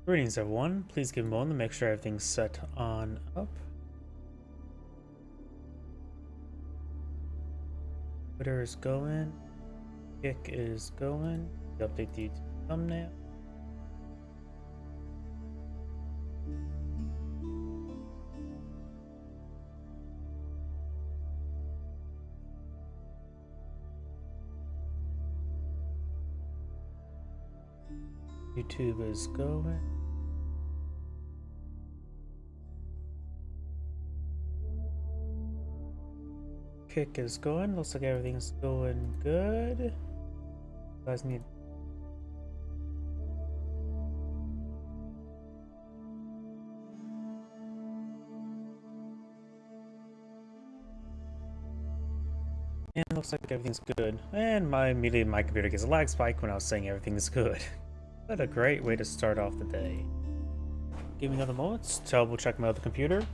Greetings everyone, please give a moment to make sure everything's set on up. Twitter is going, Kick is going, update the YouTube thumbnail. YouTube is going. Kick is going. Looks like everything's going good. You guys need. And looks like everything's good. And immediately my computer gets a lag spike when I was saying everything's good. What a great way to start off the day. Give me another moment to double check my other computer.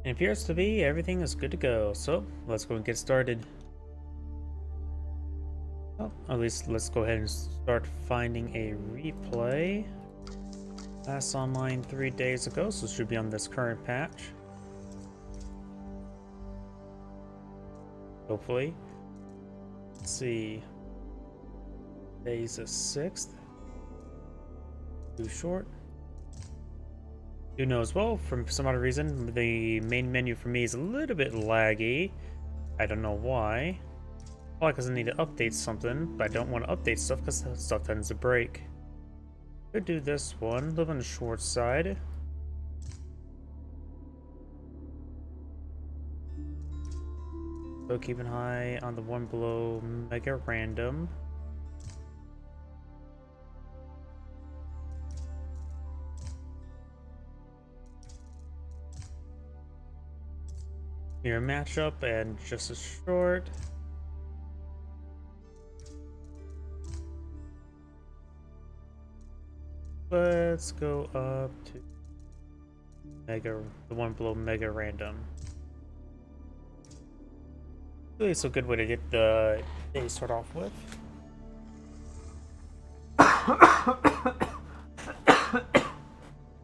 It appears to be everything is good to go, so let's go and get started. Well, at least let's go ahead and start finding a replay. Last online 3 days ago, so it should be on this current patch. Hopefully. Let's see. Today's the 6th. Too short. You know as well, from some other reason, the main menu for me is a little bit laggy. I don't know why. Probably because I need to update something, but I don't want to update stuff because stuff tends to break. Could do this one, live on the short side. So keep an eye on the one below Mega Random. Your matchup and just as short. Let's go up to the one below Mega Random. Really, it's a good way to get the day start off with.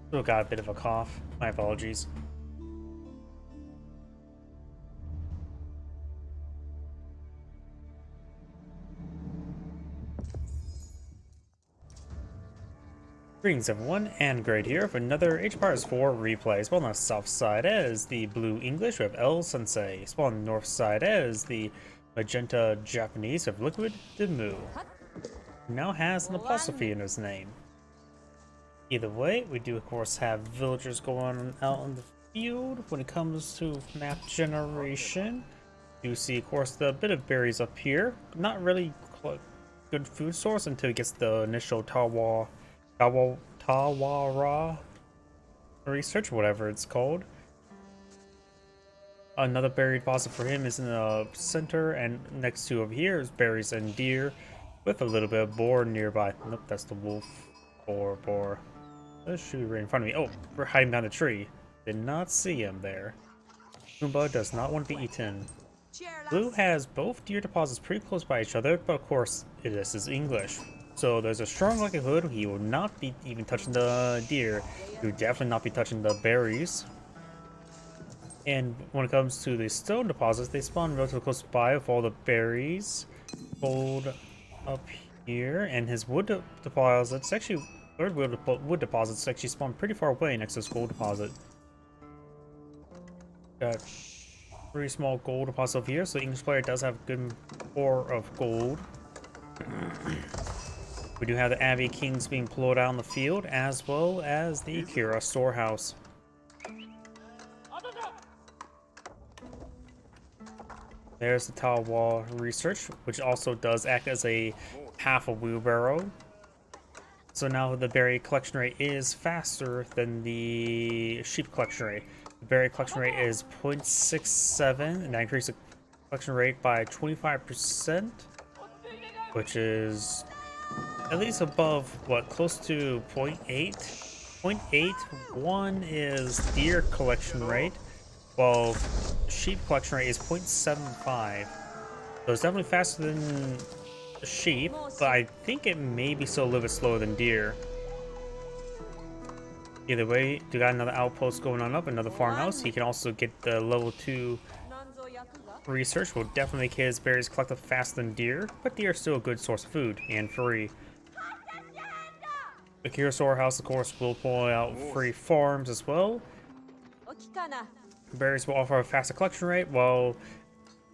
Still got a bit of a cough. My apologies. Greetings everyone, and Great here for another HPARS 4 replay. Spawn on the south side as the blue English with L Sensei. Spawn on the north side as the magenta Japanese of Liquid Demu. Now has an apostrophe in his name. Either way, we do of course have villagers going out in the field. When it comes to map generation, you see of course the bit of berries up here. Not really good food source until it gets the initial Tawara research, whatever it's called. Another berry deposit for him is in the center, and next to over here is berries and deer with a little bit of boar nearby. Nope, that's the wolf. Boar. Let's shoot right in front of me. Oh, we're hiding behind the tree. Did not see him there. Pumbaa does not want to be eaten. Blue has both deer deposits pretty close by each other, but of course this is English. So there's a strong likelihood he will not be even touching the deer. He will definitely not be touching the berries. And when it comes to the stone deposits, they spawn relatively close by with all the berries. Gold up here, and his wood deposits actually, third wood deposits actually spawn pretty far away next to this gold deposit. Got 3 small gold deposits over here, so the English player does have a good ore of gold. We do have the Abbey Kings being pulled out in the field, as well as the Kira storehouse. There's the Tall Wall research, which also does act as a half a wheelbarrow. So now the berry collection rate is faster than the sheep collection rate. The berry collection rate is 0.67, and that increases the collection rate by 25%, which is at least above, what, close to 0.8? 0.8. One is deer collection rate, while sheep collection rate is 0.75. So it's definitely faster than sheep, but I think it may be still a little bit slower than deer. Either way, we got another outpost going on up, another farmhouse. He can also get the level 2 research. Will definitely make his berries collect up faster than deer, but deer is still a good source of food and free. The Kira storehouse, of course, will pull out free farms as well. Berries will offer a faster collection rate, while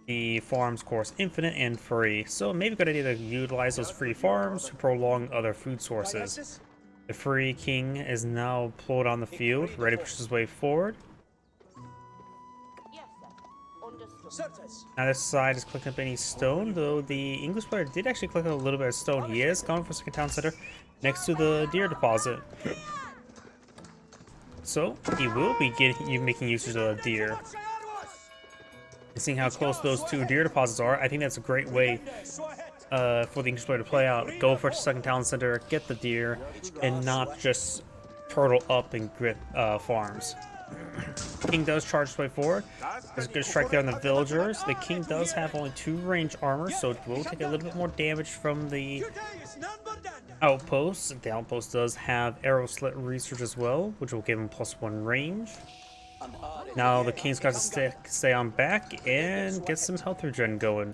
the farms, of course, infinite and free. So maybe a good idea to utilize those free farms to prolong other food sources. The free king is now pulled on the field, ready to push his way forward. Now this side is collecting up any stone, though the English player did actually collect a little bit of stone. He is going for a second town center next to the deer deposit. So he will be making usage of the deer. And seeing how close those two deer deposits are, I think that's a great way for the English player to play out. Go for a second town center, get the deer, and not just turtle up and grit farms. King does charge his way forward. There's a good strike there on the villagers. The king does have only 2 range armor, so it will take a little bit more damage from the outpost. The outpost does have arrow slit research as well, which will give him +1 range. Now the king's got to stay on back and get some health regen going.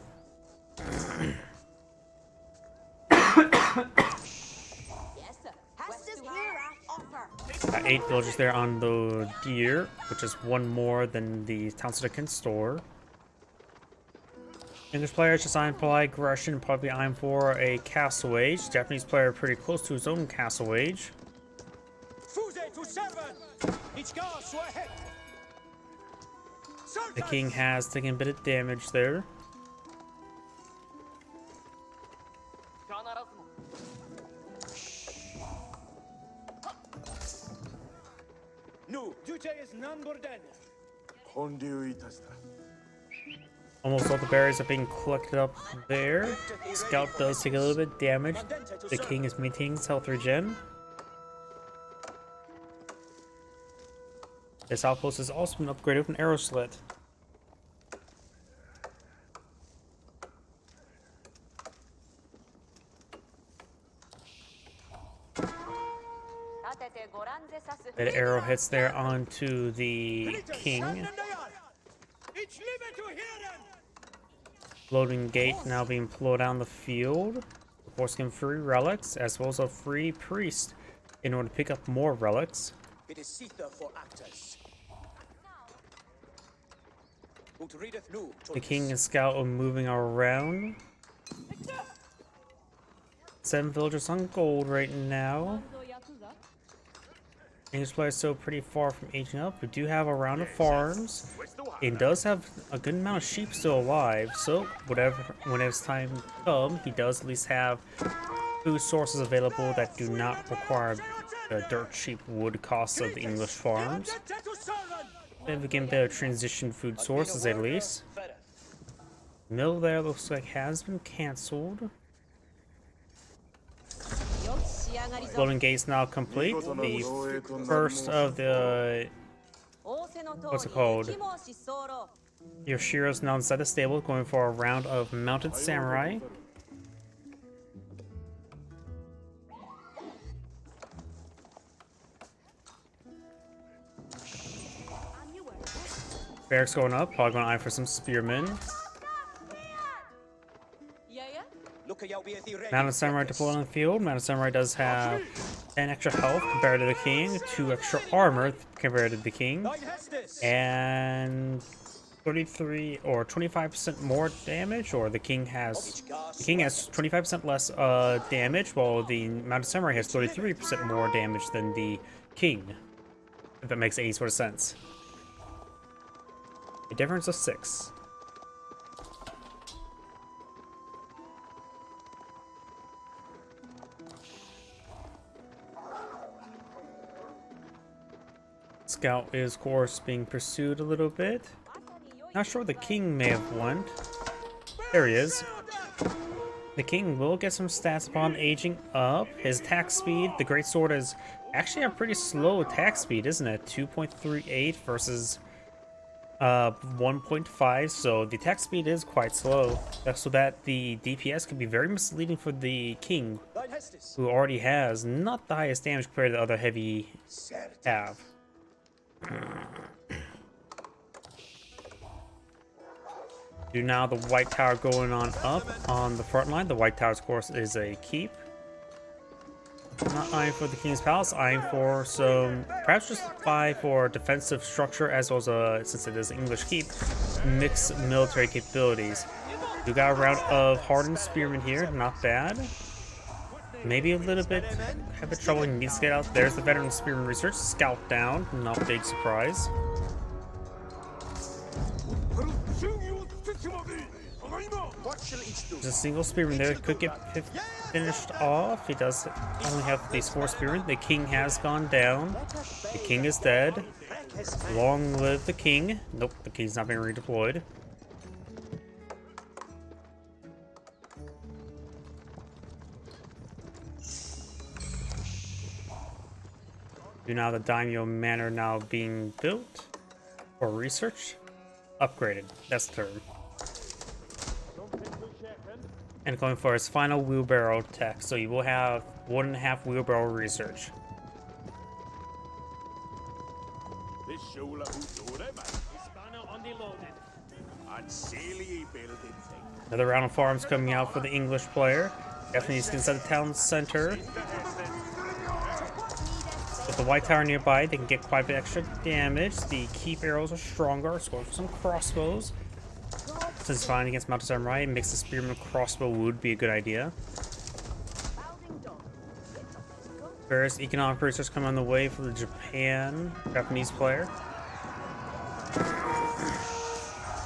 Got 8 villagers there on the deer, which is 1 more than the town center can store. English player just eyeing polite aggression, probably eyeing for a castle age. Japanese player pretty close to his own castle age. The king has taken a bit of damage there. Almost all the berries are being collected up there. Scout does take a little bit of damage. The king is maintaining his health regen. This outpost has also been upgraded with an arrow slit. That arrow hits there onto the king. Loading gate now being pulled down the field. Of course, getting free relics as well as a free priest in order to pick up more relics. The king and scout are moving around. 7 villagers on gold right now. English player is still pretty far from aging up. We do have a round of farms. It does have a good amount of sheep still alive, so when it's time to come, he does at least have food sources available that do not require the dirt cheap wood costs of the English farms. Significant bit of transition food sources at least. Mill there looks like has been cancelled. Loading gates now complete. The first of the what's it called? Yoshiro's now inside the stable, going for a round of mounted samurai. Barracks going up, probably going to eye for some spearmen. Mounted Samurai deployed on the field. Mounted Samurai does have 10 extra health compared to the king, 2 extra armor compared to the king, and 33 or 25% more damage. Or the king has 25% less damage, while the Mounted Samurai has 33% more damage than the king. If that makes any sort of sense. A difference of 6. Scout is, of course, being pursued a little bit. Not sure the king may have went. There he is. The king will get some stats upon aging up. His attack speed, the great sword is actually a pretty slow attack speed, isn't it? 2.38 versus 1.5, so the attack speed is quite slow. So that the DPS can be very misleading for the king, who already has not the highest damage compared to the other heavy have. Do now the White Tower going on up on the front line. The White Tower's course is a keep. Not eyeing for the King's Palace, eyeing for some, perhaps just eye for defensive structure as well as, since it is English keep, mixed military capabilities. You got a round of hardened spearmen here, not bad. Maybe a little bit, have a trouble and needs to get out. There's the veteran spearman research, scout down, not a big surprise. There's a single spearman there, could get finished off. He does only have these 4 spearmen. The king has gone down. The king is dead. Long live the king. Nope, the king's not being redeployed. Do now the Daimyo Manor now being built or researched? Upgraded, that's the term. And going for his final wheelbarrow tech, so you will have 1.5 wheelbarrow research. Another round of farms coming out for the English player. Definitely needs to inside the town center. With the White Tower nearby, they can get quite a bit extra damage. The keep arrows are stronger, so go for some crossbows. Since fighting against Mounted Samurai, mix the spearman crossbow would be a good idea. Various economic research come on the way for the Japanese player.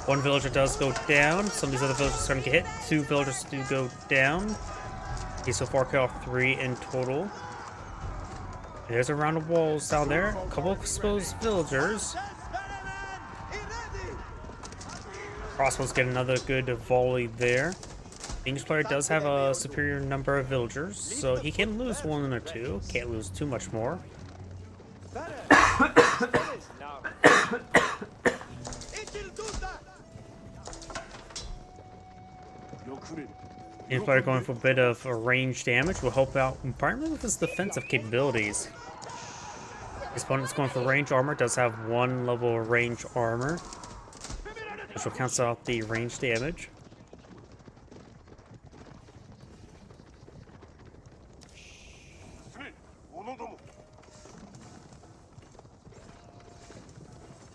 One villager does go down. Some of these other villagers are starting to get hit. 2 villagers do go down. Okay, so far kill off 3 in total. There's a round of walls down there. A couple of exposed villagers. Crossbows get another good volley there. The English player does have a superior number of villagers, so he can lose 1 or 2. Can't lose too much more. English player going for a bit of range damage will help out primarily with his defensive capabilities. His opponent's going for range armor, does have 1 level of range armor, which will cancel out the range damage.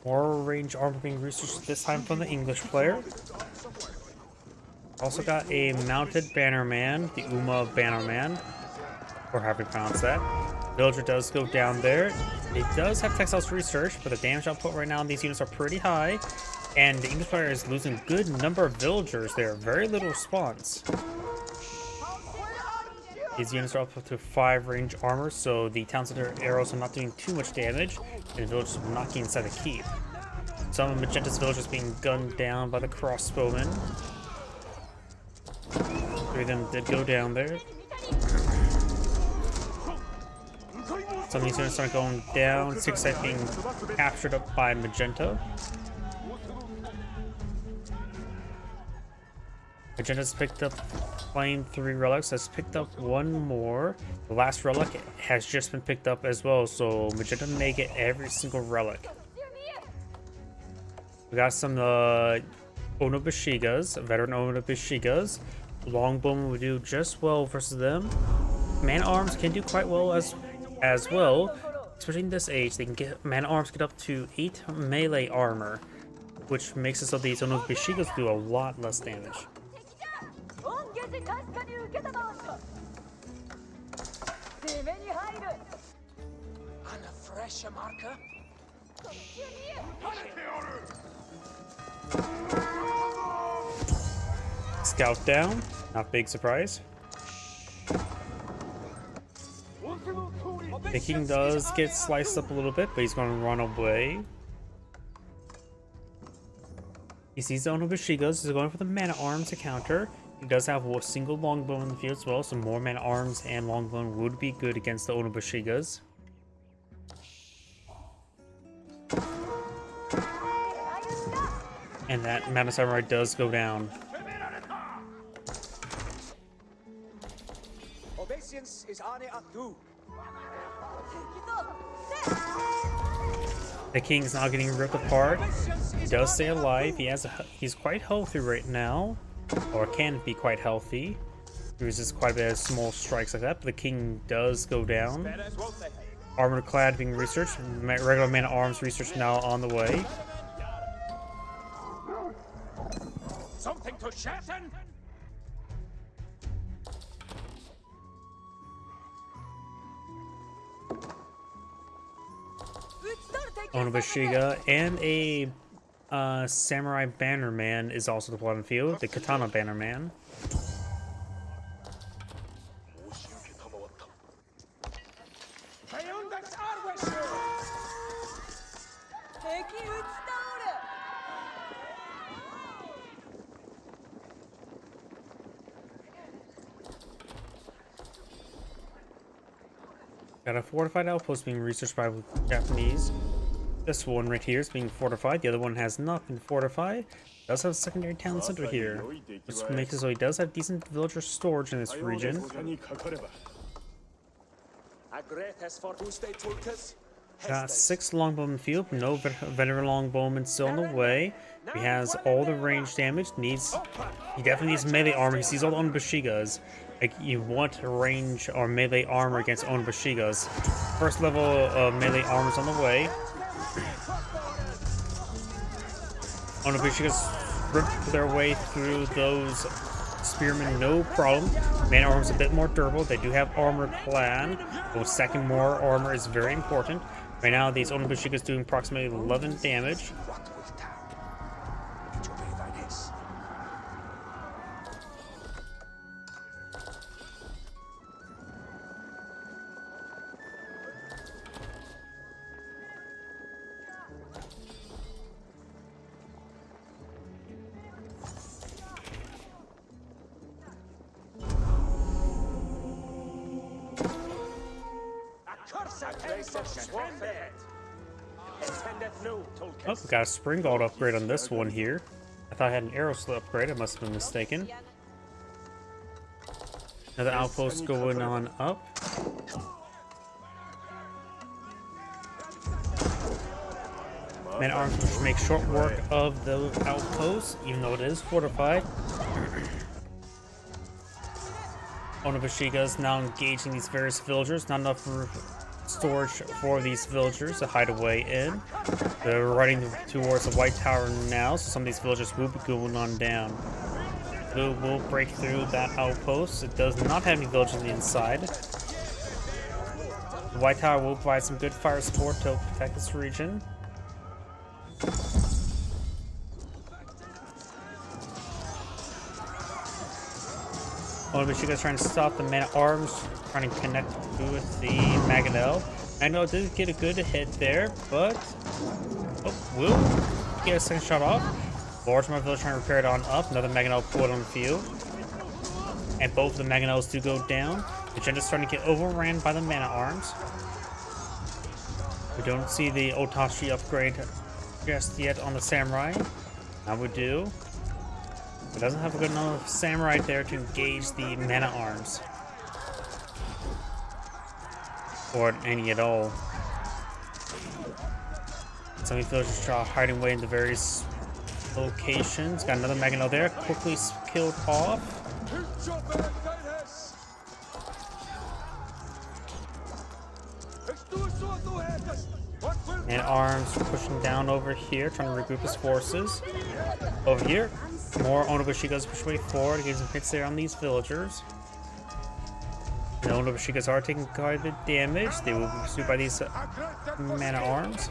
More range armor being researched this time from the English player. Also got a mounted bannerman, the Uma bannerman, or however you pronounce that. Villager does go down there. It does have textiles research, but the damage output right now on these units are pretty high. And the English player is losing a good number of villagers there. Very little response. These units are up to 5 range armor, so the town center arrows are not doing too much damage, and the villagers are knocking inside the keep. Some of Magenta's villagers being gunned down by the crossbowmen. 3 of them did go down there. Some of these units are going down. 6 are being captured up by Magenta. Magenta's picked up Flame 3 relics, has picked up 1 more. The last relic has just been picked up as well, so Magenta may get every single relic. We got some Onobushigas, veteran Onobushigas. Longbowmen would do just well versus them. Man-at-arms can do quite well as well. Especially in this age, they can get man-at-arms get up to 8 melee armor, which makes it so these Onobushigas do a lot less damage. Scout down, not big surprise. The king does get sliced up a little bit, but he's going to run away. He sees the Onobushigas, he's going for the man-at-arms to counter. He does have a single longbow in the field as well, so more man-at-arms and longbow would be good against the Onobushigas. And that Mountain Samurai does go down. Obeisance is ane atu. The king's not getting ripped apart. He does stay alive. He's quite healthy right now, or can be quite healthy. He resists quite a bit of small strikes like that, but the king does go down. Armored clad being researched. Regular man at arms research now on the way. Something to shatten. Onobushiga and a samurai bannerman is also deployed on the field. The katana bannerman. Got a fortified outpost being researched by the Japanese. This one right here is being fortified. The other one has not been fortified. It does have a secondary town center here, which makes it so he does have decent villager storage in this region. Got 6 longbowmen field, no veteran longbowmen still in the way. He has all the range damage. He definitely needs melee armor. He sees all the Onobushigas. Like, you want range or melee armor against Onobushigas. First level of melee armor's on the way. Onobushigas rip their way through those spearmen, no problem. Man armor's a bit more durable. They do have armor clad, but stacking more armor is very important. Right now, these Onobushigas doing approximately 11 damage. Oh, we got a spring vault upgrade on this one here. I thought I had an arrow slit upgrade. I must have been mistaken. Another outpost going on up. Man at arms make short work of the outpost, even though it is fortified. Onobushiga is now engaging these various villagers. Not enough storage for these villagers to hide away in. They're running towards the White Tower now, so some of these villagers will be going on down. Blue will break through that outpost. It does not have any villagers on the inside. The White Tower will provide some good fire support to protect this region. Onobushiga is trying to stop the man-at-arms, trying to connect with the Mangonel. Mangonel did get a good hit there, but will get a second shot off. Large amount of village trying to repair it on up. Another Mangonel pulled on the field. And both of the Mangonels do go down. The agenda's starting to get overran by the man-at-arms. We don't see the Otashi upgrade just yet on the samurai. Now we do. It doesn't have a good enough samurai there to engage the man-at-arms. Or any at all. Some of these villagers are hiding away in the various locations. Got another Mangonel there, quickly killed off. And arms pushing down over here, trying to regroup his forces. Over here, more Onobushigas push way forward, getting some hits there on these villagers. The Onobushigas are taking quite a bit of damage. They will be pursued by these man-at-arms.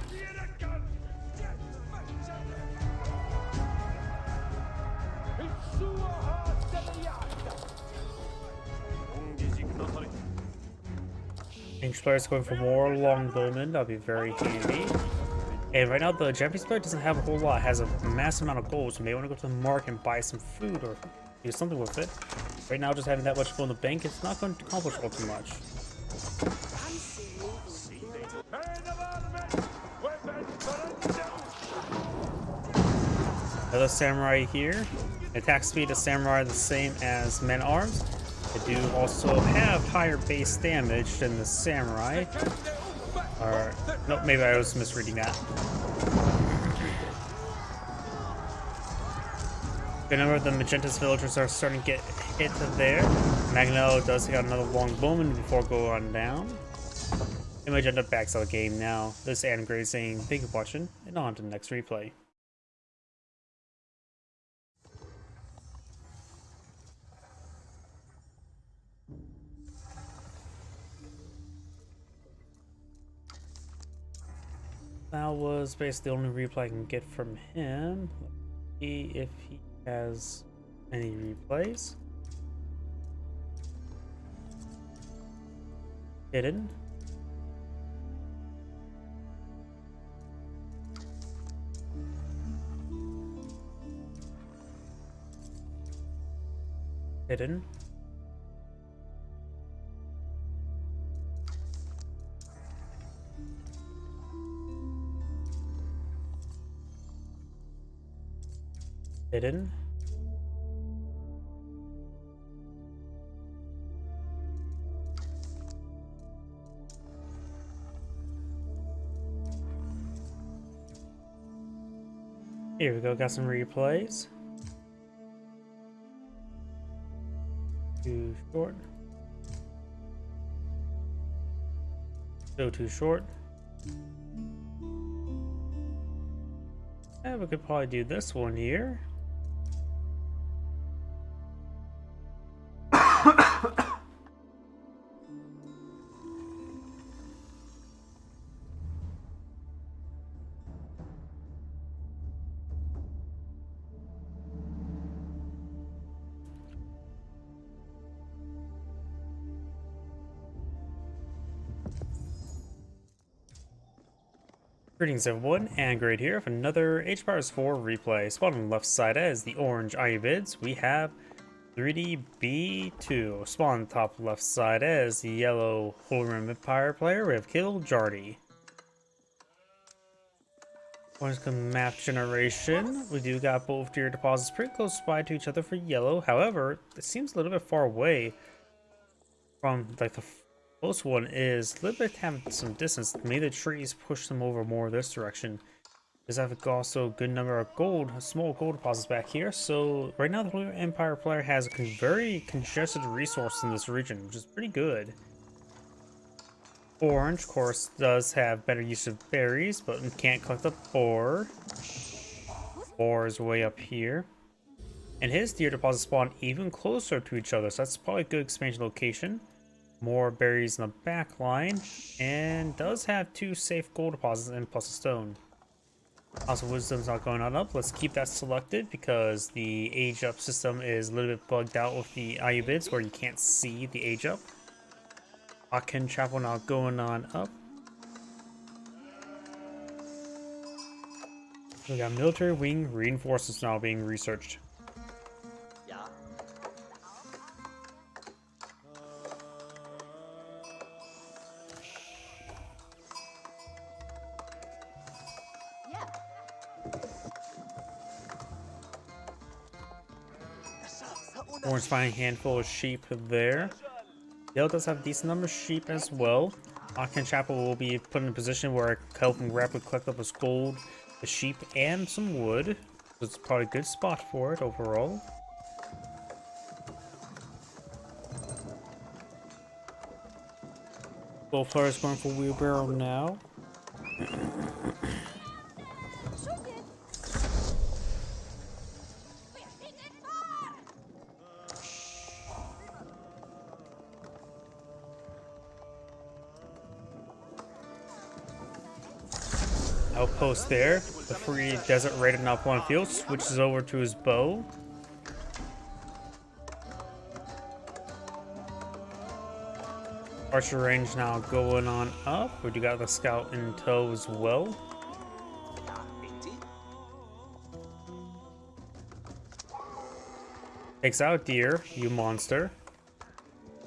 English players going for more longbowmen. That'll be very handy. And right now, the Japanese player doesn't have a whole lot. It has a massive amount of gold, so you may want to go to the market and buy some food or do something with it. Right now, just having that much gold in the bank, it's not going to accomplish all too much. Another samurai here. Attack speed of samurai the same as men-at-arms. They do also have higher base damage than the samurai. Or, nope, maybe I was misreading that. Good number of the Magenta's villagers are starting to get hit there. Magneto does take out another long bowman before going on down. And Magenta backs out of the game now. This is Adam Gray saying thank you for watching, and on to the next replay. That was basically the only replay I can get from him. Let's see if he has any replays. Hidden. Hidden. Hidden. Here we go, got some replays. Too short. Still too short. Yeah, we could probably do this one here. Greetings everyone, and Great here with another Age of Empires 4 replay. Spawn on the left side as the orange Ayyubids, we have 3DB2. Spawn on the top left side as the yellow Holy Roman Empire player, we have Kill Jardy. One's map generation, we do got both tier deposits pretty close by to each other for yellow. However, it seems a little bit far away from like the close one is a little bit having some distance. Maybe the trees push them over more this direction. There's also a good number of gold, small gold deposits back here. So right now the Holy Empire player has a very congested resource in this region, which is pretty good. Orange, of course, does have better use of berries, but we can't collect the ore. Ore is way up here. And his tier deposits spawn even closer to each other, so that's probably a good expansion location. More berries in the back line, and does have 2 safe gold deposits and plus a stone. Also, wisdom's not going on up. Let's keep that selected because the age up system is a little bit bugged out with the Ayyubids where you can't see the age up. Akin Chapel not going on up. We got military wing reinforcements now being researched. Orange finding a handful of sheep there. Yellow does have a decent number of sheep as well. Akin Chapel will be put in a position where I help him rapidly collect up his gold, the sheep, and some wood. So it's probably a good spot for it overall. Both players going for wheelbarrow now. Outpost there. The free desert raider now pulling field, switches over to his bow. Archer range now going on up. We do got the scout in tow as well. Takes out deer, you monster.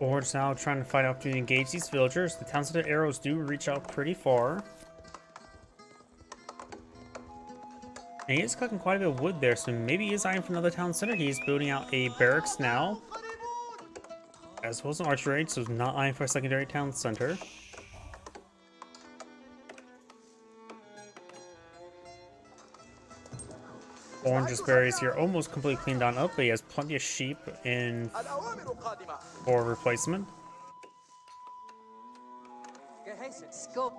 Orange now trying to find out to engage these villagers. The Townsend arrows do reach out pretty far. And he is collecting quite a bit of wood there, so maybe he is eyeing for another town center. He's building out a barracks now, as well as an archery range, so he's not eyeing for a secondary town center. Orange's berries here almost completely cleaned on up, but he has plenty of sheep in الأوامر قادمة. for replacement. جهزت سكوب.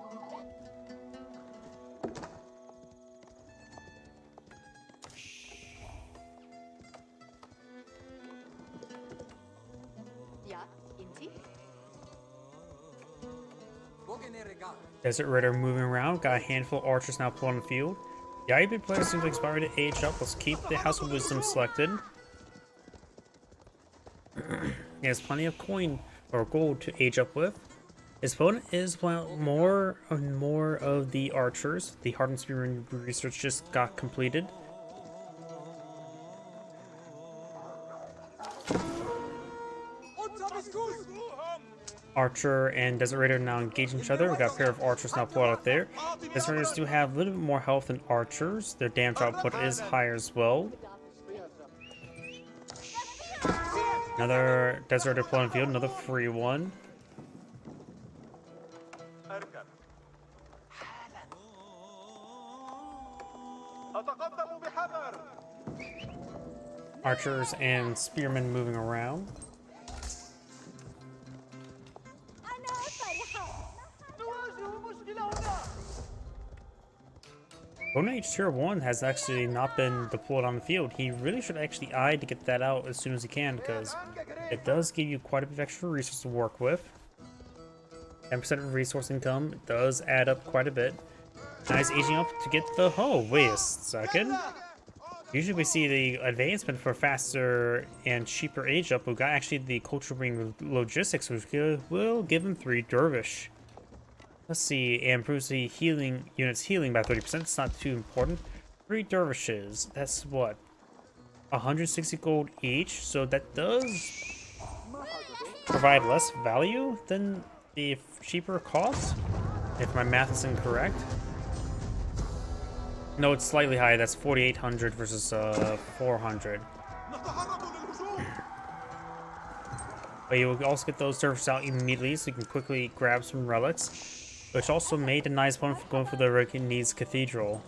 Ja, inti. Desert Raider moving around, got a handful of archers now put on the field. The IB player seems like inspired to age up. Let's keep the House of Wisdom selected. He has plenty of coin or gold to age up with. His opponent is playing more and more of the archers. The Hardened Spearman research just got completed. Archer and Desert Raider now engaging each other. We got a pair of archers now pulled out there. Desert Raiders do have a little bit more health than archers. Their damage output is higher as well. Another Desert Raider pulled on the field, another free one. Archers and spearmen moving around. Golden Age Tier 1 has actually not been deployed on the field. He really should actually eye to get that out as soon as he can, because it does give you quite a bit of extra resources to work with. 10% of resource income does add up quite a bit. Now he's aging up to get the... Oh, wait a second. Usually we see the advancement for faster and cheaper age up. We've got actually the culture bring logistics, which will give him 3 dervish. Let's see, it improves the healing units healing by 30%. It's not too important. 3 dervishes. That's what? 160 gold each. So that does provide less value than the cheaper cost, if my math is incorrect. No, it's slightly higher. That's 4,800 versus 400. But you will also get those dervishes out immediately, so you can quickly grab some relics. Which also may deny his opponent from going for the Hercules Cathedral.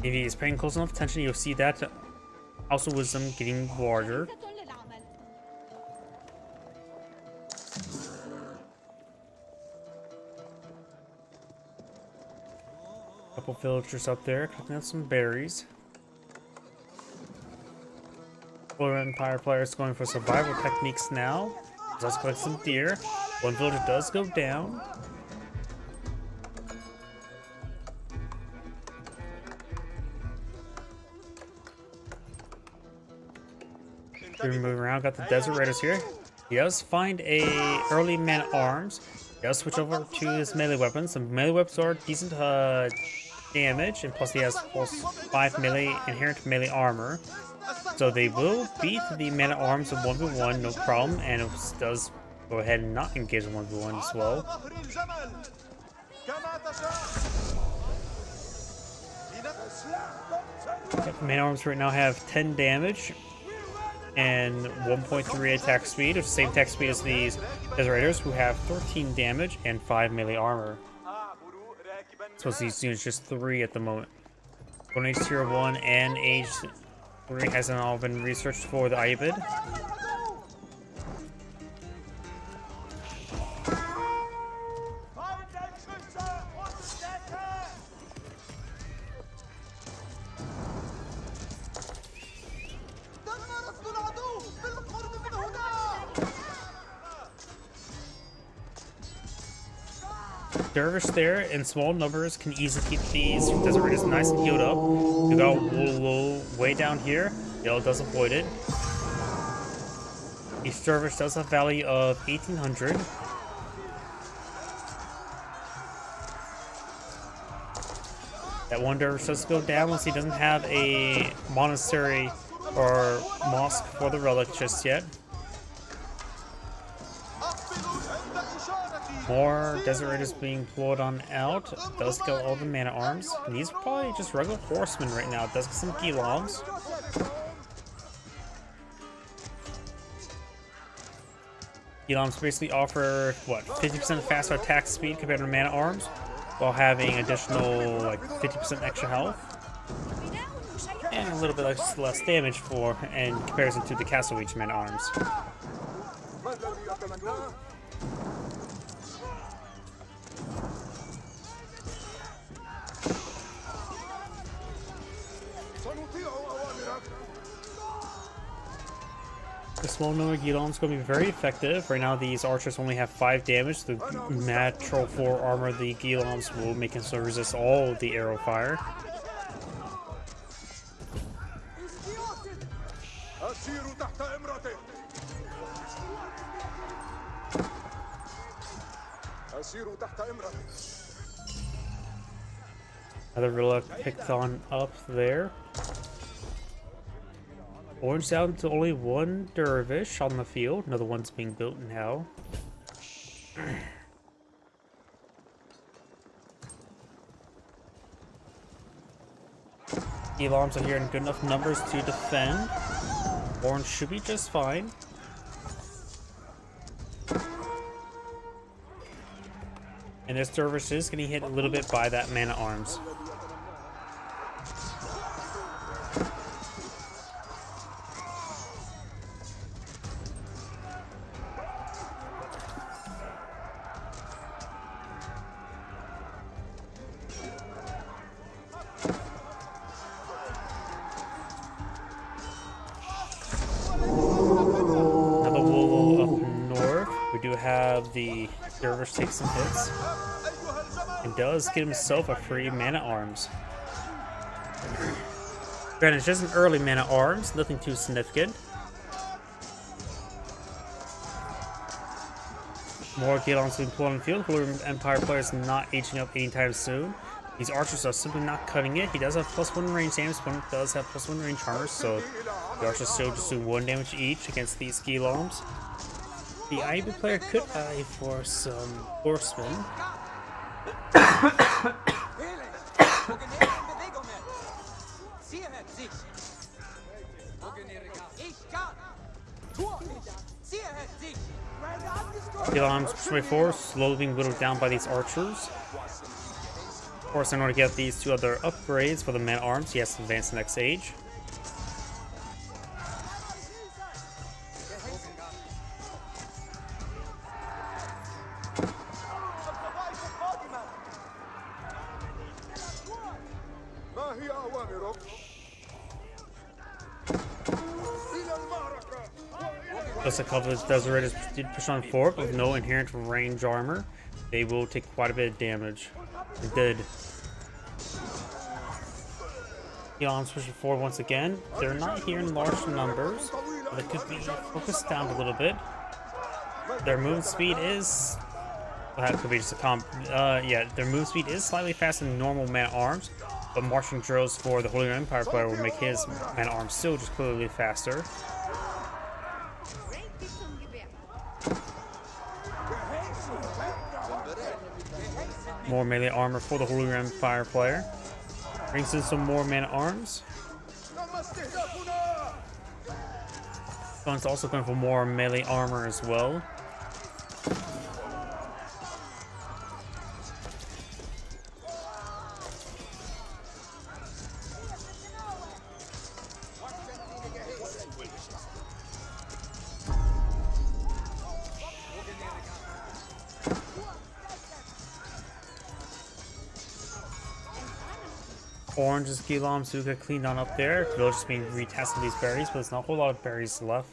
If he is paying close enough attention, you'll see that also Wisdom getting larger. Couple villagers up there collecting out some berries. Blue Empire players going for survival techniques now. He's also collecting some deer. One villager does go down. We're moving around. Got the Desert Raiders here. He does find a early man at arms. He does switch over to his melee weapons. Some melee weapons are decent damage, and plus he has plus 5 melee inherent melee armor, so they will beat the man at arms of 1v1 no problem, and it does go ahead and not engage in 1v1 as well. The man at arms right now have 10 damage and 1.3 attack speed, which is the same attack speed as these Desert Raiders, who have 13 damage and 5 melee armor. So these units just 3 at the moment. Golden Age Tier 1 and Age 3 hasn't all been researched for the Ibid. Dervish there in small numbers can easily keep these Desert Raiders nice and healed up. We got Wool way down here. Yellow does avoid it. Each Dervish does have value of 1,800. That one Dervish does go down once he doesn't have a monastery or mosque for the relic just yet. More Desert Raiders being pulled on out. Does get all the mana arms. And these are probably just regular horsemen right now. Does get some Gilongs. Gilongs basically offer, what, 50% faster attack speed compared to mana arms, while having additional, like, 50% extra health. And a little bit less damage for, in comparison to the Castle Reach mana arms. The small number of Gilongs is going to be very effective. Right now, these archers only have 5 damage. The natural 4 armor of the Gilongs will make them so resist all the arrow fire. Another relic picked on up there. Orange down to only 1 dervish on the field. Another one's being built now. Alarms are here in good enough numbers to defend. Orange should be just fine. And this dervish is getting hit a little bit by that mana arms. The dervish takes some hits and does get himself a free mana arms. Granted, it's just an early mana arms, nothing too significant. More Gilongs being pulled on the field. Holy Empire players not aging up anytime soon. These archers are simply not cutting it. He does have +1 range damage, opponent does have +1 range armor, so the archers still just do 1 damage each against these Gilongs. The IB player could eye for some horsemen. Gilongs push way forward, slowly being whittled down by these archers. Of course, in order to get these 2 other upgrades for the man arms, he has to advance the next age. Just a couple of Desert Raiders did push on forward with no inherent range armor. They will take quite a bit of damage. They did. Gilongs pushing forward once again. They're not here in large numbers, but they could be focused down a little bit. Their move speed is... Well, that could be just a comp... yeah, their move speed is slightly faster than normal mana arms, but marching drills for the Holy Empire player will make his mana arms still just clearly faster. More melee armor for the Holy Empire player. Brings in some more mana arms. One's also going for more melee armor as well. Orange's Gilongs do get cleaned on up there. Village just being retested these berries, but there's not a whole lot of berries left.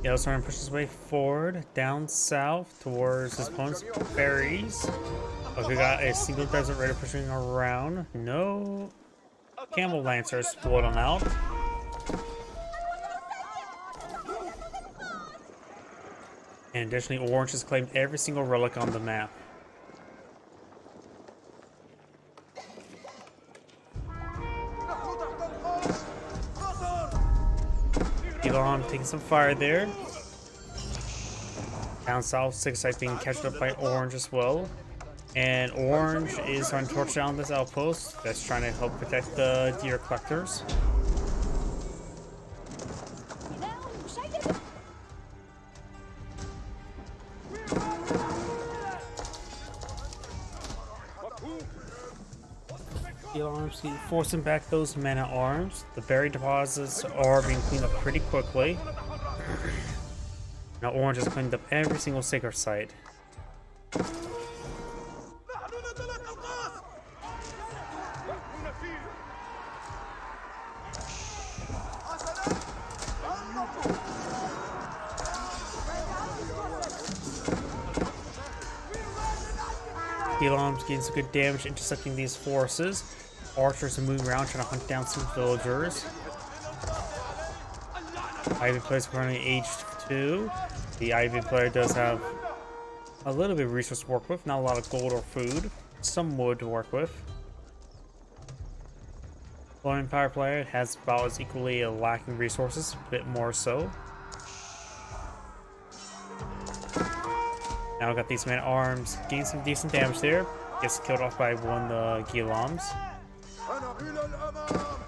Yellow Storm pushes his way forward, down south towards his opponent's berries. We got a single Desert Raider pushing around. No Camel Lancers split on out. And additionally, Orange has claimed every single relic on the map. Elon taking some fire there. Down south, 6 site being catched up by Orange as well. And Orange is trying to torch down this outpost that's trying to help protect the deer collectors. Arms forcing back those men at arms. The buried deposits are being cleaned up pretty quickly. Now Orange has cleaned up every single sacred site. Arms getting some good damage intercepting these forces. Archers are moving around trying to hunt down some villagers. Ivy player is currently aged 2. The Ivy player does have a little bit of resource to work with, not a lot of gold or food, some wood to work with. Low Empire player has about as equally lacking resources, a bit more so. Now we got these men at arms, getting some decent damage there. Gets killed off by one of the Gilams.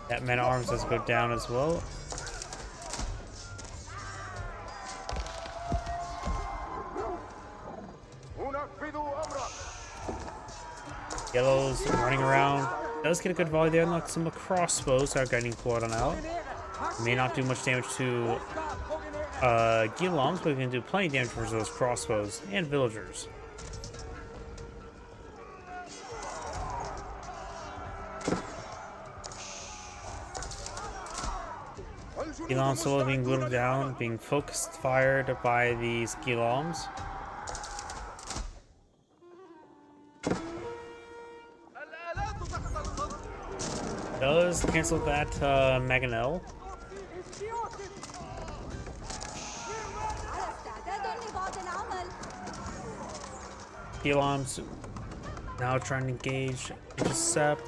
That man at arms does go down as well. Yellow's running around. Does get a good volley there, unlike some crossbows that are getting pulled on out. May not do much damage to Gilams, but we can do plenty of damage for those crossbows and villagers. Gilams slowly being whittled down, being focused fired by these Gilams. Does cancel that Mangonel. Gilams now trying to engage intercept.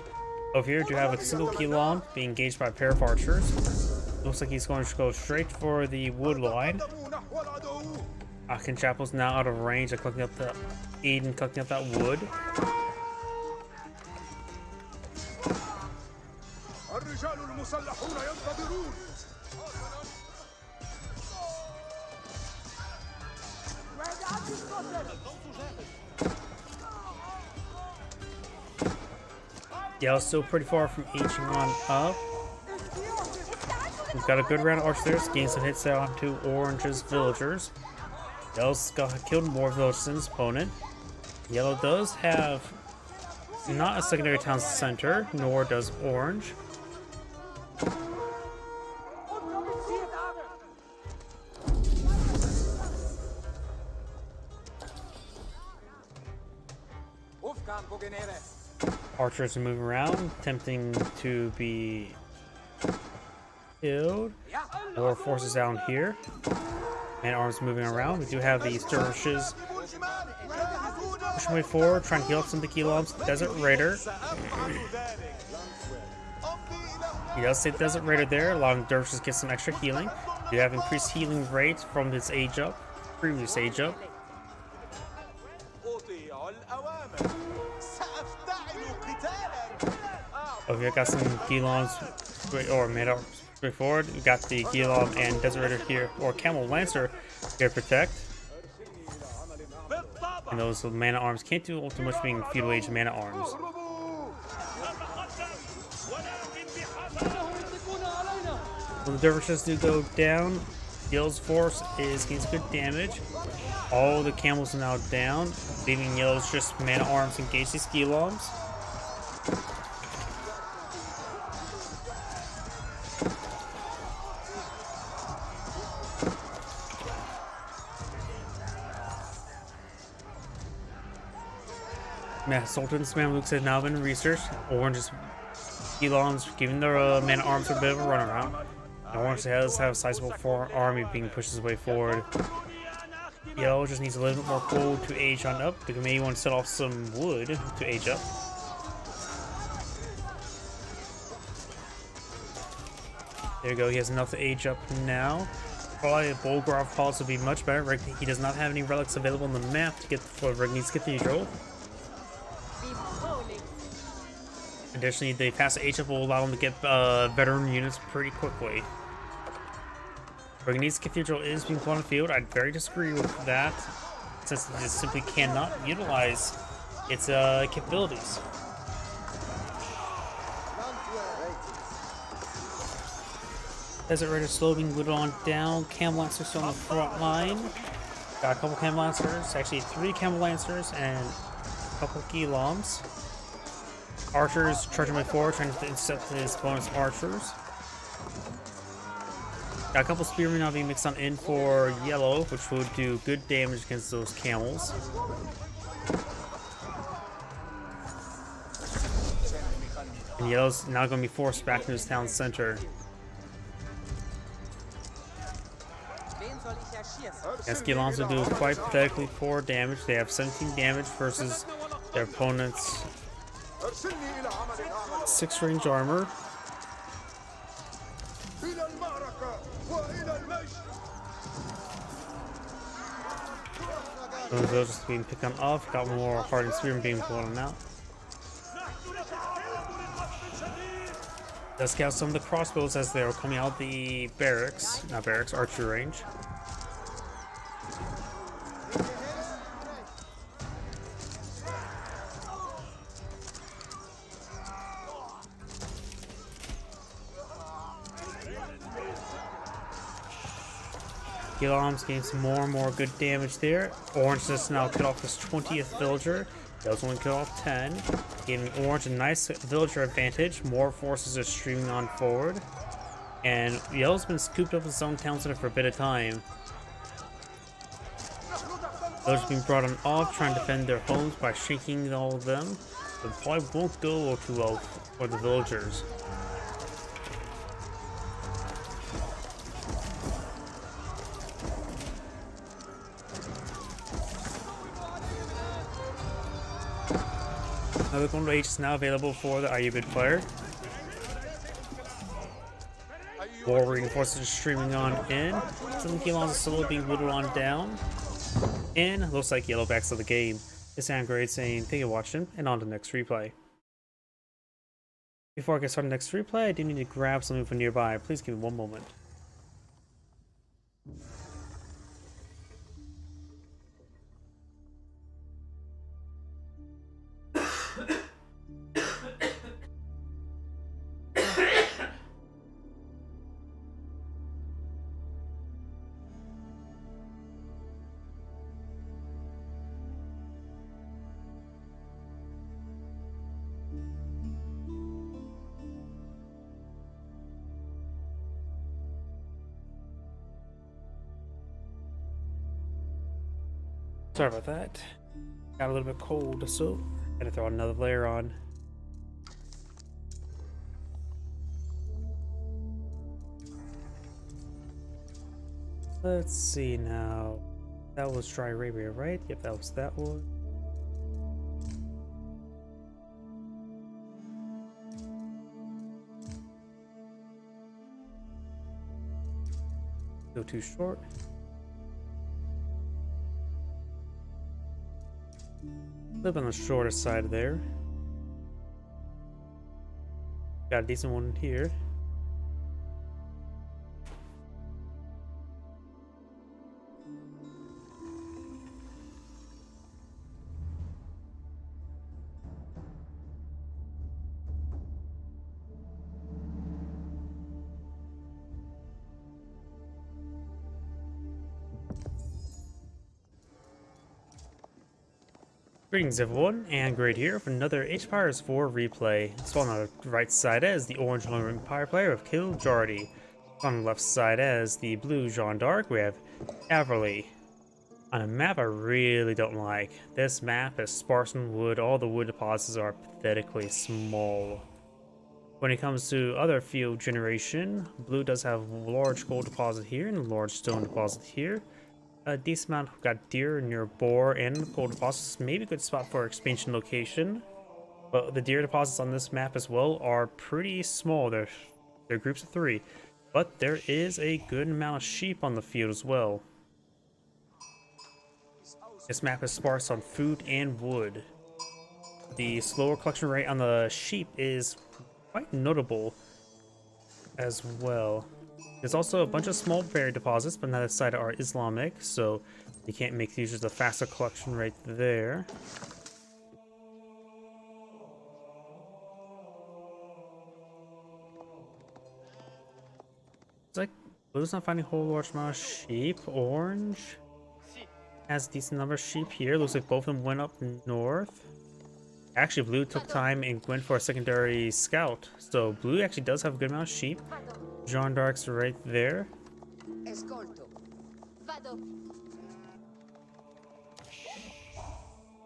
Over here, do have a single Gilam being engaged by a pair of archers. Looks like he's going to go straight for the wood line. Akin Chapel's now out of range of collecting up the Eden, collecting up that wood. Yellow's still pretty far from aging on up. We've got a good round of archers, getting some hits there onto Orange's villagers. Yellow's killed more villagers than his opponent. Yellow does have not a secondary town center, nor does Orange. Archers are moving around, attempting to be killed. More forces down here. And arms moving around. We do have these dervishes pushing way forward, trying to heal up some of the Gilams. Desert Raider. He does say Desert Raider there, allowing dervishes to get some extra healing. We have increased healing rate from this age up, previous age up. Oh, we got some Gilams, or made up straightforward. We got the Gilam and Desert Raider here, or Camel Lancer here to protect. And those mana arms can't do too much being feudal age mana arms. When the dervishes do go down, Yellow's force is getting some good damage. All the camels are now down, leaving Yellow's just mana arms engage these Gilams. Sultan's Mamluks have now been researched. Orange's Gilams giving their mana arms a bit of a runaround. Orange does have a sizable army being pushed his way forward. Yellow just needs a little bit more coal to age on up. They may want to set off some wood to age up. There you go, he has enough to age up now. Probably a Bolgraf Halls would be much better. He does not have any relics available on the map to get for Regni's Cathedral. Additionally, the fast age up will allow him to get veteran units pretty quickly. Regni's Cathedral is being put on the field. I'd very disagree with that, since it just simply cannot utilize its capabilities. Desert Raider slowly being looted on down. Camel Lancers still on the front line. Got a couple Camel Lancers, actually 3 Camel Lancers and a couple Giloms. Archers charging by 4, trying to intercept his opponent's archers. Got a couple Spearmen now being mixed on in for Yellow, which would do good damage against those camels. And Yellow's now going to be forced back into his town center. Yes, Gilons will do quite pathetically 4 damage. They have 17 damage versus their opponent's 6 range armor. Those are just being picked on off. Got more hardened spearmen being blown out. Does scout some of the crossbows as they are coming out the barracks, not barracks, archer range. Giloms getting some more and more good damage there. Orange just now cut off his 20th villager. Does only cut off 10. Giving Orange a nice villager advantage. More forces are streaming on forward. And Yellow's been scooped up in his own town center for a bit of time. Villagers being brought on off, trying to defend their homes by shrinking all of them. But probably won't go too well for the villagers. Another Golden Age is now available for the Ayyubid player. War reinforcements are streaming on in. Some Gilons are slowly being whittled on down. And looks like Yellow backs of the game. It's Great saying thank you for watching and on to the next replay. Before I get started on the next replay, I do need to grab something from nearby. Please give me one moment. Sorry about that. Got a little bit cold, so gotta throw another layer on. Let's see now. That was Dry Arabia, right? Yep, that was that one. Go too short. A little bit on the shorter side there. Got a decent one here. Greetings everyone, and Great here for another Age of Empires 4 replay. Spawn on the right side as the orange Lone Empire player of Kiljardy. On the left side as the blue Jeanne d'Arc, we have Averly. On a map I really don't like. This map is sparse in wood, all the wood deposits are pathetically small. When it comes to other field generation, blue does have a large gold deposit here and a large stone deposit here. a decent amount. We've got deer near boar and gold deposits. Maybe a good spot for expansion location. But the deer deposits on this map as well are pretty small. They're groups of 3. But there is a good amount of sheep on the field as well. This map is sparse on food and wood. The slower collection rate on the sheep is quite notable as well. There's also a bunch of small berry deposits, but neither side are Islamic, so you can't make use of the faster collection rate there. It's like blue's not finding a whole large amount of sheep. Orange has a decent number of sheep here. Looks like both of them went up north. Actually, blue took time and went for a secondary scout. So blue actually does have a good amount of sheep. Jean d'Arc's right there. Escolto. Vado.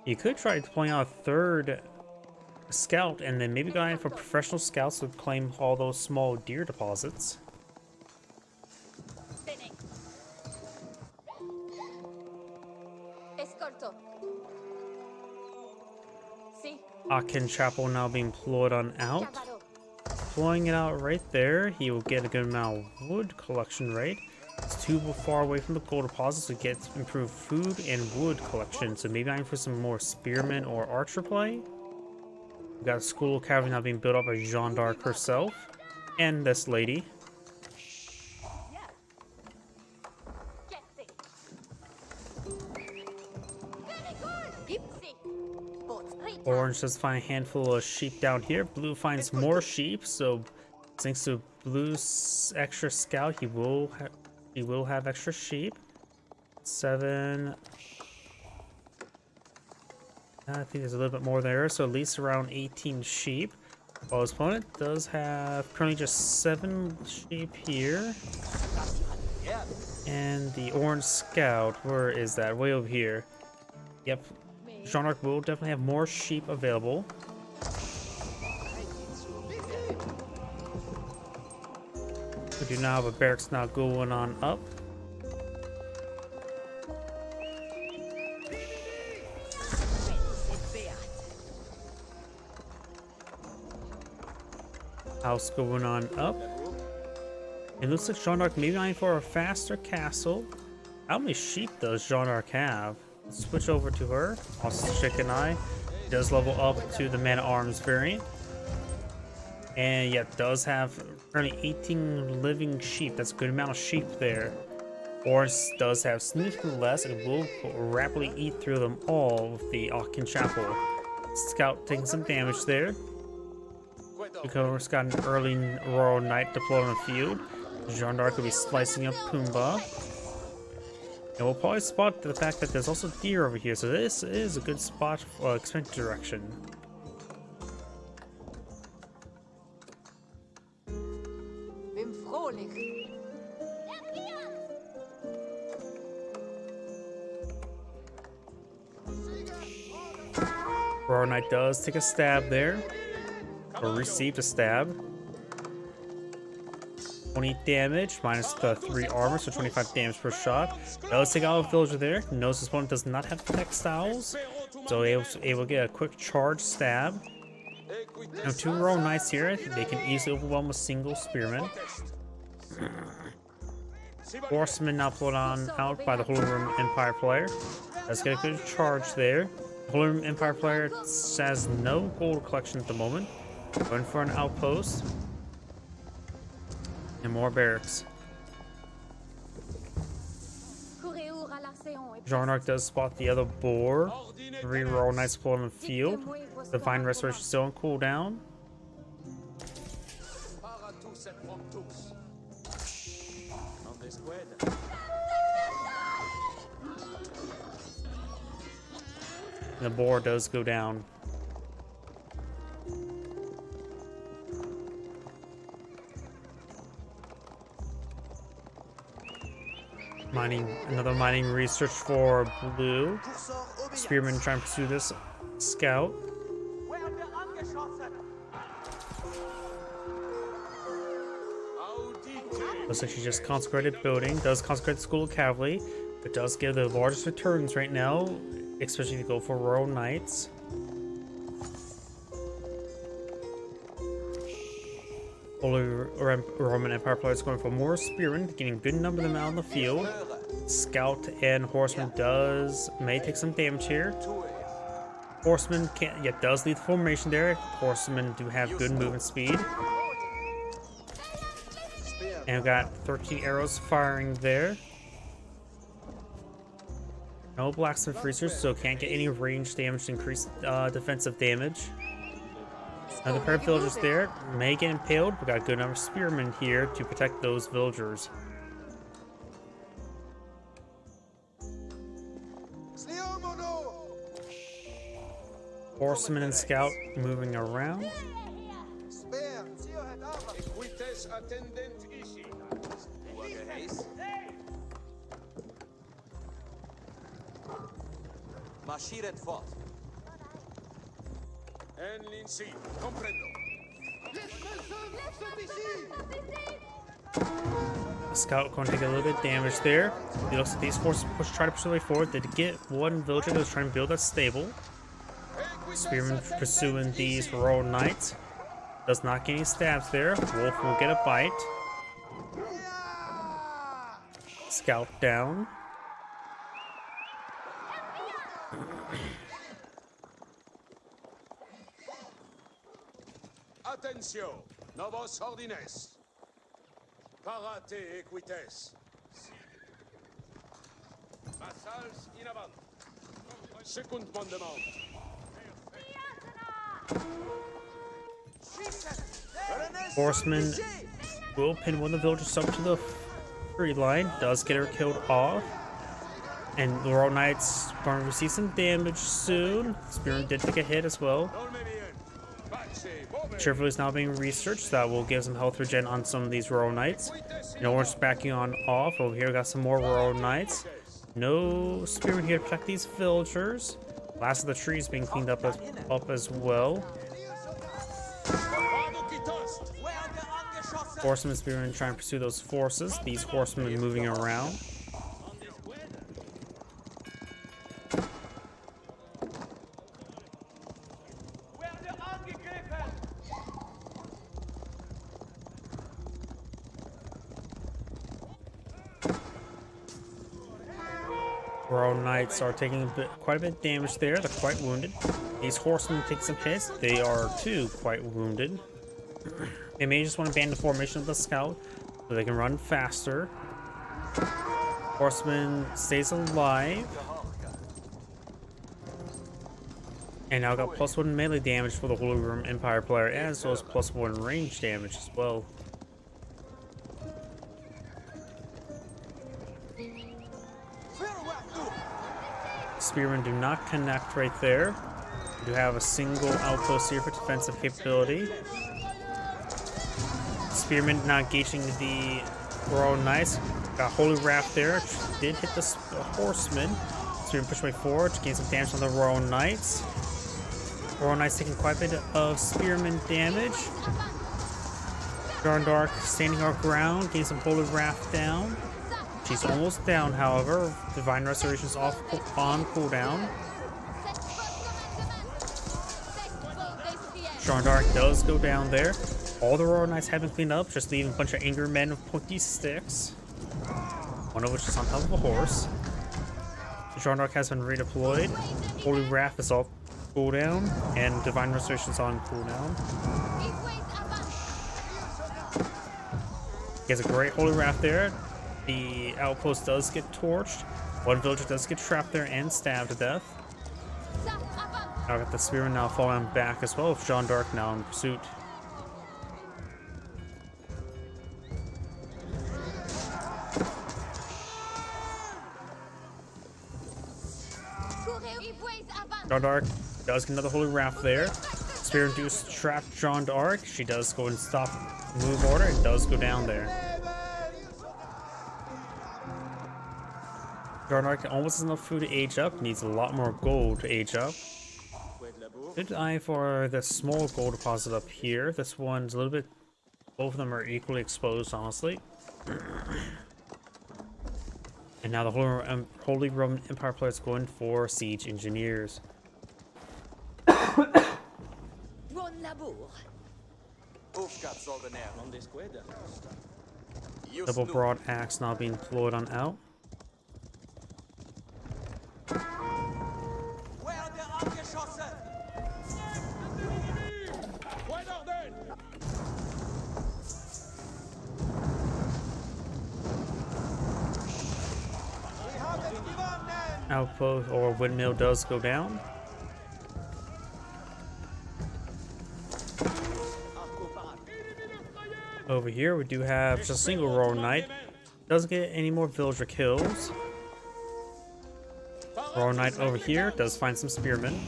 You could try deploying out a third scout and then maybe go in for professional scouts to claim all those small deer deposits. Bene. Escolto. Si. Aachen Chapel now being deployed on out. Cavallo. Deploying it out right there, he will get a good amount of wood collection rate. It's too far away from the gold deposits to get improved food and wood collection, so maybe I'm for some more spearmen or archer play. We've got a school cavalry now being built up by Jeanne d'Arc herself and this lady. Orange does find a handful of sheep down here. Blue finds more sheep, so thanks to Blue's extra scout, he will have extra sheep. 7. I think there's a little bit more there, so at least around 18 sheep. While his opponent does have currently just 7 sheep here. And the orange scout, where is that? Way over here. Yep. Jean d'Arc will definitely have more sheep available. We do now have a barracks now going on up. House going on up. It looks like Jean d'Arc may be eyeing for a faster castle. How many sheep does Jean d'Arc have? Let's switch over to her. Also, Chicken Eye does level up to the Man-at-Arms variant. And yeah, does have currently 18 living sheep. That's a good amount of sheep there. Orange does have significantly less and will rapidly eat through them all with the Aachen Chapel. Scout taking some damage there. Because got an early Royal Knight deployed on the field. Jean d'Arc will be slicing up Pumbaa. And we'll probably spot the fact that there's also deer over here, so this is a good spot for expansion direction. Bim vrolijk. Royal Knight does take a stab there, or received a stab. 20 damage, minus the 3 armor, so 25 damage per shot. Does take out a villager there. Knows his opponent does not have textiles, so able to get a quick charge stab. Now 2 Royal Knights here, they can easily overwhelm a single spearman. Horseman now pulled on out by the Holy Roman Empire player. Let's get a good charge there. The Holy Roman Empire player has no gold collection at the moment. Going for an outpost. And more barracks. Jean d'Arc does spot the other boar. 3 Royal Knights deployed on the field. Divine Restoration still on cooldown. The boar does go down. Another mining research for blue. Spearman trying to pursue this scout. Looks like she just consecrated building. Does consecrate the School of Cavalry. It does give the largest returns right now, especially if you go for Royal Knights. Holy Roman Empire players going for more spearmen, getting a good number of them out on the field. Scout and Horseman may take some damage here. Horseman does lead the formation there. Horsemen do have good movement speed. And we've got 13 arrows firing there. No blacksmith freezers, so can't get any range damage to increase defensive damage. Another pair of villagers there may get impaled. We got a good number of spearmen here to protect those villagers. Horseman and scout moving around. Marschiert fort. En Lindsay, comprendo. Scout going to take a little bit of damage there. It looks like these forces try to push their way forward. They did get one villager that was trying to build a stable. Spearman pursuing these Royal Knights. Does not get any stabs there. Wolf will get a bite. Scout down. Attention, novos ordines. Parate equites. Vassals in avant. Second mandement. Horseman will pin one of the villagers up to the free line. Does get her killed off. And the Royal Knights going to receive some damage soon. Spearman did take a hit as well. Cheerfully is now being researched. That will give some health regen on some of these Royal Knights. No one's backing on off. Over here we got some more Royal Knights. No Spearman here to protect these villagers. Last of the trees being cleaned up as well. Horsemen and Spearmen trying to pursue those forces. These horsemen moving around. Royal Knights are taking quite a bit of damage there. They're quite wounded. These horsemen take some hits. They are too quite wounded. They may just want to ban the formation of the scout so they can run faster. Horseman stays alive. And now got +1 melee damage for the Holy Roman Empire player, as well as +1 range damage as well. Spearmen do not connect right there. You have a single outpost here for defensive capability. Spearmen not engaging the Royal Knights. Got Holy Wrath there. Did hit the horseman. Spearmen push way forward to gain some damage on the Royal Knights. Royal Knights taking quite a bit of Spearman damage. Jeanne d'Arc standing her ground, getting some Holy Wrath down. She's almost down, however. Divine Restoration is on cooldown. Jeanne d'Arc does go down there. All the Royal Knights have been cleaned up, just leaving a bunch of angry men with pointy sticks. One of which is on top of a horse. Jeanne d'Arc has been redeployed. Holy Wrath is off cooldown, and Divine Restoration is on cooldown. He has a great Holy Wrath there. The outpost does get torched. One villager does get trapped there and stabbed to death. Now got the Spearman now falling back as well, with Jeanne d'Arc now in pursuit. Jeanne d'Arc does get another Holy Wrath there. Spearman does trap Jeanne d'Arc. She does go and stop move order and does go down there. Jeanne d'Arc almost has enough food to age up, needs a lot more gold to age up. Good eye for the small gold deposit up here. This one's a little bit, both of them are equally exposed, honestly. And now the Holy Roman Empire players going for siege engineers. Buon labor. Ufkat soldaner. Non descuida. Double broad axe now being deployed on out. Where der abgeschossen? Point d'ordre. Outpost or windmill does go down. Over here we do have just a single Royal Knight. Doesn't get any more villager kills. Royal Knight over here does find some spearmen.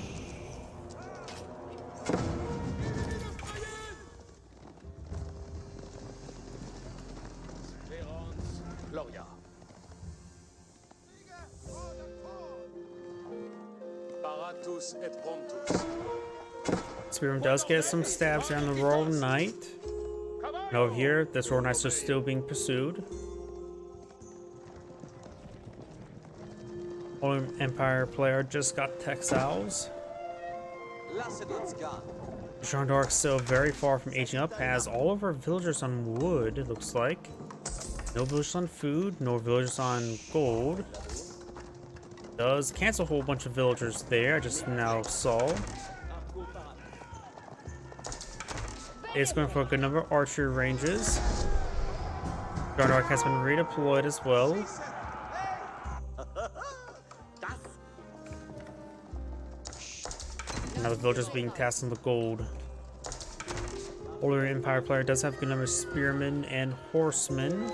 Verons, Gloria. Paratus et Pontus. Spearman does get some stabs on the Royal Knight. And over here, this Royal Knights are still being pursued. Holy Empire player just got Textiles. Lasedinska. Jean d'Arc still very far from aging up, has all of our villagers on wood, it looks like. No villagers on food, no villagers on gold. Does cancel a whole bunch of villagers there, I just now saw. It's going for a good number of archery ranges. Jean d'Arc has been redeployed as well. Now the villagers being tasked on the gold. Older Empire player does have a good number of spearmen and horsemen.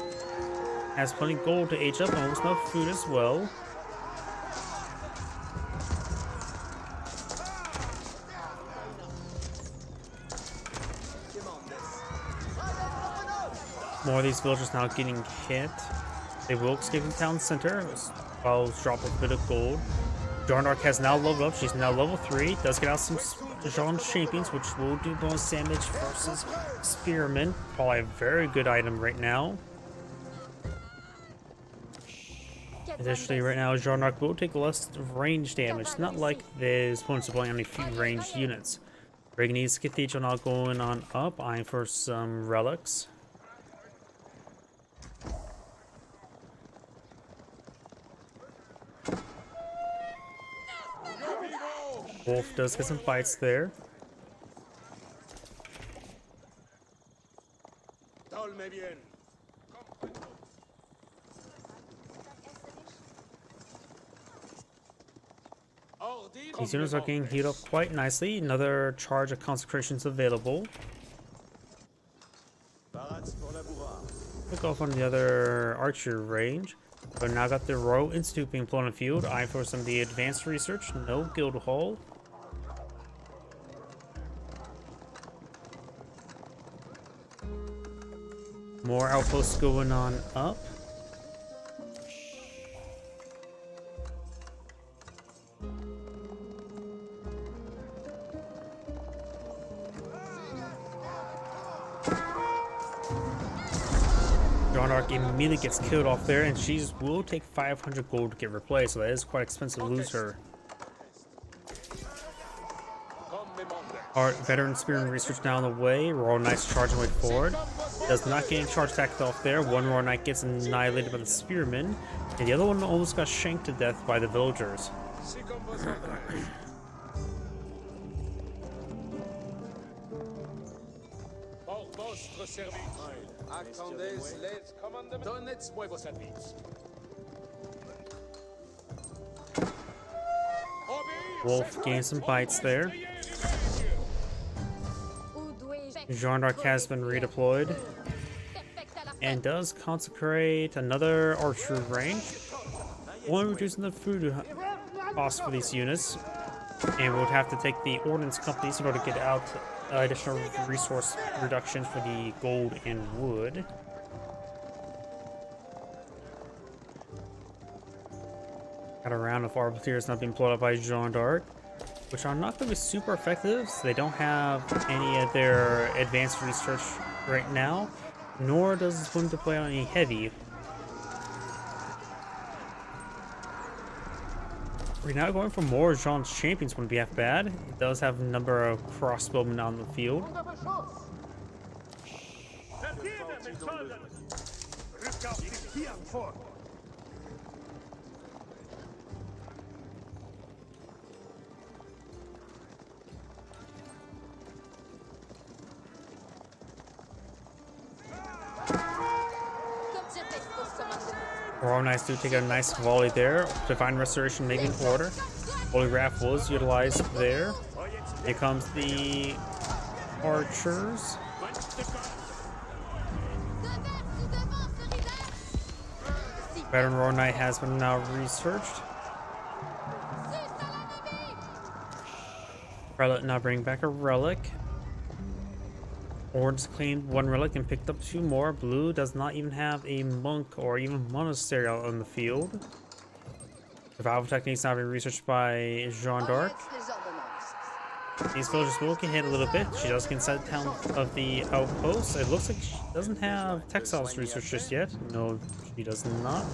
Has plenty of gold to age up and almost enough food as well. More of these villagers now getting hit. They will escape from town center while drop a bit of gold. Jean d'Arc has now leveled up. She's now level 3. Does get out some Jean champions, which will do bonus damage versus Spearman. Probably a very good item right now. Additionally, right now, Jean d'Arc will take less range damage. It's not like his opponents are playing on a few ranged units. Reganese Cathedral now going on up, eyeing for some relics. Wolf does get some fights there. Dolme bien. These units are getting healed up quite nicely. Another charge of consecrations available. Look off on the other archer range. But now got the Royal Institute being blown on the field. Eyeing for some of the advanced research. No guild hall. More outposts going on up. Jean d'Arc immediately gets killed off there, and she will take 500 gold to get replaced, so that is quite expensive to lose her. Our veteran spearman research now on the way. Royal Knights charging way forward. Does not get any charge attack off there. One Royal Knight gets annihilated by the spearman, and the other one almost got shanked to death by the villagers. Attendez les donnez-moi vos services. Wolf gains some bites there. Jean d'Arc has been redeployed and does consecrate another archer range. One reducing the food cost for these units, and we'll have to take the ordnance companies in order to get out additional resource reductions for the gold and wood. Got a round of Arbiteers not being pulled up by Jean d'Arc, which are not going to be super effective. So they don't have any of their advanced research right now, nor does this one deploy on any heavy. We're now going for more Jean's champions wouldn't be half bad. It does have a number of crossbowmen on the field. Royal Knights do take a nice volley there. Divine Restoration making order. Holy Wrath was utilized there. Here comes the archers. Veteran Royal Knight has been now researched. Relic now bring back a relic. Orange claimed one relic and picked up 2 more. Blue does not even have a monk or even monastery out on the field. Survival techniques now being researched by Jeanne d'Arc. These villagers will get hit a little bit. She does consent down of the outpost. It looks like she doesn't have textiles research just yet. No, she does not.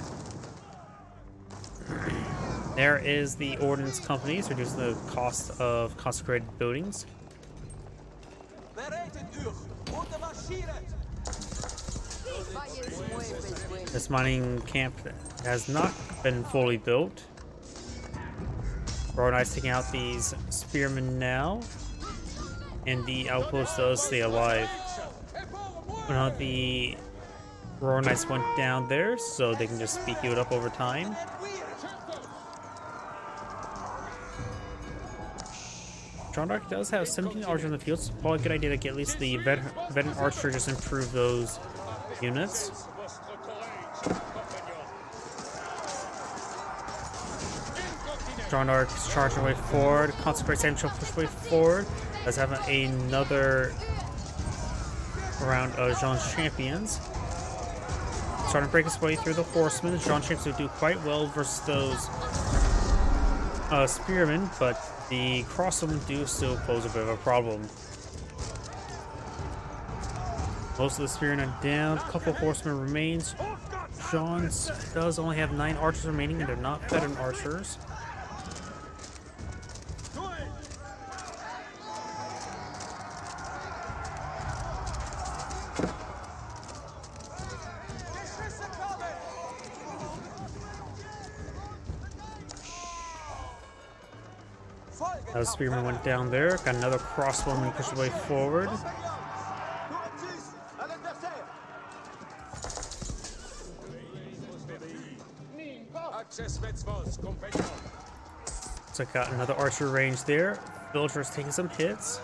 There is the Ordnance Companies, reducing the cost of consecrated buildings. This mining camp has not been fully built. Royal Knights taking out these spearmen now, and the outpost does stay alive. Now the Royal Knights went down there, so they can just be healed up over time. Jeanne d'Arc does have 17 archers in the field, so probably a good idea to get at least the veteran archer, just improve those units. Jeanne d'Arc is charging her way forward. Consecrate Samuel push way forward. Does have another round of Jean's champions. Starting to break his way through the horsemen. Jean's champions will do quite well versus those spearmen, but the crossbowmen do still pose a bit of a problem. Most of the spearmen are down. A couple horsemen remains. Jean's does only have 9 archers remaining, and they're not veteran archers. The spearman went down there. Got another crossbowman pushed way forward. So got another archer range there. Villagers taking some hits.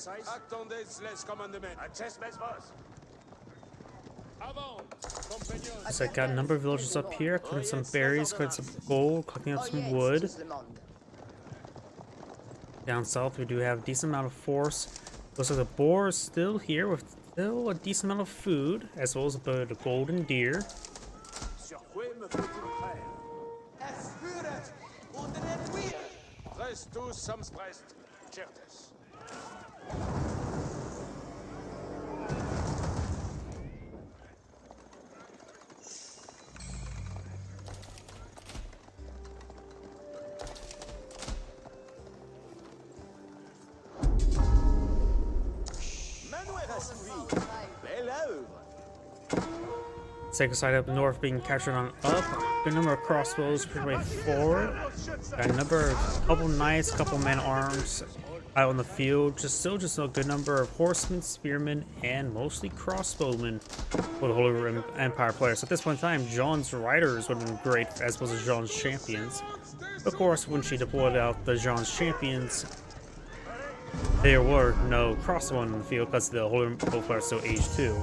Attendez les commandements. So I got a number of villagers up here, collecting some berries, collecting some gold, collecting up some wood. Down south we do have a decent amount of force. Looks like the boar is still here with still a decent amount of food, as well as a bit of golden deer. Second side up north being captured on up. Good number of crossbows pushed way forward. Got a number of couple knights, couple men-arms out in the field. Just a good number of horsemen, spearmen, and mostly crossbowmen for the Holy Roman Empire players. So at this point in time, Jean's riders would have been great as well as Jean's champions. Of course, when she deployed out the Jean's champions, there were no crossbowmen in the field because the Holy Roman players still aged too.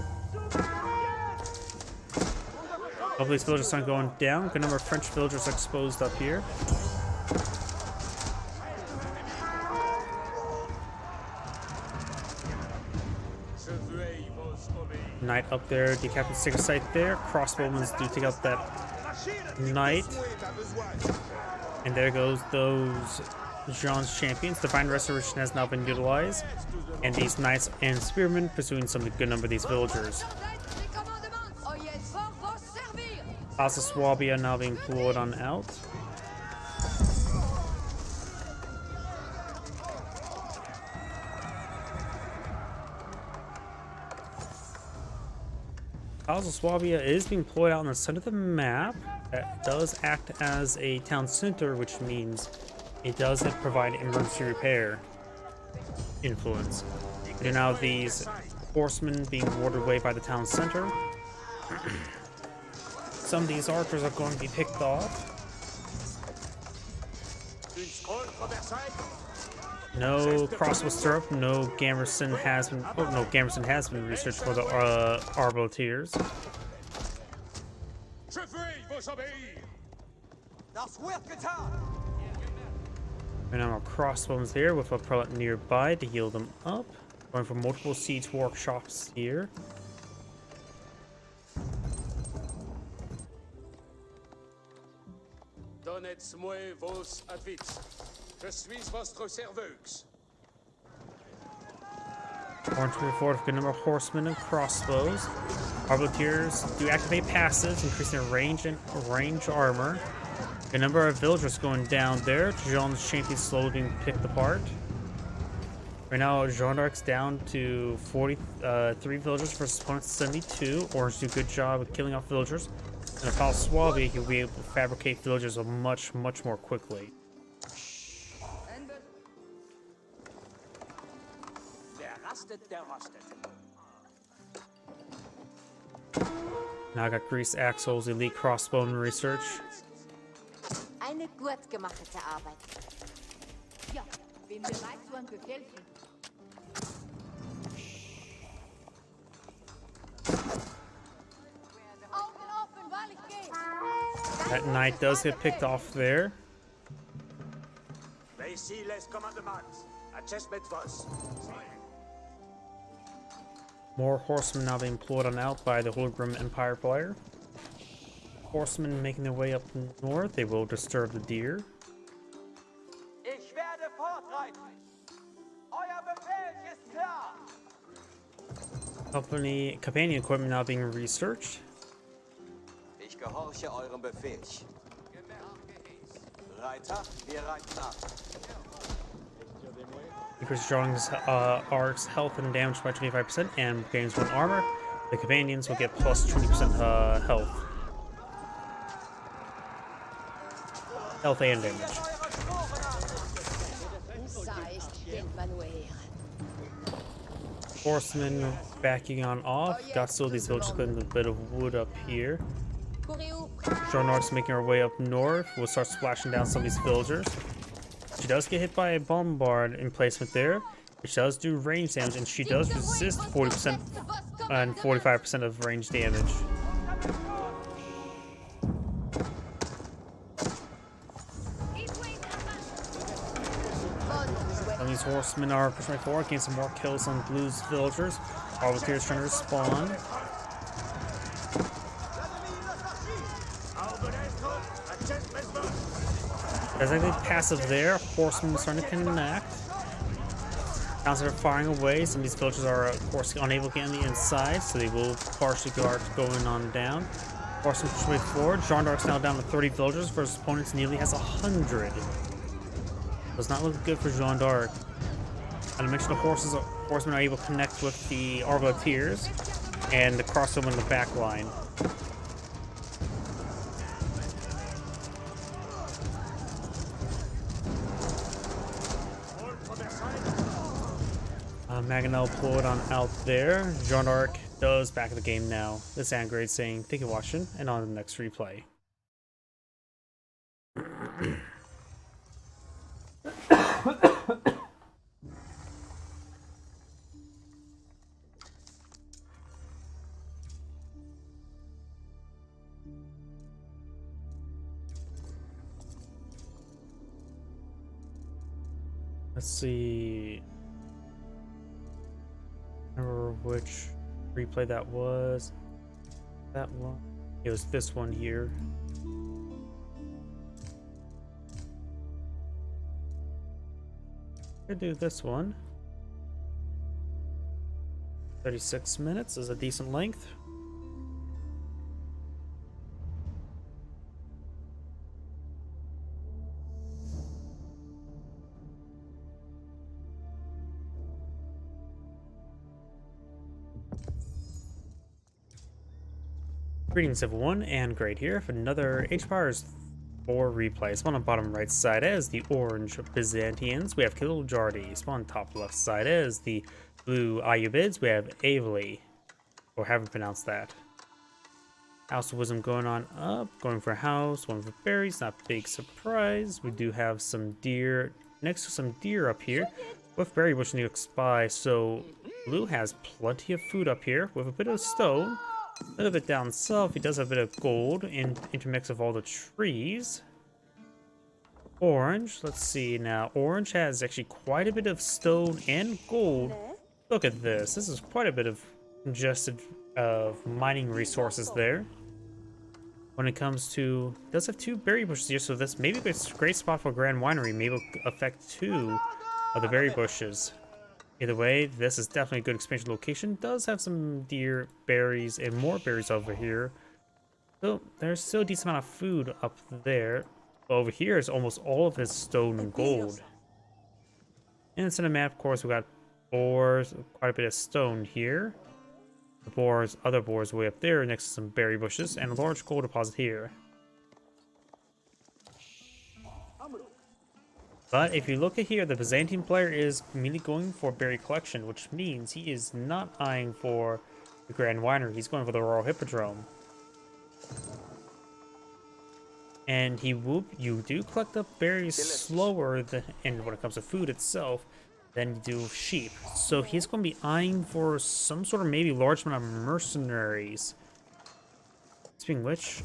Hopefully these villagers aren't going down. Good number of French villagers exposed up here. Knight up there, decapitated second sight there. Crossbowmen do take out that knight. And there goes those Jean's champions. Divine Restoration has now been utilized, and these knights and spearmen pursuing some good number of these villagers. House of Swabia now being pulled on out. House of Swabia is being deployed out in the center of the map. That does act as a town center, which means it does provide emergency repair influence. And now these horsemen being warded away by the town center. Some of these archers are going to be picked off. Une scroll for Versailles. No crossbow stirrup. No Gamerson has been. Oh no, Gamerson has been researched for the Arbaleteers. Je vais vous obéir. Das wird getan! And now crossbones there with a prelate nearby to heal them up. Going for multiple siege workshops here. Donnez-moi vos advices. Je suis votre serveuse. Orange moving forward with a good number of horsemen and crossbows. Arbaleteers do activate passives, increasing their range and range armor. A number of villagers going down there. Jean's champion slowly being picked apart. Right now, Jean d'Arc's down to 43 villagers versus opponent's 72. Orange do a good job of killing off villagers. And if I'll Swabia, he'll be able to fabricate villagers much more quickly. Der rastet, der rostet. Now I got Grease Axel's elite crossbone research. Eine gut gemachte Arbeit. Ja, bin bereit zu einem Behelfen. Augen offen, weil ich gehe. That knight does get picked off there. Ici les commandements. Adjust mit vos. More horsemen now being pulled on out by the Hologram Empire player. Horsemen making their way up north. They will disturb the deer. Ich werde fortreiten! Euer Befehl ist klar! Companion equipment now being researched. Ich gehorche eurem Befehl. Reiter, wir reiten ab. Increases Jean's Arc's health and damage by 25% and gains 1 armor. The companions will get plus 20% health. Health and damage. Horsemen backing on off. Got still these villagers putting a bit of wood up here. Jean d'Arc's making her way up north. We'll start splashing down some of these villagers. She does get hit by a bombard emplacement there, which does do range damage, and she does resist 40% and 45% of range damage. Some of these horsemen are pushing forward, getting some more kills on Blue's villagers. Arbaleteers trying to respawn. There's anything passive there. Horsemen starting to connect. Towns are firing away. Some of these villagers are, of course, unable to get on the inside, so they will partially guard going on down. Horsemen pushing forward. Jean d'Arc's now down to 30 villagers versus opponents nearly has 100. Does not look good for Jean d'Arc. And I mentioned the horsemen are able to connect with the Arbaleteers and the crossover in the back line. Mangonel pulled on out there. Jean d'Arc does back of the game now. This is Angrade saying thank you for watching, and on to the next replay. Let's see. Remember which replay that was. That one. It was this one here. Could do this one. 36 minutes is a decent length. Greetings everyone, and great here for another Age of Empires 4 replay. Spawn on bottom right side as the orange Byzantians, we have Kiljardi. Spawn top left side as the blue Ayyubids, we have Avali, or haven't pronounced that. House of Wisdom going on up, going for house, going for berries, not big surprise. We do have some deer, next to some deer up here, with berry bush near spy, so blue has plenty of food up here, with a bit of stone. A little bit down south, he does have a bit of gold in intermix of all the trees. Orange, let's see now. Orange has actually quite a bit of stone and gold. Look at this. This is quite a bit of congested mining resources there. When it comes to, it does have 2 berry bushes here, so this maybe it's a great spot for Grand Winery. Maybe it'll affect 2 of the berry bushes. Either way, this is definitely a good expansion location. Does have some deer, berries, and more berries over here. So there's still a decent amount of food up there. But over here is almost all of his stone and gold. And it's in the map, of course, we got boars, quite a bit of stone here. The boars, other boars way up there next to some berry bushes, and a large gold deposit here. But if you look at here, the Byzantine player is immediately going for berry collection, which means he is not eyeing for the Grand Winery. He's going for the Royal Hippodrome. And you do collect up berries slower than, and when it comes to food itself, than you do sheep. So he's going to be eyeing for some sort of maybe large amount of mercenaries. Speaking of which,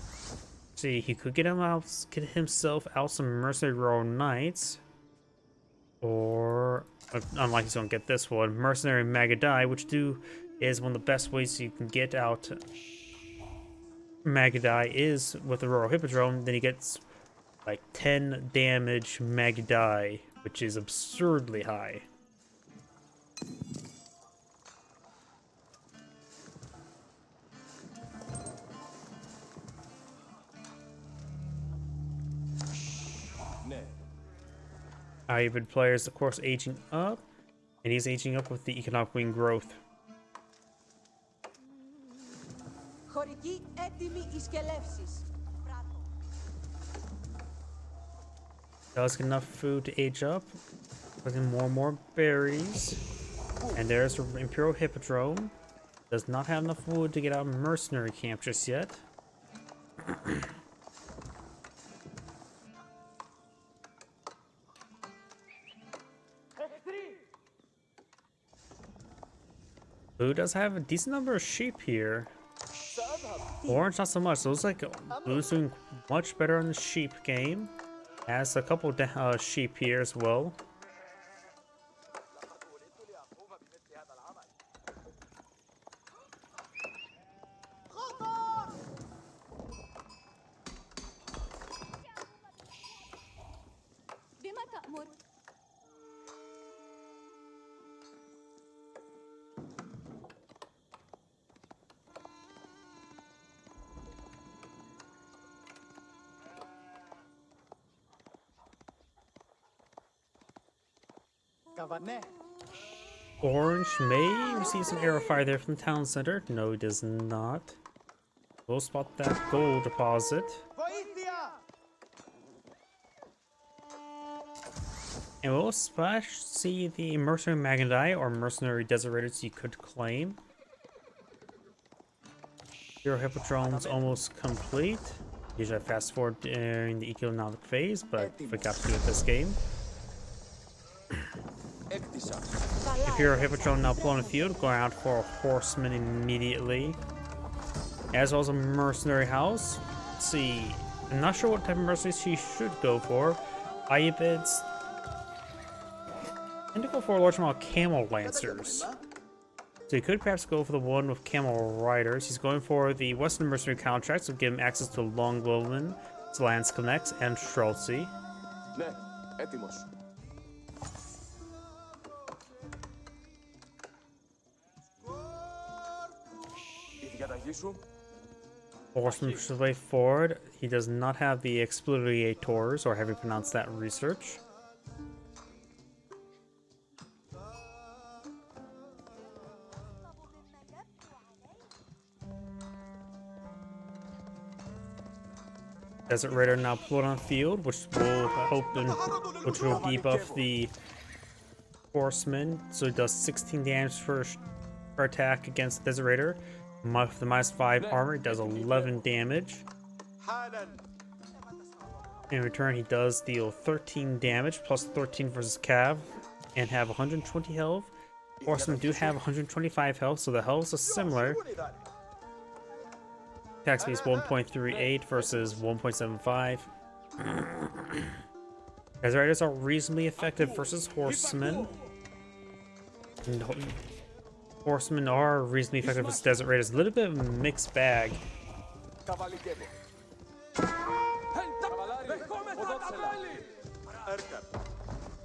see, he could get himself out some mercenary royal knights. Or, unlike he's gonna get this one, Mercenary Magadai, which is one of the best ways you can get out Magadai is with the Royal Hippodrome. Then he gets like 10 damage Magadai, which is absurdly high. Ayyubid players, of course, aging up, and he's aging up with the economic wing growth. Does get enough food to age up, collecting more and more berries. And there's the Imperial Hippodrome. Does not have enough wood to get out of mercenary camp just yet. Blue does have a decent number of sheep here. Orange not so much. So it's like Blue's doing much better in the sheep game. Has a couple sheep here as well. Orange may receive some arrow fire there from the town center. No, he does not. We'll spot that gold deposit. And we'll see the Mercenary Magadai or Mercenary Desert Raiders you could claim. Your Hippodrome's almost complete. Usually I fast forward during the economic phase, but I forgot to do it this game. Imperial Hippodrome now pulling the field, going out for a horseman immediately. As well as a mercenary house. Let's see. I'm not sure what type of mercenaries she should go for. Ayyubids tend to go for a large amount of camel lancers. So he could perhaps go for the one with camel riders. He's going for the Western mercenary contracts, which give him access to Longbowmen, Lansknechts, and Streltsy. Η διαταγή σου. Horseman pushes his way forward. He does not have the explodiators, or have you pronounced that research? Desert Raider now pulled on the field, which will debuff the Horseman, so it does 16 damage for attack against the Desert Raider. With the -5 armor, it does 11 damage. In return, he does deal 13 damage, plus 13 versus Cav, and have 120 health. Horsemen do have 125 health, so the healths are similar. Attack speed is 1.38 versus 1.75. Desert Raiders are reasonably effective versus Horsemen. And Horsemen are reasonably effective versus Desert Raiders. A little bit of a mixed bag.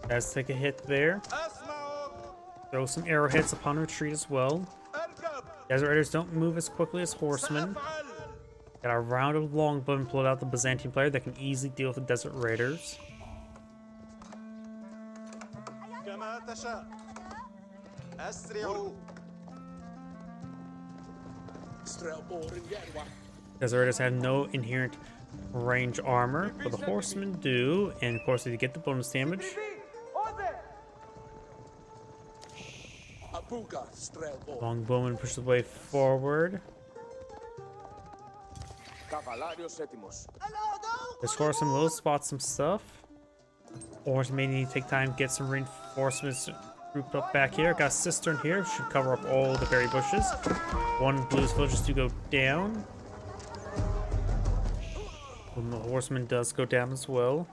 Guys, take a hit there. Throw some arrowheads upon retreat as well. Desert Raiders don't move as quickly as Horsemen. Got a round of longbow and pulled out the Byzantine player that can easily deal with the Desert Raiders. Desert Raiders have no inherent range armor, but the Horsemen do, and of course they get the bonus damage. Longbowman pushes the way forward. This Horseman will spot some stuff. Or may need to take time to get some reinforcements grouped up back here. Got a cistern here, should cover up all the berry bushes. One blues villages to go down. And the Horseman does go down as well.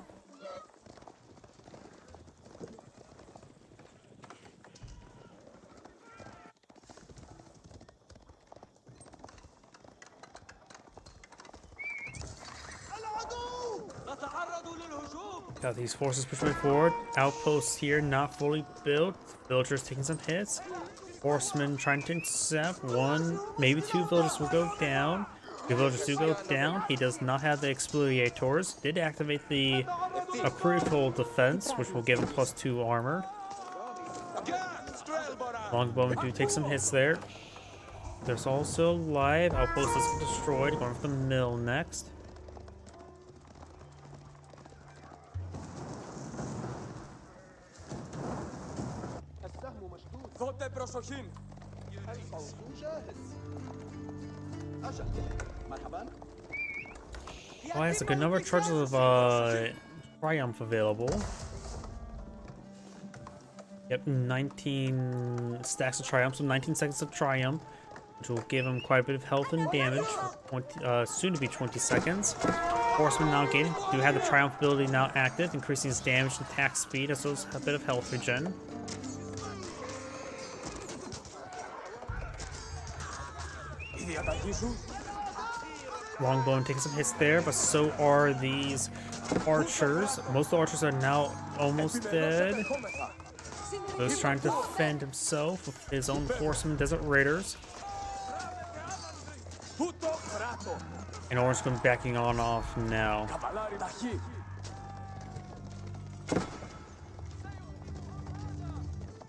Got these forces pushing forward. Outposts here not fully built. Villagers taking some hits. Horsemen trying to intercept. One, maybe two villagers will go down. Two villagers do go down. He does not have the exfoliators. Did activate the critical defense, which will give him +2 armor. Longbowmen do take some hits there. There's also live. Outpost is destroyed. Going for the mill next. Oh, has a good number of charges of Triumph available. Yep, 19 stacks of Triumph, so 19 seconds of Triumph, which will give him quite a bit of health and damage. Soon to be 20 seconds. Horseman now gaining, do have the Triumph ability now active, increasing his damage and attack speed as well as a bit of health regen. Longbowman taking some hits there, but so are these archers. Most of the archers are now almost dead. So he's trying to defend himself with his own Horsemen Desert Raiders. And Orange comes backing on off now.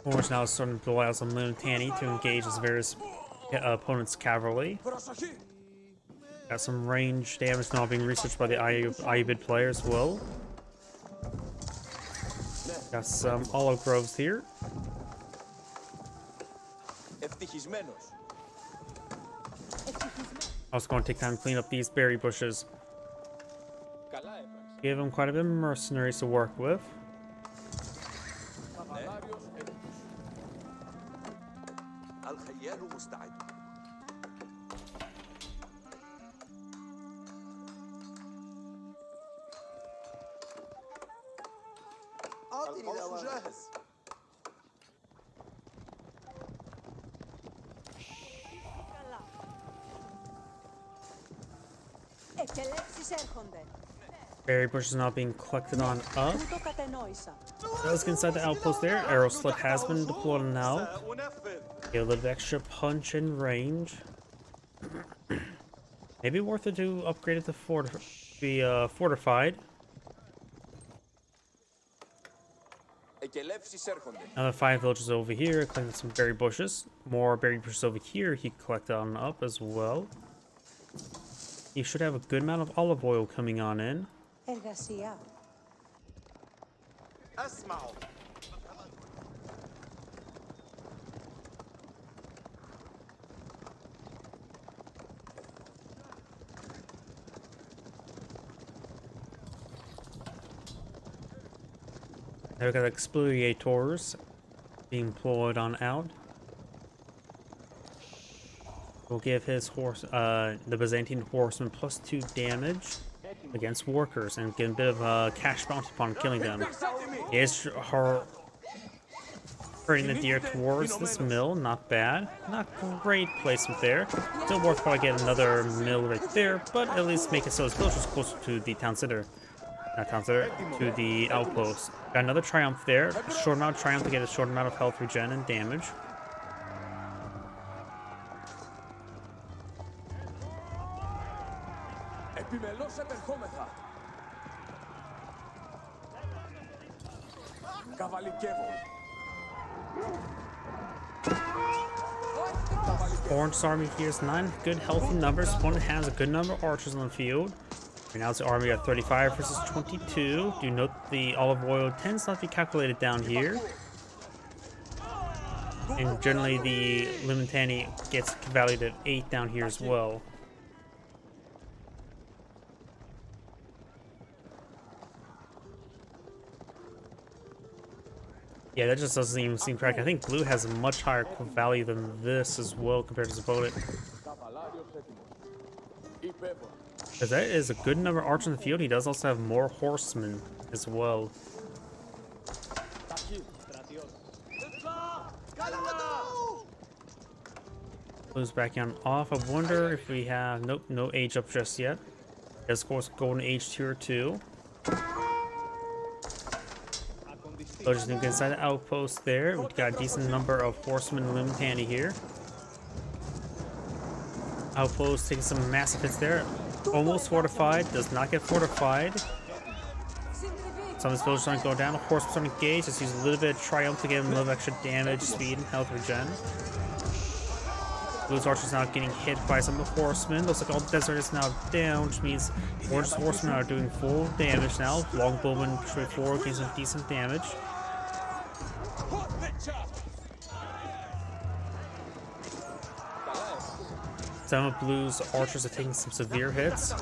Orange now is starting to pull out some Militani to engage his various opponent's cavalry. Got some range damage now being researched by the Ayyubid player as well. Got some olive groves here. I was going to take time to clean up these berry bushes. Give him quite a bit of mercenaries to work with. Berry bush is now being collected on up. Let's get inside the outpost there. Arrow slit has been deployed now. Get a little bit extra punch and range. Maybe worth it to upgrade it to fortified. Εκελεύσεις έρχονται. Another 5 villages over here, collecting some berry bushes. More berry bushes over here he collected on up as well. You should have a good amount of olive oil coming on in. Εργασία. اسمعوا. Now we got exfoliators being employed on out. We'll give his horse, the Byzantine horseman, +2 damage against workers and get a bit of a cash bounty upon killing them. He is herding the deer towards this mill, not bad. Not great placement there. Still worth probably getting another mill right there, but at least make it so it's closer to the town center. Not town center, to the outpost. Got another triumph there. Short amount of triumph to get a short amount of health regen and damage. Επιμελώς επερχόμεθα. Καβαλικεύω. Orange's army here is 9 good healthy numbers. One has a good number of archers on the field. Right now it's the army at 35 versus 22. Do note the olive oil tends not to be calculated down here. And generally the Limitani gets valued at 8 down here as well. Yeah, that just doesn't even seem correct. I think blue has a much higher value than this as well compared to his opponent. Because that is a good number of archers in the field. He does also have more horsemen as well. Blue's backing on off. I wonder if we have... Nope, no age up just yet. There's, of course, golden age tier 2. So just gonna get inside the outpost there. We've got a decent number of horsemen and Limitani here. Outpost taking some massive hits there. Almost fortified, does not get fortified. Some of his villagers starting to go down. The horsemen starting to engage. Just use a little bit of triumph to get him a little extra damage, speed, and health regen. Blue's archers now getting hit by some of the horsemen. Looks like all the desert is now down, which means Orange's horsemen are doing full damage now. Longbowmen straight forward, getting some decent damage. Some of Blue's archers are taking some severe hits.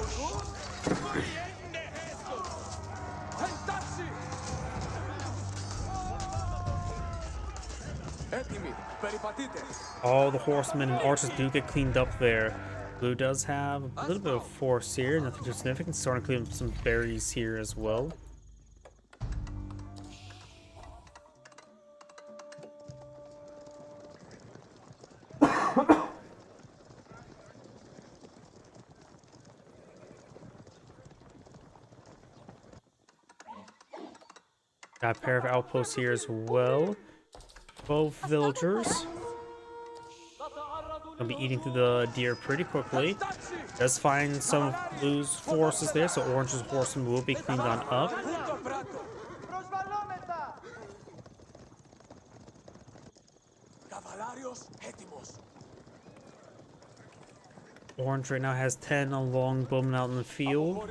All the horsemen and archers do get cleaned up there. Blue does have a little bit of force here, nothing too significant. Starting to clean up some berries here as well. Got a pair of outposts here as well. 12 villagers. Gonna be eating through the deer pretty quickly. Does find some of Blue's forces there, so Orange's horsemen will be cleaned on up. Orange right now has 10 longbowmen out in the field.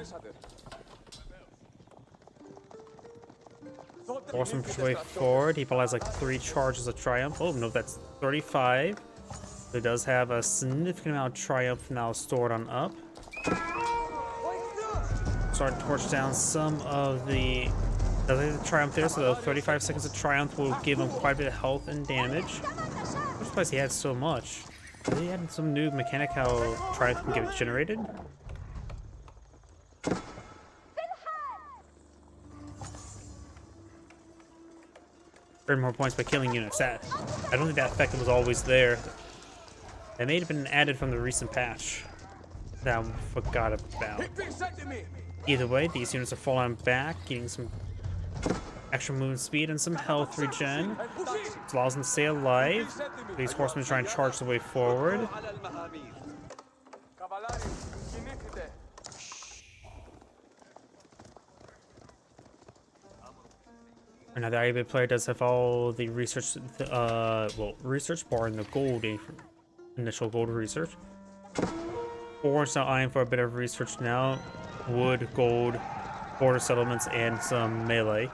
Horseman push way forward. He probably has like 3 charges of triumph. Oh no, that's 35. He does have a significant amount of triumph now stored on up. Starting to torch down some of the triumph there, so the 35 seconds of triumph will give him quite a bit of health and damage. I'm surprised he had so much. Did he add some new mechanic how triumph can get generated? Earn more points by killing units. I don't think that effect was always there. That may have been added from the recent patch that I forgot about. Either way, these units are falling back, getting some extra movement speed and some health regen. It allows them to stay alive. These horsemen try and charge the way forward. Καβαλάρι, κινήθητε. Another IB player does have all the research, research bar in the gold, initial gold research. Orange now eyeing for a bit of research now. Wood, gold, border settlements, and some melee.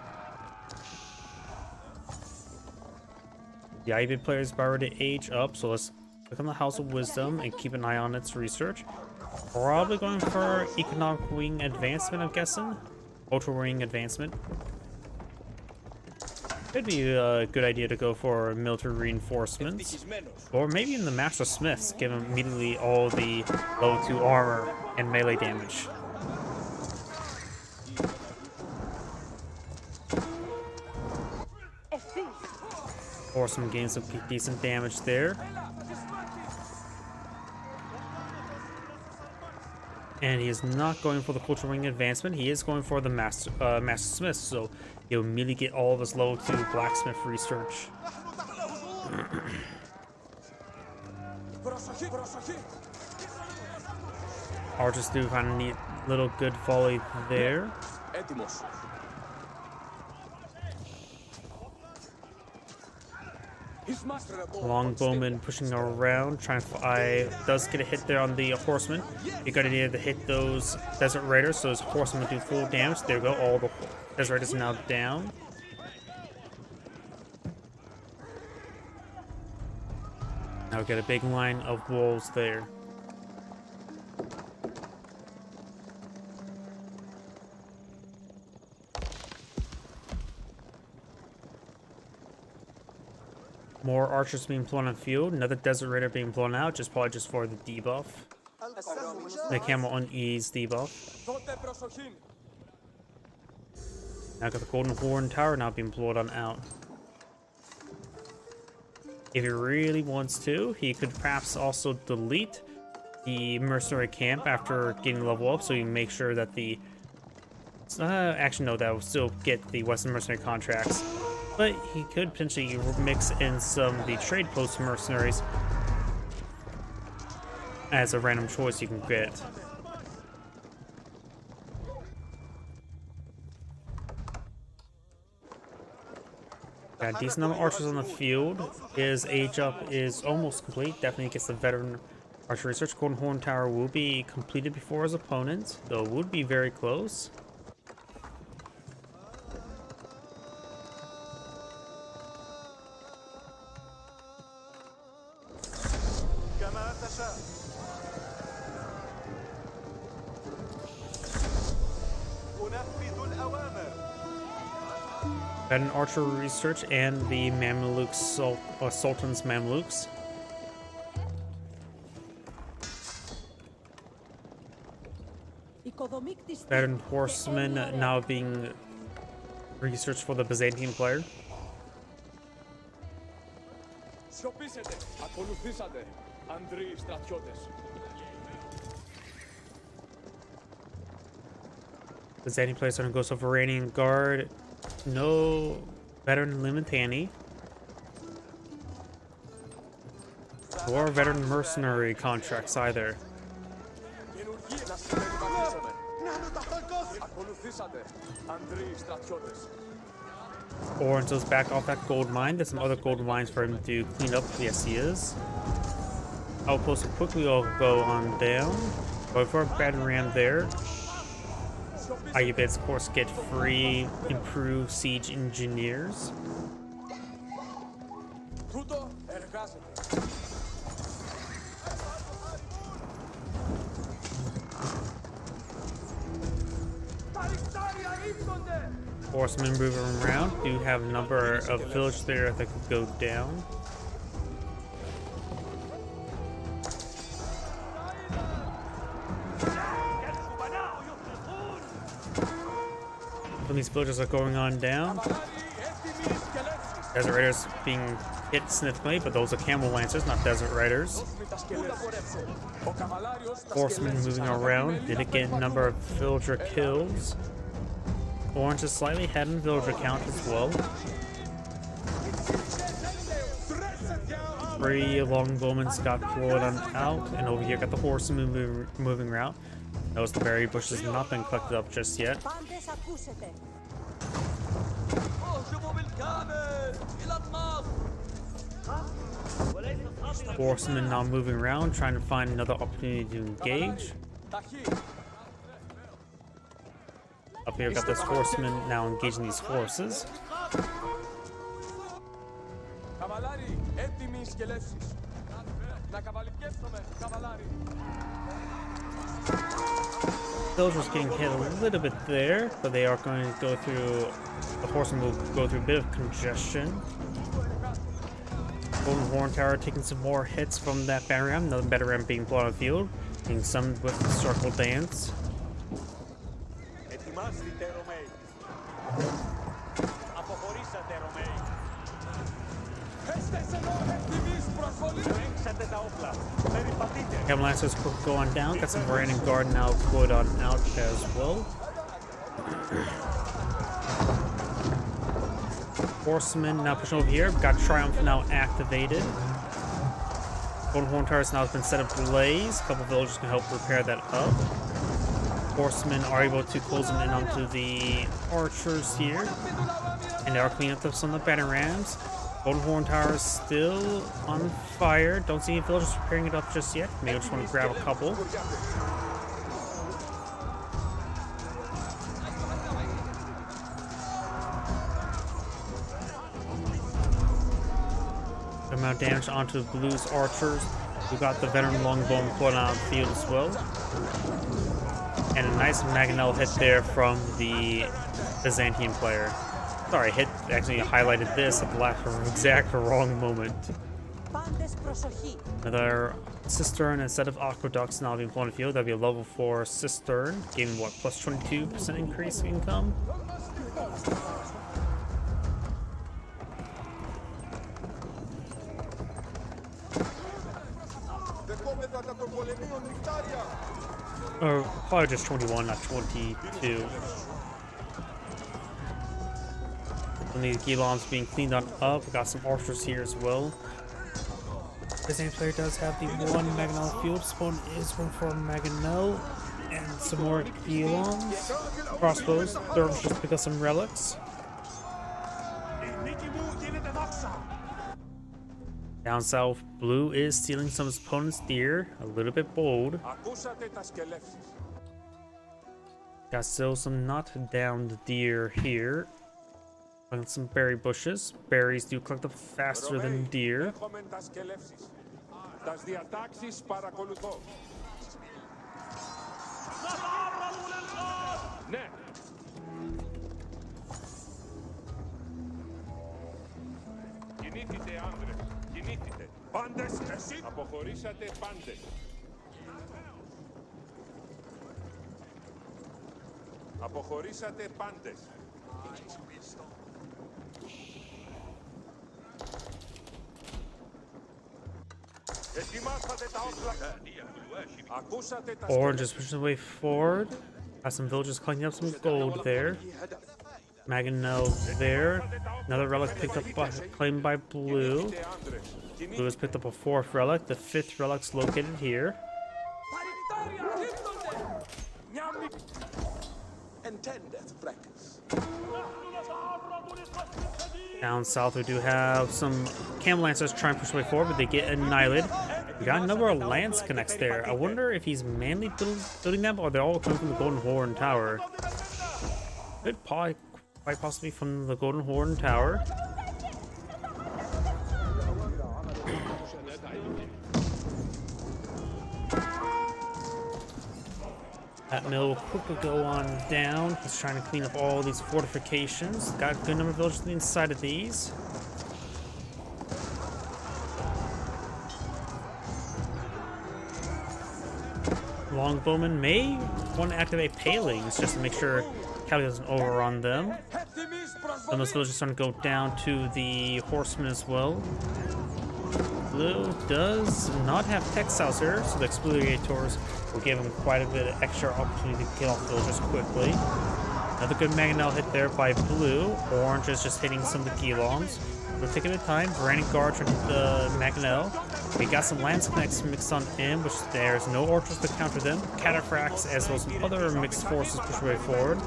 The IB player is about to age up, so let's click on the House of Wisdom and keep an eye on its research. Probably going for economic wing advancement, I'm guessing. Ultra wing advancement. Could be a good idea to go for military reinforcements. Or maybe in the Master Smiths, give him immediately all the level 2 armor and melee damage. Horseman gains some decent damage there. And he is not going for the Culture Wing advancement. He is going for the Master Smith, so he'll immediately get all of his level 2 blacksmith research. Archers do kind of need a little good volley there. Longbowman pushing around, trying to does get a hit there on the horseman. You gotta need to hit those desert raiders, so his horsemen do full damage. There we go, all the desert raiders now down. Now we get a big line of wolves there. More archers being blown on field. Another desert raider being blown out, probably just for the debuff. The camel unease debuff. Now got the Golden Horn Tower now being blown on out. If he really wants to, he could perhaps also delete the mercenary camp after getting level up, so you make sure that the actually no, that will still get the Western mercenary contracts. But he could potentially mix in some of the trade post mercenaries as a random choice you can get. Got a decent number of archers on the field. His age up is almost complete. Definitely gets the veteran archer research. Golden Horn Tower will be completed before his opponent, though it would be very close. Got an archer research and the Mamluks, Sultan's Mamluks. Veteran horsemen now being researched for the Byzantine player. Byzantine players are going to go so Varanian Guard. No veteran Limitani. Or veteran mercenary contracts either. Orange's back off that gold mine. There's some other gold mines for him to clean up. Yes, he is. Outpost quickly will go on down. Go for a battle ram there. Ayyubids, of course, get free improved siege engineers. Horsemen moving around. Do have a number of villages there that could go down. These villages are going on down. Desert Raiders being hit significantly, but those are Camel Lancers, not Desert Raiders. Horsemen moving around. Did it get a number of villager kills? Orange is slightly ahead in villager count as well. three longbowmen's got pulled on out, and over here got the horsemen moving around. Notice the berry bush has not been collected up just yet. Πάντες ακούσετε. Horsemen now moving around, trying to find another opportunity to engage. Up here, got this horseman now engaging these horses. Καβαλάρι, έτοιμοι σκελεύσεις. Να καβαλικεύσουμε, καβαλάρι. Villagers getting hit a little bit there, but they are going to go through. The horsemen will go through a bit of congestion. Golden Horn Tower taking some more hits from that batter ram. Another batter ram being blown on the field, being summoned with the circle dance. Ετοιμάστε, Ρωμαίοι. Αποχωρήσατε, Ρωμαίοι. Έστες εδώ, έτοιμοι προσβολή. Τρέξατε τα όπλα. Περιπατείτε. Cavalry Lancers quick going down. Got some Brandon Guard now put on out as well. Horsemen now pushing over here. Got Triumph now activated. Golden Horn Tower has now been set ablaze. A couple villagers can help repair that up. Horsemen are able to close them in onto the archers here. And they are cleaning up some of the batter rams. Golden Horn Tower is still on fire. Don't see any villagers preparing it up just yet. Maybe I just want to grab a couple. Good amount of damage onto Blue's archers. We got the veteran longbowman put on the field as well. And a nice Mangonel hit there from the Byzantine player. Sorry, hit actually highlighted this at the exact wrong moment. Πάντες προσοχή. Another cistern instead of aqueducts now being flown in the field. That'd be a level 4 cistern, giving what, plus 22% increase in income. Or probably just 21, not 22. And these Gilons being cleaned on up. We got some archers here as well. The same player does have the one Mangonel field. Spawn is going for Mangonel and some more Gilons. Crossbows. Dervish just pick up some relics. Down south, Blue is stealing some of his opponent's deer. A little bit bold. Ακούσατε τα σκελεύσεις. Got still some not downed deer here. And some berry bushes. Berries do collect up faster than deer. Έχουμε τα σκελεύσεις. Τας διατάξεις παρακολουθώ. Ναι. Κινήθητε, άνδρες. Κινήθητε. Πάντες, εσύ. Αποχωρήσατε πάντες. Αποχωρήσατε πάντες. Ετοιμάσατε τα όπλα. Ακούσατε τα Orange is pushing away forward. Got some villagers collecting up some gold there. Mangonel there. Another relic picked up by, claimed by Blue. Blue has picked up a 4th relic. The 5th relic's located here. Down south, we do have some Camel Lancers trying to push way forward, but they get annihilated. We got a number of lance connects there. I wonder if he's manually building them, or they're all coming from the Golden Horn Tower. Could probably, quite possibly from the Golden Horn Tower. That mill will quickly go on down. He's trying to clean up all these fortifications. Got a good number of villagers inside of these. Longbowman may want to activate palings just to make sure Cali doesn't overrun them. Then those villagers are starting to go down to the horsemen as well. Blue does not have textiles here, so the exfoliators will give him quite a bit of extra opportunity to kill off villagers quickly. Another good Mangonel hit there by blue. Orange is just hitting some of the Gilons. We're taking the time. Brandon Guard trying to hit the Mangonel. We got some Lance Connects mixed on in, which there's no Orchards to counter them. Cataphracts as well as some other mixed forces push way forward.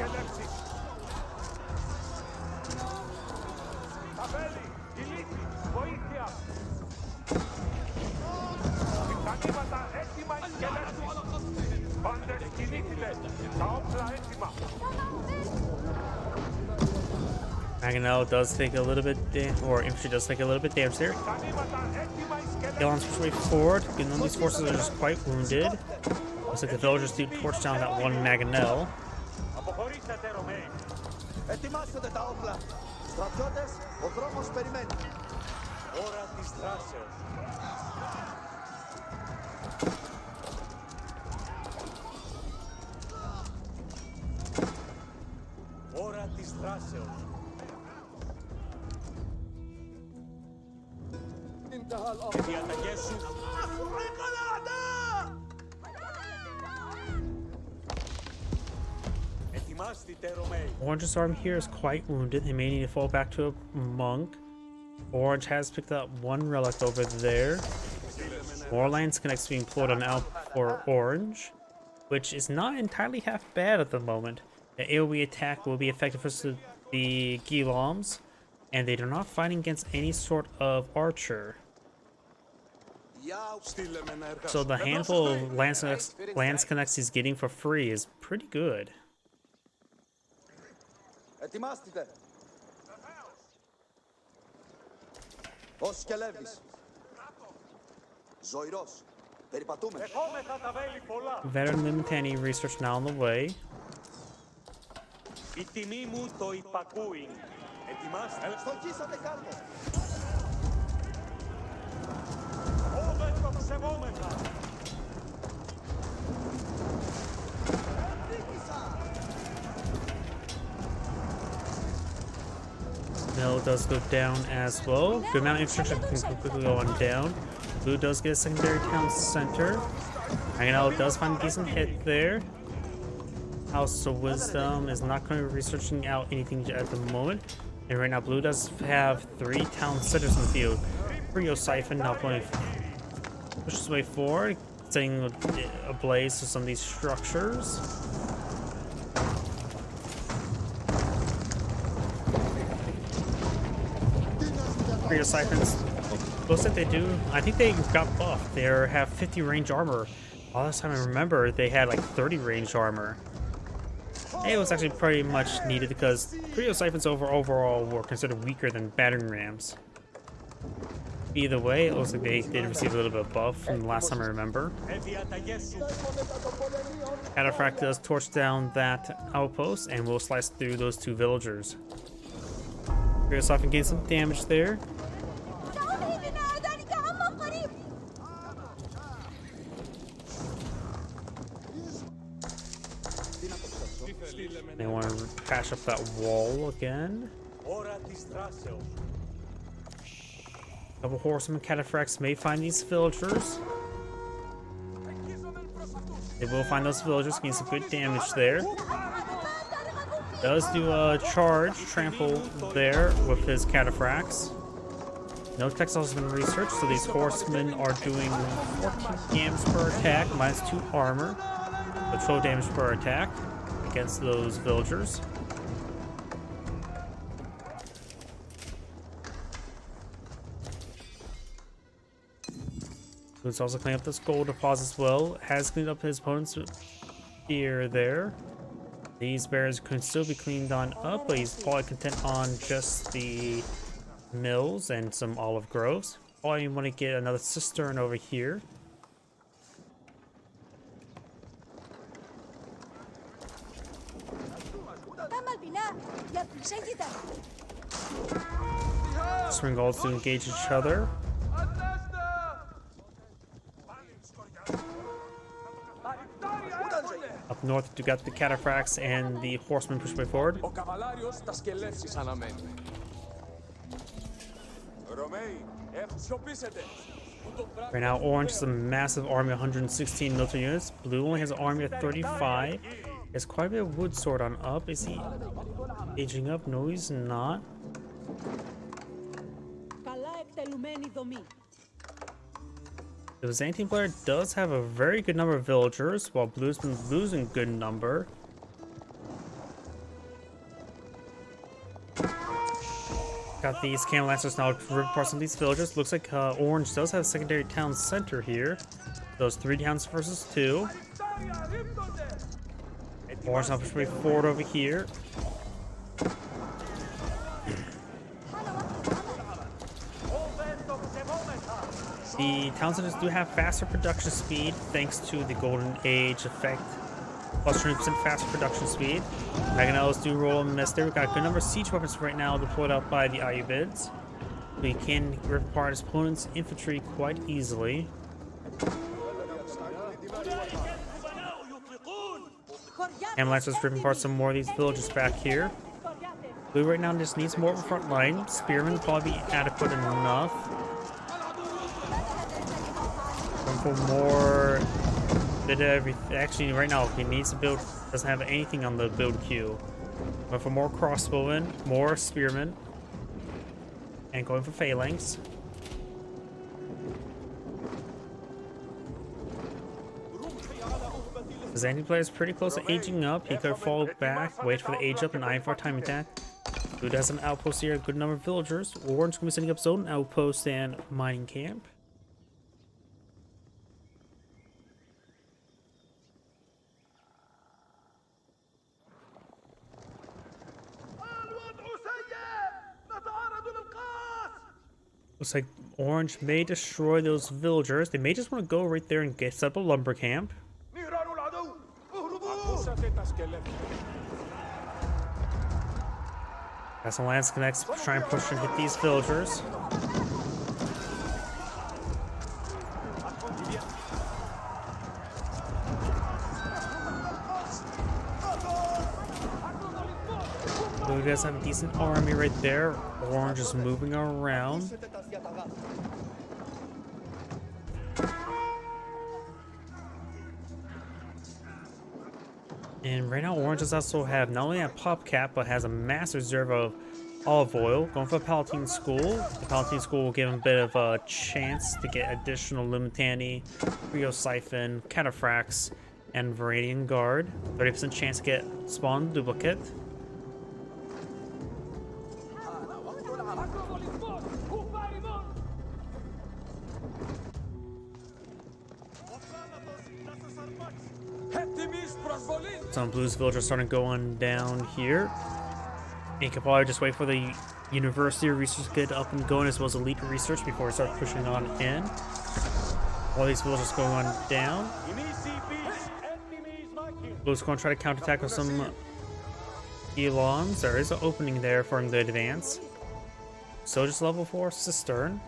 Mangonel does take a little bit, or infantry does take a little bit damage there. Gilon's push way forward. None of these forces are just quite wounded. Looks like the villagers do torch down that one Mangonel. Αποχωρήσατε, Ρωμαίοι. Ετοιμάστε τα όπλα. Στρατιώτες, ο δρόμος περιμένει. Ώρα της δράσεως. Ώρα της δράσεως. Και διαταγές σου. Ετοιμάστητε, Ρωμαίοι. Orange's army here is quite wounded. They may need to fall back to a monk. Orange has picked up one relic over there. More Lance Connects being pulled on out for Orange, which is not entirely half bad at the moment. The AoE attack will be effective for the Giloms, and they are not fighting against any sort of archer. So the handful of Lance Connects he's getting for free is pretty good. Ετοιμάστε. Ο Σκελεύης. Ζωηρός. Περιπατούμε. Δεχόμεθα τα βέλη πολλά. Veteran Limitani research now on the way. Η τιμή μου το υπακούει. Ετοιμάστε. Στοχίσατε κάρμο. Όλες το σεβόμεθα. Mill does go down as well. Good amount of infrastructure can quickly go on down. Blue does get a secondary town center. Mangonel does find a decent hit there. House of Wisdom is not going to be researching out anything at the moment. And right now Blue does have 3 town centers in the field. Rio Siphon now going push his way forward, setting ablaze to some of these structures. Rio Siphons, looks like they do. I think they got buffed. They have 50 range armor. All this time I remember they had like 30 range armor. It was actually pretty much needed because Rio Siphons overall were considered weaker than battering rams. Either way, it looks like they did receive a little bit of buff from the last time I remember. Cataphract does torch down that outpost and will slice through those 2 villagers. Rio Siphon gains some damage there. They want to patch up that wall again. Ώρα της δράσεως. Couple horsemen cataphracts may find these villagers. They will find those villagers, gain some good damage there. Does do a charge, trample there with his cataphracts. No textiles have been researched, so these horsemen are doing 14 damage per attack, minus 2 armor, but 12 damage per attack against those villagers. Let's also clean up this gold deposit as well. Has cleaned up his opponent's gear there. These bears can still be cleaned on up, but he's probably content on just the mills and some olive groves. Probably want to get another cistern over here. Springolds to engage each other. Up north, you got the cataphracts and the horsemen push way forward. Ο καβαλάριος τα σκελεύσεις αναμένει. Ρωμαίοι, σιωπήσετε. Right now, Orange has a massive army of 116 military units. Blue only has an army of 35. There's quite a bit of wood sword on up. Is he aging up? No, he's not. The Byzantine player does have a very good number of villagers, while Blue's been losing a good number. Got these cannon lancers now to rip apart some of these villagers. Looks like Orange does have a secondary town center here. Those 3 towns versus 2. Orange now pushing forward over here. The town centers do have faster production speed thanks to the Golden Age effect. Plus 20% faster production speed. Mangonels do roll a miss there. We've got a good number of siege weapons right now deployed out by the Ayyubids. We can rip apart his opponent's infantry quite easily. And let's just rip apart some more of these villages back here. Blue right now just needs more of a front line. Spearmen will probably be adequate enough. Going for more bit of everything. Actually, right now he needs to build. Doesn't have anything on the build queue. Going for more crossbowmen, more spearmen, and going for phalanx. The Byzantine player is pretty close to aging up. He could fall back, wait for the age up, and eye for a time attack. Blue does have an outpost here, a good number of villagers. Orange is going to be setting up his own outpost and mining camp. Looks like Orange may destroy those villagers. They may just want to go right there and set up a lumber camp. Got some lance connects to try and push and hit these villagers. Blue does have a decent army right there. Orange is moving around. And right now, Orange does also have not only a pop cap, but has a mass reserve of olive oil. Going for the Palatine School. The Palatine School will give him a bit of a chance to get additional Limitani, Rio Siphon, Cataphracts, and Viridian Guard. 30% chance to get Spawn Duplicate. Some Blues villagers starting to go on down here. You can probably just wait for the University research to get up and going, as well as Elite Research, before we start pushing on in. While these villagers go on down, Blues going to try to counterattack with some Elons. There is an opening there for him to advance. So just level 4 Cistern.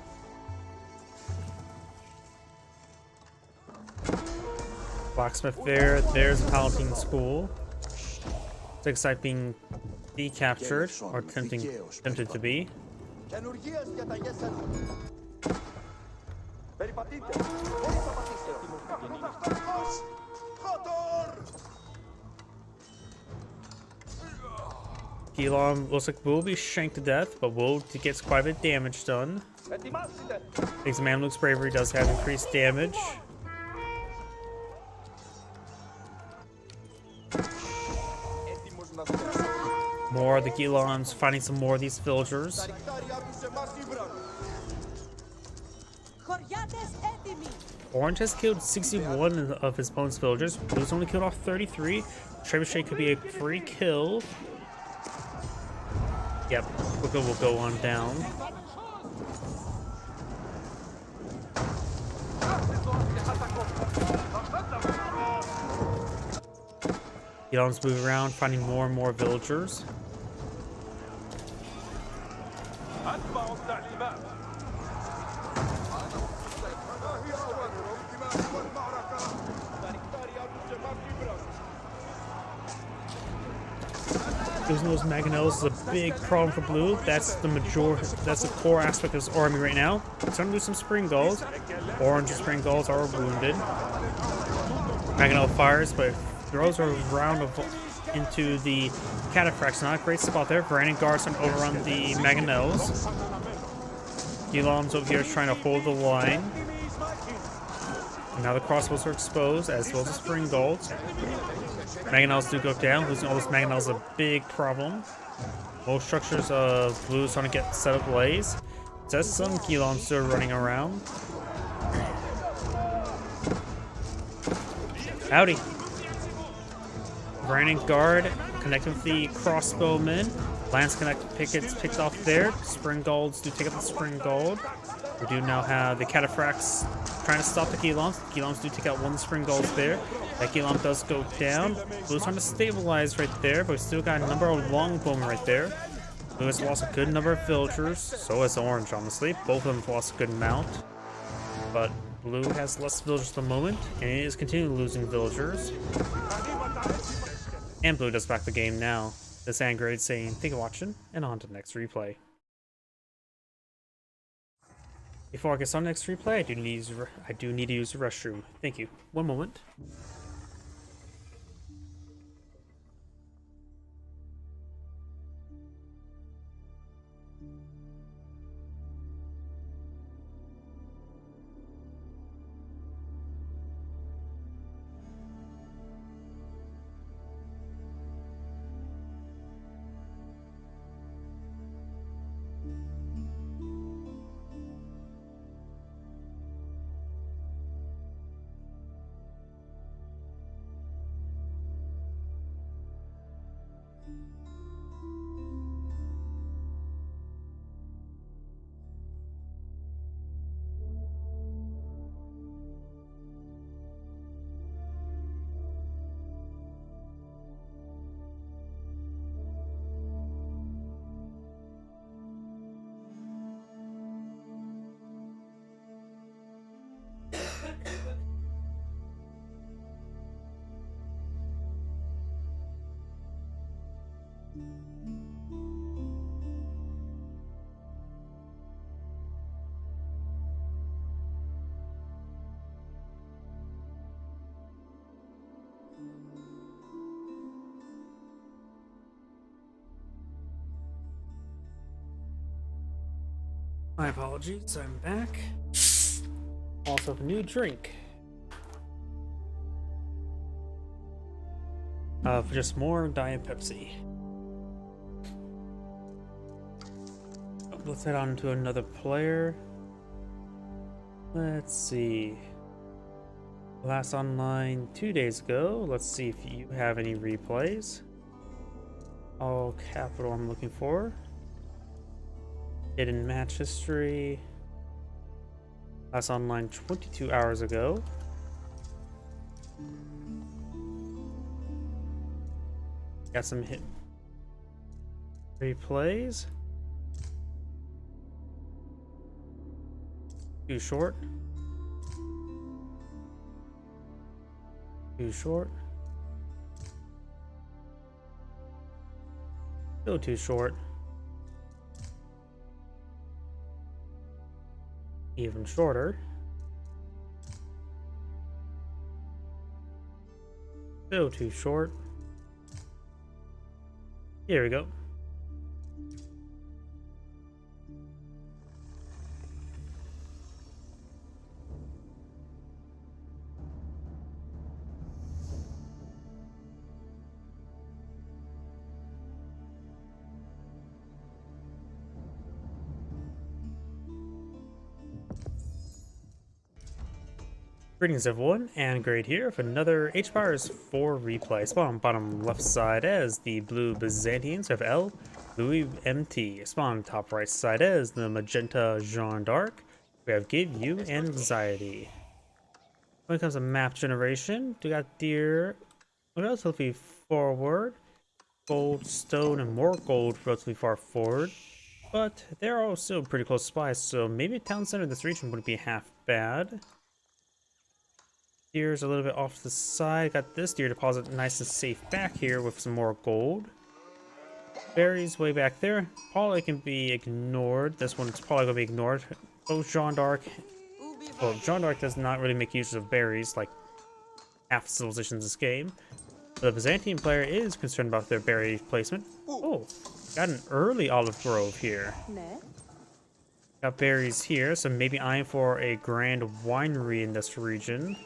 Blacksmith there. There's the Palatine School. Six site being decaptured, or tempted to be. Elon looks like will be shanked to death, but will gets quite a bit of damage done. Thanks to Mamluk's bravery, does have increased damage. More of the Gilons finding some more of these villagers. Orange has killed 61 of his opponent's villagers. Blue's only killed off 33. Trebuchet could be a free kill. Yep, Booker will go on down. Gilons move around, finding more and more villagers. Losing those Mangonels is a big problem for Blue. That's the core aspect of his army right now. Starting to lose some Spring Gulls. Orange Spring Gulls are wounded. Mangonel fires, but throws a round of into the Cataphracts. Not a great spot there. Brandon guards on overrun the Mangonels. Elam's over here trying to hold the line. And now the crossbows are exposed, as well as the spring golds. Mangonels do go down. Losing all those Mangonels is a big problem. Most structures of blue is starting to get set ablaze. There's some Gilons still running around. Howdy. Brandon guard connecting with the crossbowmen. Lance connect pickets picked off there. Spring golds do take up the spring gold. We do now have the Cataphracts trying to stop the Gilons. The Gilons do take out one spring golds there. That Gilon does go down. Blue's trying to stabilize right there, but we still got a number of longbowmen right there. Blue has lost a good number of villagers. So has Orange, honestly. Both of them have lost a good amount. But Blue has less villagers at the moment, and it is continuing losing villagers. And Blue does back the game now. This Angrade saying, thank you for watching, and on to the next replay. Before I get on the next replay, I do need to use the restroom. Thank you. One moment. My apologies, I'm back. Also have a new drink. For just more Diet Pepsi. Let's head on to another player. Let's see. Last online 2 days ago. Let's see if you have any replays. All capital I'm looking for. Hidden match history. Last online 22 hours ago. Got some hit replays. Too short. Too short. Still too short. Even shorter. Still too short. Here we go. Greetings everyone, and Grade here for another H-Powers 4 replay. Spawn bottom left side as the blue Byzantines have L, Louis MT. Spawn top right side as the magenta Jeanne d'Arc. We have Give You and Anxiety. When it comes to map generation, we got Deer relatively forward, gold, stone, and more gold relatively far forward. But they're all still pretty close by, so maybe a town center in this region wouldn't be half bad. Deer's a little bit off to the side. Got this deer deposit nice and safe back here with some more gold. Berries way back there. Probably can be ignored. This one's probably going to be ignored. Both Jeanne d'Arc. Well, Jeanne d'Arc does not really make use of berries like half the civilizations in this game. The Byzantine player is concerned about their berry placement. Oh, got an early olive grove here. Ne? Got berries here, so maybe eyeing for a grand winery in this region.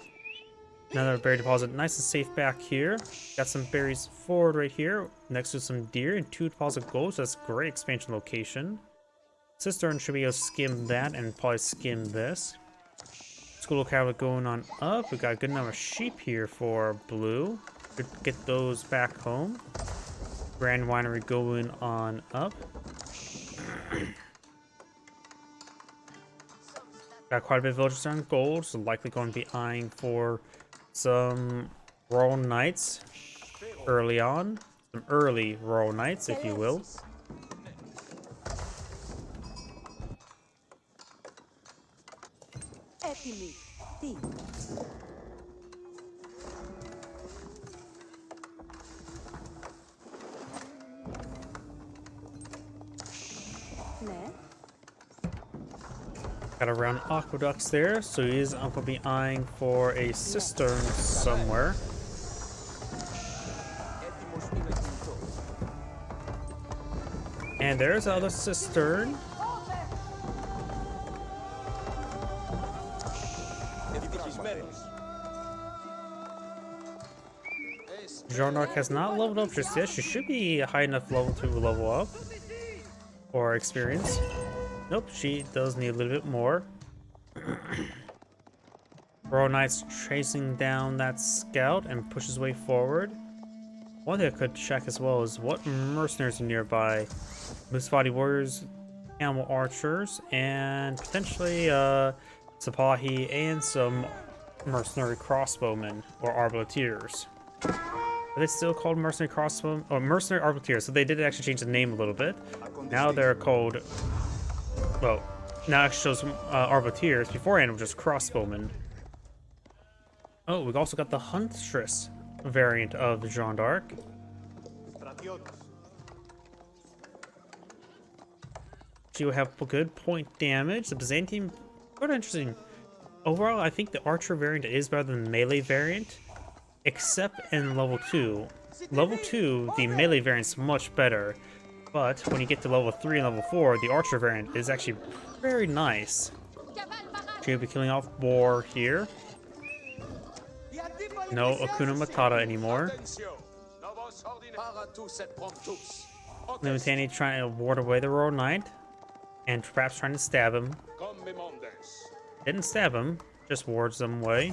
Another berry deposit, nice and safe back here. Got some berries forward right here, next to some deer and 2 deposit gold, so that's a great expansion location. Cistern should be able to skim that and probably skim this. School cavalry going on up. We got a good number of sheep here for blue. Could get those back home. Grand winery going on up. Got quite a bit of villagers on gold, so likely going to be eyeing for some Royal Knights early on. Some early Royal Knights, if you will. Epimi. Ti. Ne? Got around aqueducts there, so he is going to be eyeing for a cistern somewhere. And there's another cistern. Jeanne d'Arc has not leveled up just yet. She should be a high enough level to level up. Or experience. Nope, she does need a little bit more. Royal Knight's chasing down that scout and pushes his way forward. One thing I could check as well is what mercenaries are nearby. Musvati warriors, animal archers, and potentially Sipahi and some mercenary crossbowmen or arbaletiers. Are they still called mercenary crossbowmen or mercenary arbaletiers? So they did actually change the name a little bit. Now they're called, well, now it shows arbaletiers. Beforehand it was just crossbowmen. Oh, we've also got the huntress variant of the Jeanne d'Arc. She will have good point damage. The Byzantine, quite interesting. Overall, I think the archer variant is better than the melee variant, except in level 2. Level 2, the melee variant's much better, but when you get to level 3 and level 4, the archer variant is actually very nice. She'll be killing off boar here. No Akuna Matata anymore. Limitani trying to ward away the Royal Knight, and perhaps trying to stab him. Didn't stab him, just wards them away.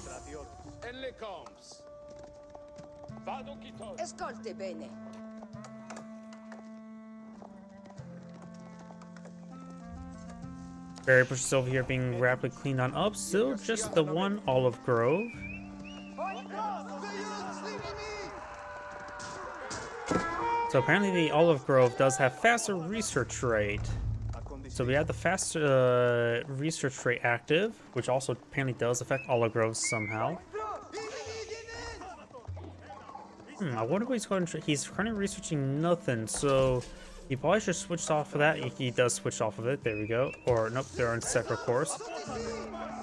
Escolte bene. Berry bushes over here being rapidly cleaned on up. Still just the one olive grove. So apparently the olive grove does have faster research rate. So we have the faster research rate active, which also apparently does affect olive groves somehow. I wonder what he's going to. He's currently researching nothing, so he probably should switch off of that. He does switch off of it. There we go. Or nope, they're on separate course.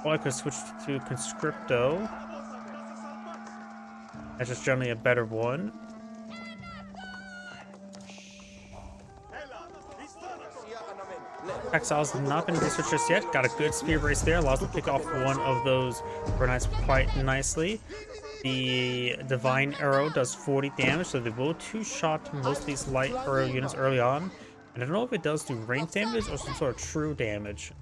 Or I could switch to Conscripto. That's just generally a better one. Exiles have not been researched just yet. Got a good spear brace there. Allows them to pick off one of those Bernites quite nicely. The Divine Arrow does 40 damage, so they will two-shot most of these light arrow units early on. And I don't know if it does do range damage or some sort of true damage.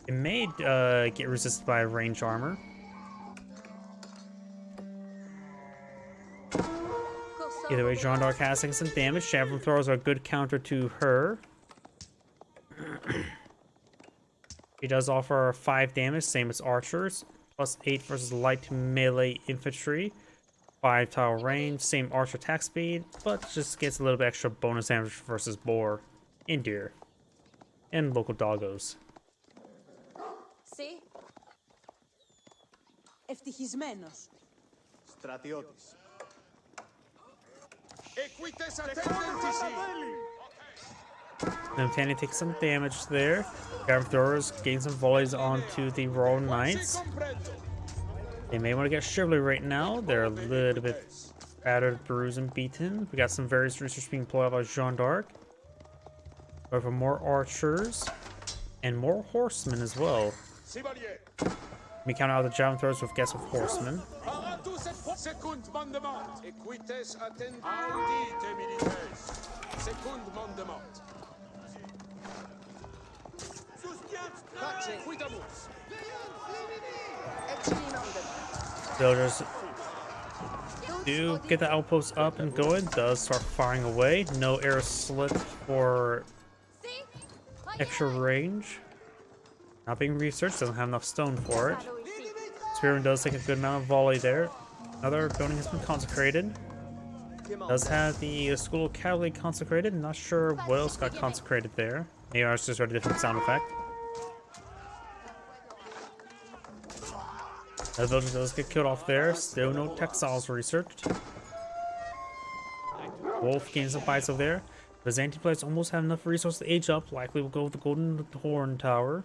It may get resisted by range armor. Either way, Jeanne d'Arc has taken some damage. Javelin throwers are a good counter to her. She does offer 5 damage, same as archers. Plus 8 versus light melee infantry. 5 tile range, same archer attack speed, but just gets a little bit extra bonus damage versus boar and deer. And local doggos. See? Ευτυχισμένος. Στρατιώτης. Limitani takes some damage there. Javelin throwers gain some volleys onto the Royal Knights. They may want to get Chivalry right now. They're a little bit battered, bruised, and beaten. We got some various research being pulled out by Jeanne d'Arc. But for more archers and more horsemen as well. Chevalier. We count out the javelin throwers with guess of horsemen. Secund mandement. Equites attend audite milites. Secund mandement. Pace quidamus. Villagers do get the outpost up and going. Does start firing away. No arrow slit for extra range. Not being researched. Doesn't have enough stone for it. Spearman does take a good amount of volley there. Another building has been consecrated. Does have the School of Cavalry consecrated. Not sure what else got consecrated there. Maybe I just heard a different sound effect. That building does get killed off there. Still no textiles researched. Wolf gains some fights over there. Byzantine players almost have enough resources to age up. Likely will go with the Golden Horn Tower.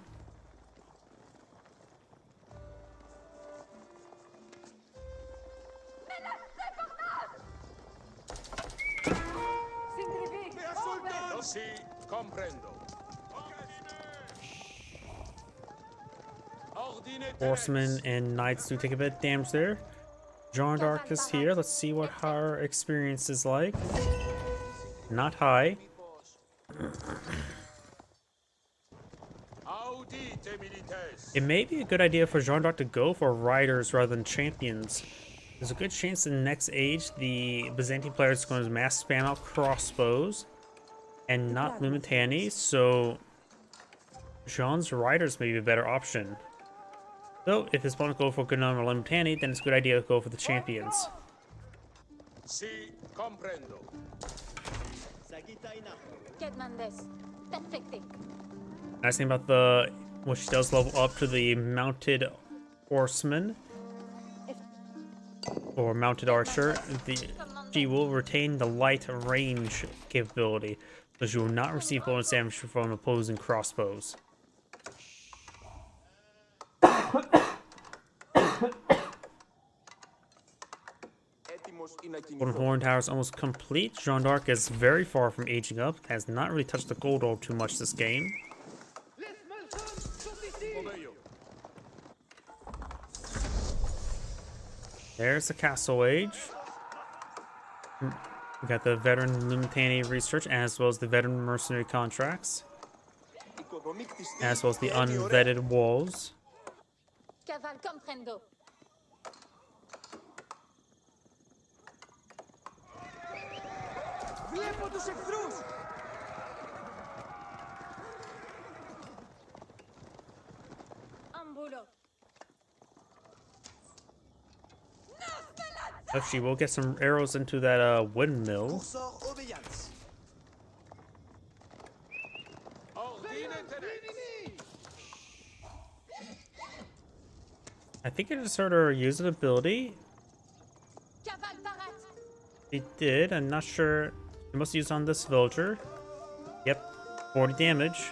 Si comprendo. Horsemen and knights do take a bit of damage there. Jeanne d'Arc is here. Let's see what her experience is like. Not high. It may be a good idea for Jeanne d'Arc to go for riders rather than champions. There's a good chance in the next age the Byzantine player is going to mass spam out crossbows and not Lumitani, so Jeanne's riders may be a better option. Though, if his opponent go for a good number of Lumitani, then it's a good idea to go for the champions. Si comprendo. Nice thing about the when she does level up to the mounted horseman or mounted archer, she will retain the light range capability, so she will not receive bonus damage from opposing crossbows. Golden Horn Tower is almost complete. Jeanne d'Arc is very far from aging up. Has not really touched the gold orb too much this game. There's the Castle Age. We got the veteran Lumitani research as well as the veteran mercenary contracts, as well as the unvetted walls. Caval comprendo. Oh, she will get some arrows into that windmill. I think I just heard her use an ability. She did. I'm not sure. She must use on this villager. Yep, 40 damage.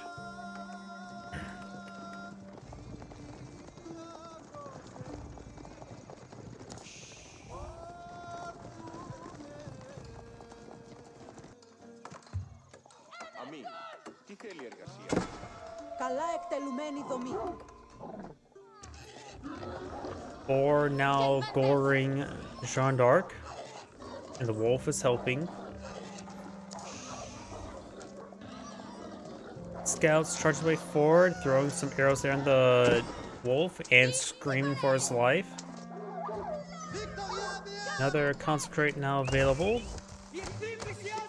Or now goring Jeanne d'Arc, and the wolf is helping. Scouts charge his way forward, throwing some arrows there on the wolf and screaming for his life. Another consecrate now available.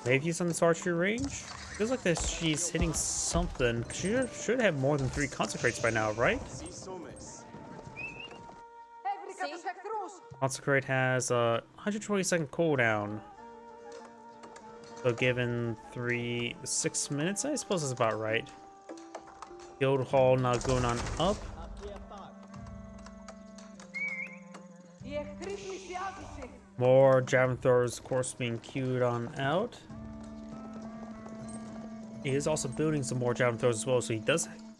Maybe he's on this archery range. Feels like that she's hitting something. She should have more than 3 consecrates by now, right? Consecrate has a 120-second cooldown. So given 6 minutes, I suppose is about right. Guild Hall now going on up. More javelin throwers, of course, being queued on out. He is also building some more javelin throwers as well, so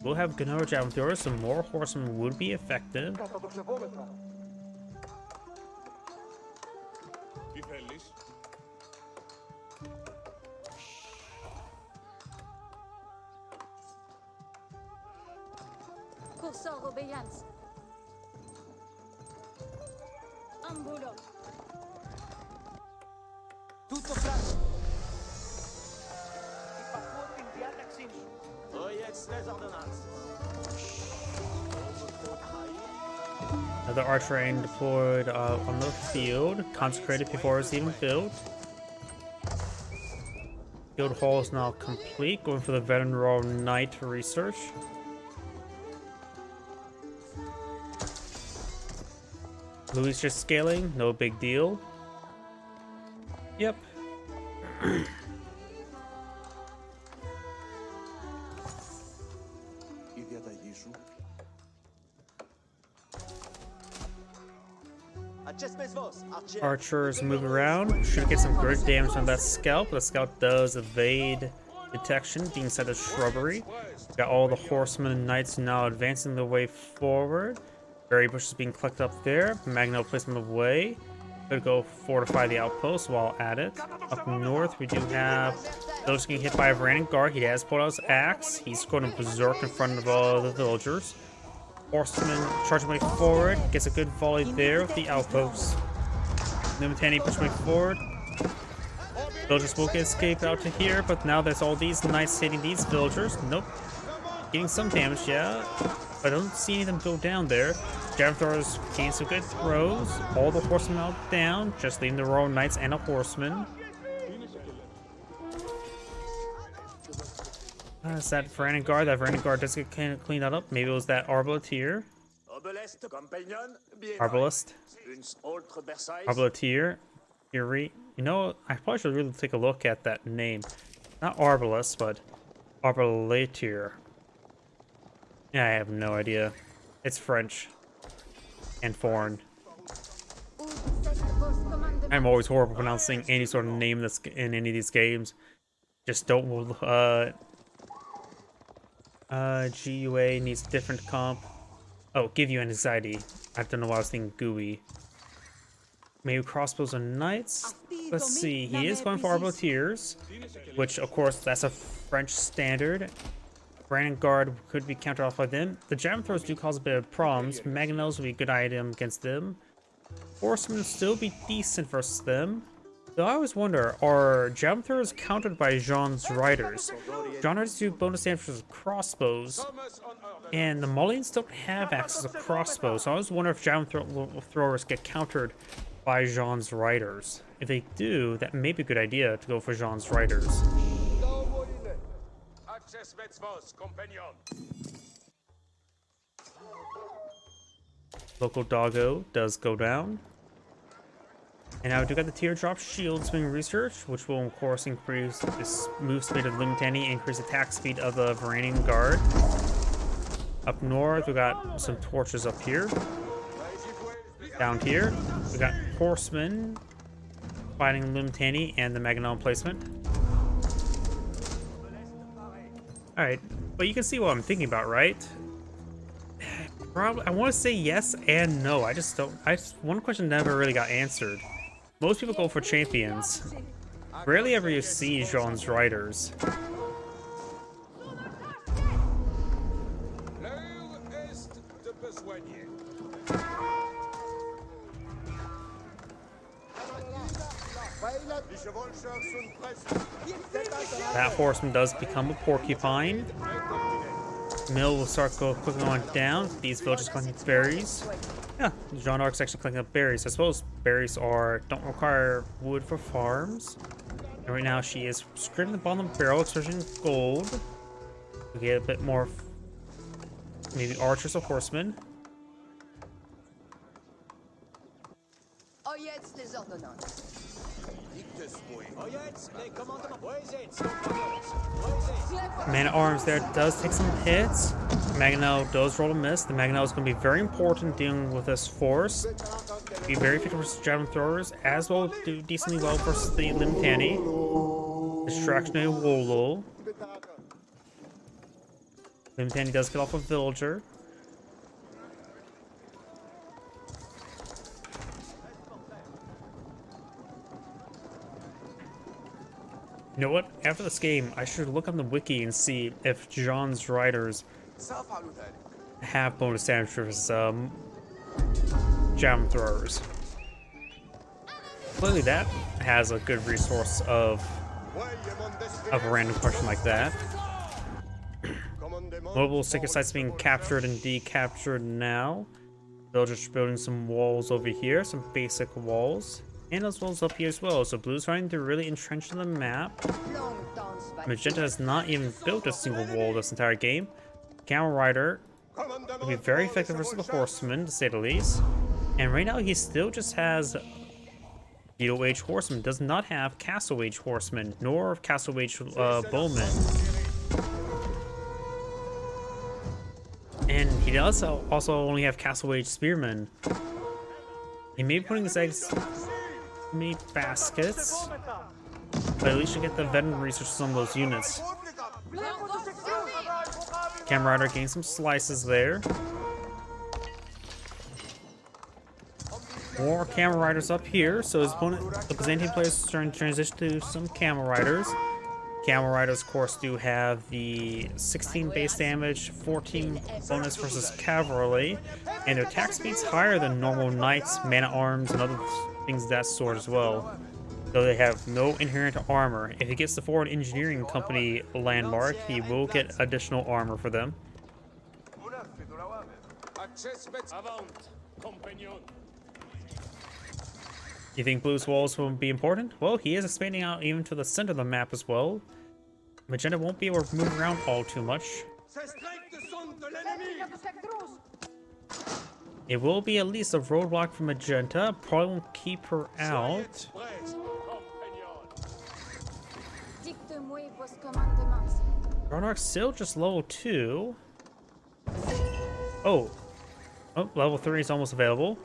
will have good number of javelin throwers. Some more horsemen would be effective. Τι θέλεις? Cursor obéissance. Ambulo. Tutto franco. Υπακούω την διάταξή σου. Oyez les ordonnances. Another archer deployed on the field, consecrated before it's even built. Guild hall is now complete, going for the Veteran Royal Knight research. Louis just scaling, no big deal. Yep. Η διαταγή σου. Archers move around, should get some good damage on that scout, but the scout does evade detection, being inside the shrubbery. Got all the horsemen and knights now advancing their way forward. Berry bushes being collected up there. Magno placement of way. Could go fortify the outpost while at it. Up north, we do have villagers getting hit by a Varangian guard. He has pulled out his axe. He's going to berserk in front of all the villagers. Horseman charging way forward. Gets a good volley there with the outpost. Limitani pushing way forward. Villagers will get escaped out to here, but now there's all these knights hitting these villagers. Nope. Getting some damage, yeah. But I don't see any of them go down there. Javelin throwers gain some good throws. All the horsemen out down, just leaving the Royal Knights and a horseman. Is that Varangian guard? That Varangian guard does get kind of cleaned up. Maybe it was that Arbaleteer. Arbalest. Arbaleteer. Fury. You know, I probably should really take a look at that name. Not Arbalest, but Arbaleteer. Yeah, I have no idea. It's French. And foreign. I'm always horrible pronouncing any sort of name that's in any of these games. Just don't, GUA needs different comp. Oh, give you anxiety. I don't know why I was thinking GUI. Maybe crossbows and knights? Let's see, he is going for Arbaleteers, which of course that's a French standard. Varangian guard could be countered off by them. The javelin throwers do cause a bit of problems. Mangonels would be a good item against them. Horsemen would still be decent versus them. Though I always wonder, are javelin throwers countered by Jean's riders? Jean riders do bonus damage with crossbows, and the Mullions don't have access to crossbows. So I always wonder if javelin throwers get countered by Jean's riders. If they do, that may be a good idea to go for Jean's riders. Local doggo does go down. And now we do got the teardrop shields being researched, which will of course increase this move speed of Limitani, increase attack speed of the Varangian guard. Up north, we got some torches up here. Down here, we got horsemen fighting Limitani and the Magnon placement. Alright, but you can see what I'm thinking about, right? Probably, I want to say yes and no. I just don't. One question never really got answered. Most people go for champions. Rarely ever you see Jean's riders. That horseman does become a porcupine. Mill will start quickly on down. These villagers collecting berries. Yeah, Jean d'Arc's actually collecting up berries. I suppose berries don't require wood for farms. And right now she is scraping the bottom of the barrel, searching gold. We get a bit more, maybe archers or horsemen. Oyez les ordonnances. Man at arms there does take some hits. Magnell does roll a miss. The Magnell is going to be very important dealing with this force. Be very effective versus javelin throwers, as well do decently well versus the Limitani. Distraction of Wolo. Limitani does get off a villager. You know what? After this game, I should look on the wiki and see if John's riders سأفعل ذلك. have bonus damage for his jam throwers. Clearly that has a good resource of a random question like that. Mobile secret sites being captured and decaptured now. They're just building some walls over here, some basic walls. And as well as up here as well. So Blue's trying to really entrench on the map. Magenta has not even built a single wall this entire game. Camel Rider will be very effective versus the Horseman, to say the least. And right now he still just has Beetle Age Horseman. Does not have Castle Age Horseman, nor Castle Age Bowman. And he does also only have Castle Age Spearman. He may be putting his eggs in baskets, but at least you get the veteran research on those units. Camel Rider gained some slices there. More Camel Riders up here, so his opponent, the Byzantine players, are starting to transition to some Camel Riders. Camel Riders, of course, do have the 16 base damage, 14 bonus versus cavalry, and their attack speed's higher than normal knights, man-at-arms, and other things of that sort as well. Though they have no inherent armor. If he gets the Forward Engineering Company landmark, he will get additional armor for them. You think Blue's walls will be important? Well, he is expanding out even to the center of the map as well. Magenta won't be able to move around all too much. It will be at least a roadblock for Magenta. Probably won't keep her out. Gronarch's still just level 2. Oh, level 3 is almost available.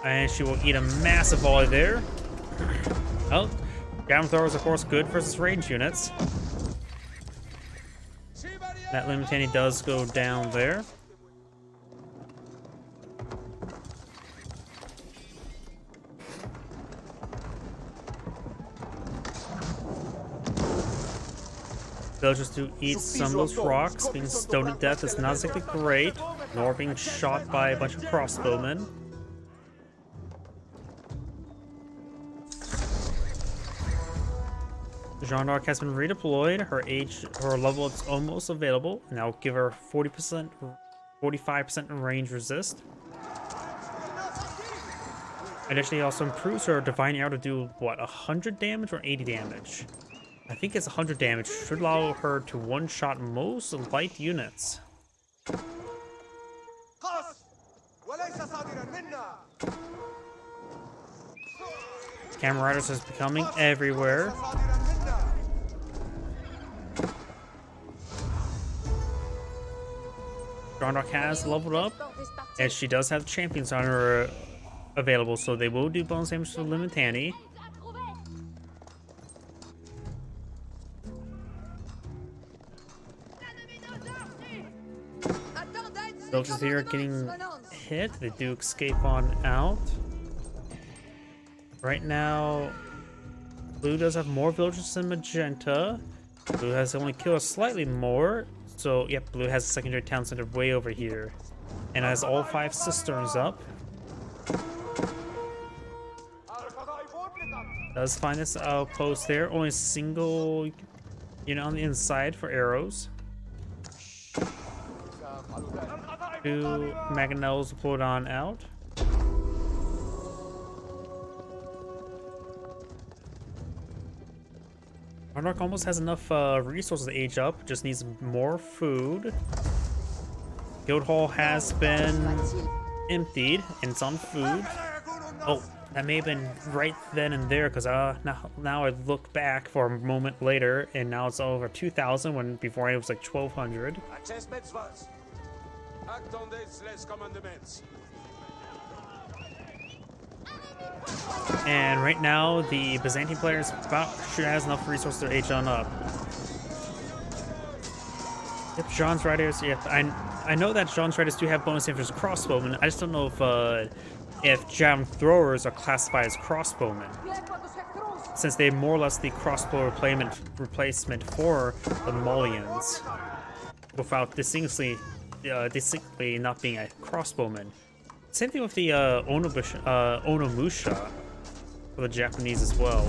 And she will eat a massive volley there. Oh, down throw is of course good versus range units. That Limitani does go down there. They'll just do eat some of those rocks. Being stoned to death is not exactly great, nor being shot by a bunch of crossbowmen. Jeanne d'Arc has been redeployed. Her level is almost available. And that will give her 40%, 45% range resist. Additionally, also improves her divine arrow to do what, 100 damage or 80 damage? I think it's 100 damage. Should allow her to one-shot most light units. Camel Riders is becoming everywhere. Grondok has leveled up, as she does have champions on her available, so they will do bonus damage to Limitani. Soldiers here getting hit. They do escape on out. Right now, Blue does have more villagers than Magenta. Blue has only killed slightly more. So, yep, Blue has a secondary town center way over here. And has all 5 cisterns up. Does find this outpost there. Only a single unit on the inside for arrows. 2 Mangonels pulled on out. Monarch almost has enough resources to age up, just needs more food. Guildhall has been emptied, and it's on food. Oh, that may have been right then and there, because now I look back for a moment later, and now it's over 2,000, when before it was like 1,200. And right now, the Byzantine players should have enough resources to age on up. Yep, Jean's Riders. Yep, I know that Jean's Riders do have bonus damage as crossbowmen. I just don't know if jam throwers are classified as crossbowmen. since they're more or less the crossbow replacement for the Molians, without distinctly not being a crossbowman. Same thing with the Onomusha for the Japanese as well.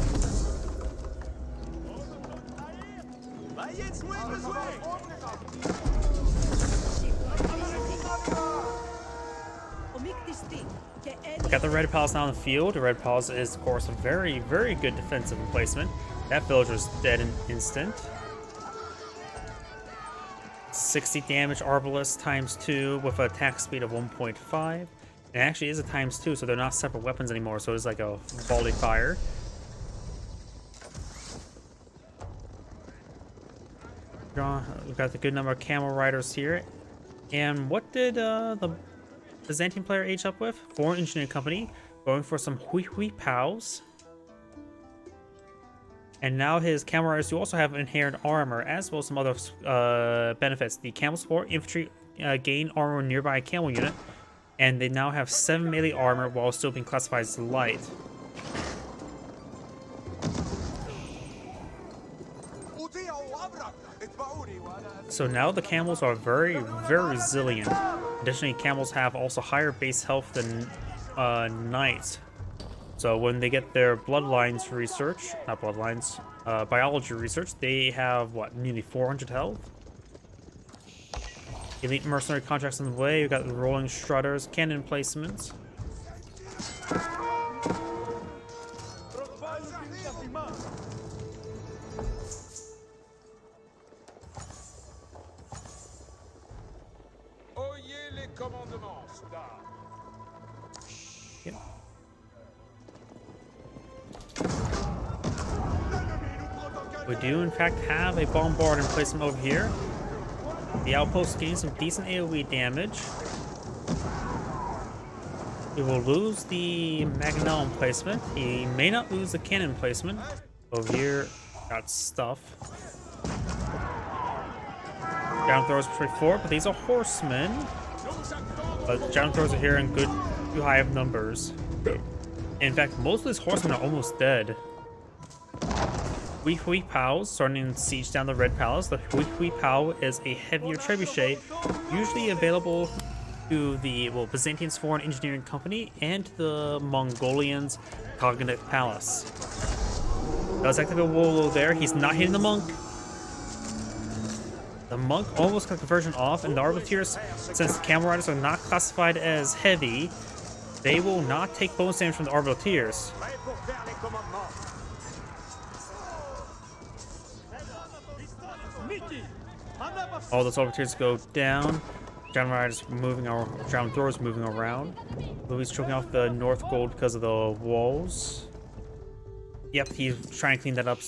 Got the Red Palace now in the field. The Red Palace is, of course, a very, very good defensive replacement. That villager's dead in an instant. 60 damage Arbalest ×2 with an attack speed of 1.5. It actually is a ×2, so they're not separate weapons anymore, so it's like a volley fire. We've got the good number of camel riders here. And what did the Byzantine player age up with? Foreign Engineering Company, going for some Hui Hui Pows. And now his camel riders do also have inherent armor, as well as some other benefits. The camel support infantry gain armor nearby a camel unit, and they now have 7 melee armor while still being classified as light. So now the camels are very, very resilient. Additionally, camels have also higher base health than knights. So when they get their bloodlines research, not bloodlines, biology research, they have, what, nearly 400 health? Elite mercenary contracts on the way. We've got the rolling strutters, cannon placements. Oyez les commandements, Soudard. Yep. We do in fact have a bombard emplacement over here. The outpost gains some decent AoE damage. We will lose the Magnell emplacement. He may not lose the cannon emplacement. Over here, got stuff. Down throws pretty forward, but these are horsemen. But down throws are here in too high of numbers. In fact, most of these horsemen are almost dead. Hui Hui Pows starting to siege down the Red Palace. The Hui Hui Pow is a heavier trebuchet, usually available to the Byzantium's Foreign Engineering Company and the Mongolians' Cognate Palace. Does activate a Wolo there. He's not hitting the monk. The monk almost got conversion off, and the Arbiteers, since the Camel Riders are not classified as heavy, they will not take bonus damage from the Arbiteers. All those Arbiteers go down. Drown Riders moving, or Drown Throwers moving around. Louis choking off the North Gold because of the walls. Yep, he's trying to clean that up.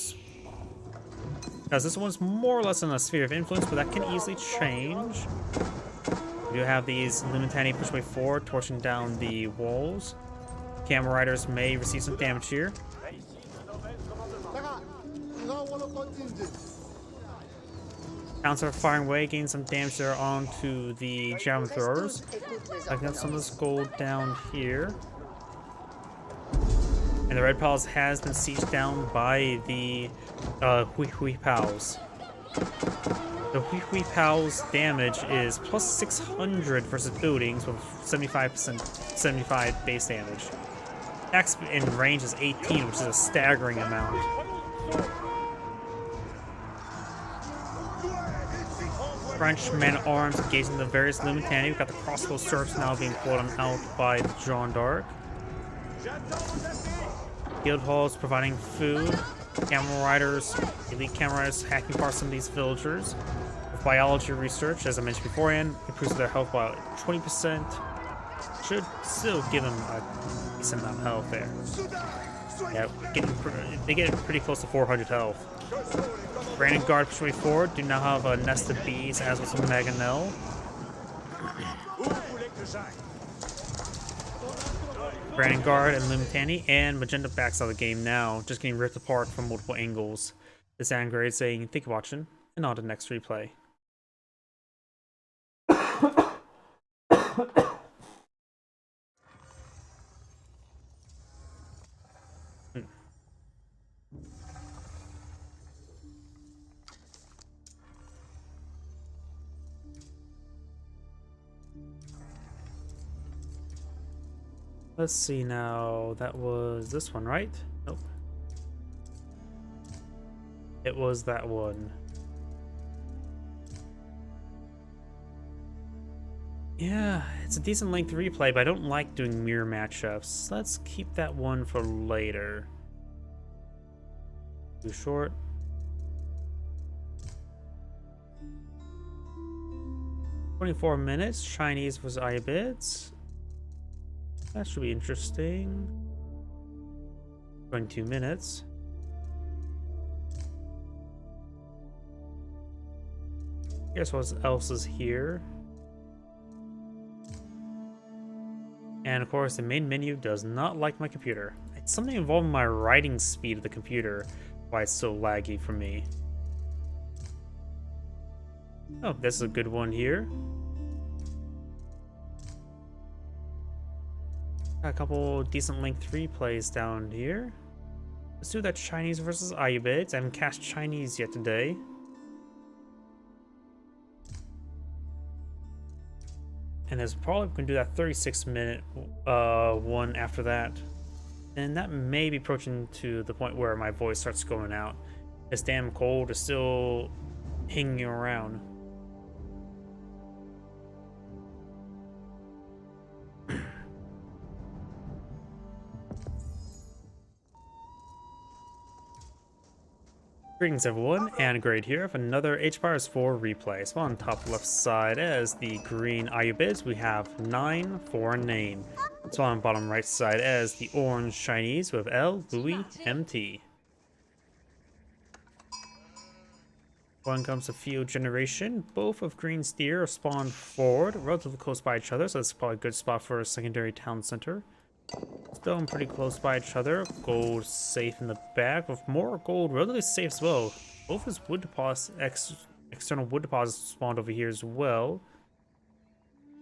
Because this one's more or less in a sphere of influence, but that can easily change. We do have these Limitani push way forward, torching down the walls. Camel Riders may receive some damage here. Counter firing away, gain some damage there onto the Javelin Throwers. I can have some of this gold down here. And the Red Palace has been sieged down by the Hui Hui Pows. The Hui Hui Pows damage is plus 600 versus buildings with 75 base damage. Attack in range is 18, which is a staggering amount. French men-at-arms engaging the various Limitani. We've got the crossbow serfs now being pulled out by the Jeanne d'Arc. Guild halls providing food. Camel Riders, elite Camel Riders hacking apart some of these villagers. With biology research, as I mentioned beforehand, improves their health by 20%. Should still give them a decent amount of health there. Yeah, they get pretty close to 400 health. Brandon Guard pushing forward. Do now have a nest of bees, as with some Maganel. Brandon Guard and Limitani, and Magenta backs out of the game now, just getting ripped apart from multiple angles. This Angrade saying, thank you for watching, and on to the next replay. Let's see now. That was this one, right? Nope. It was that one. Yeah, it's a decent length replay, but I don't like doing mirror matchups. Let's keep that one for later. Too short. "24 minutes, Chinese versus Ibids. That should be interesting. 22 minutes. Guess what else is here? And of course, the main menu does not like my computer. It's something involving my writing speed of the computer, why it's so laggy for me. Oh, this is a good one here. Got a couple decent length replays down here. Let's do that Chinese versus Ibids. I haven't cast Chinese yet today. And there's probably going to do that 36-minute one after that. And that may be approaching to the point where my voice starts going out. This damn cold is still hanging around. Greetings everyone, and Grade here of another Age of Empires 4 replay. So on top left side as the green Ibids, we have 9 foreign name. So on bottom right side as the orange Chinese with L, Louis, MT. When it comes to field generation, both of green steer are spawned forward, relatively close by each other, so that's probably a good spot for a secondary town center. Stone pretty close by each other. Gold safe in the back with more gold relatively safe as well. Both his wood deposits, external wood deposits spawned over here as well.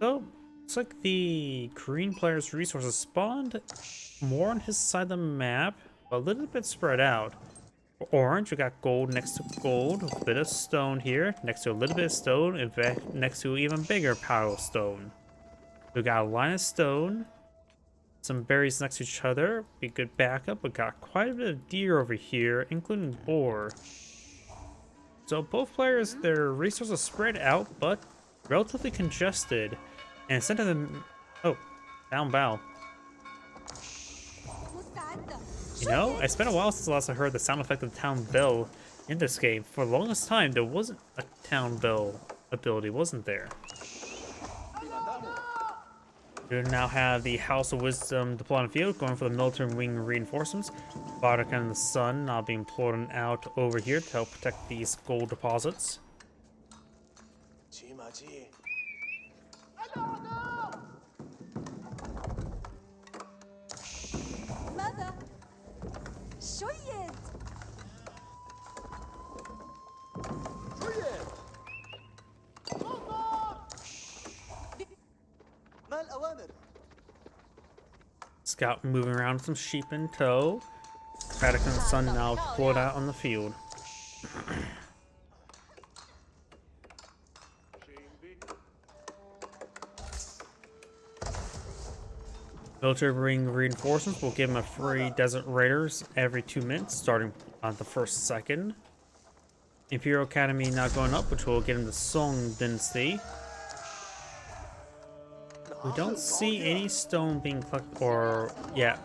So looks like the green player's resources spawned more on his side of the map, a little bit spread out. For orange, we got gold next to gold, a bit of stone here, next to a little bit of stone, in fact, next to an even bigger pile of stone. We got a line of stone. Some berries next to each other, be good backup. We got quite a bit of deer over here, including boar. So both players, their resources spread out, but relatively congested. And instead of them, oh, down bow. You know, it's been a while since last I heard the sound effect of the town bell in this game. For the longest time, there wasn't a town bell ability, wasn't there? We now have the House of Wisdom deployed on the field, going for the military wing reinforcements. Bardock and the Sun now being pulled out over here to help protect these gold deposits. Mother, شوية. ما الأوامر؟ Scout moving around with some sheep in tow. Bardock and the Sun now deployed out on the field. Military wing reinforcements will give him a free Desert Raiders every 2 minutes, starting on the 1st second. Imperial Academy now going up, which will get him the Song Dynasty. We don't see any stone being collected, or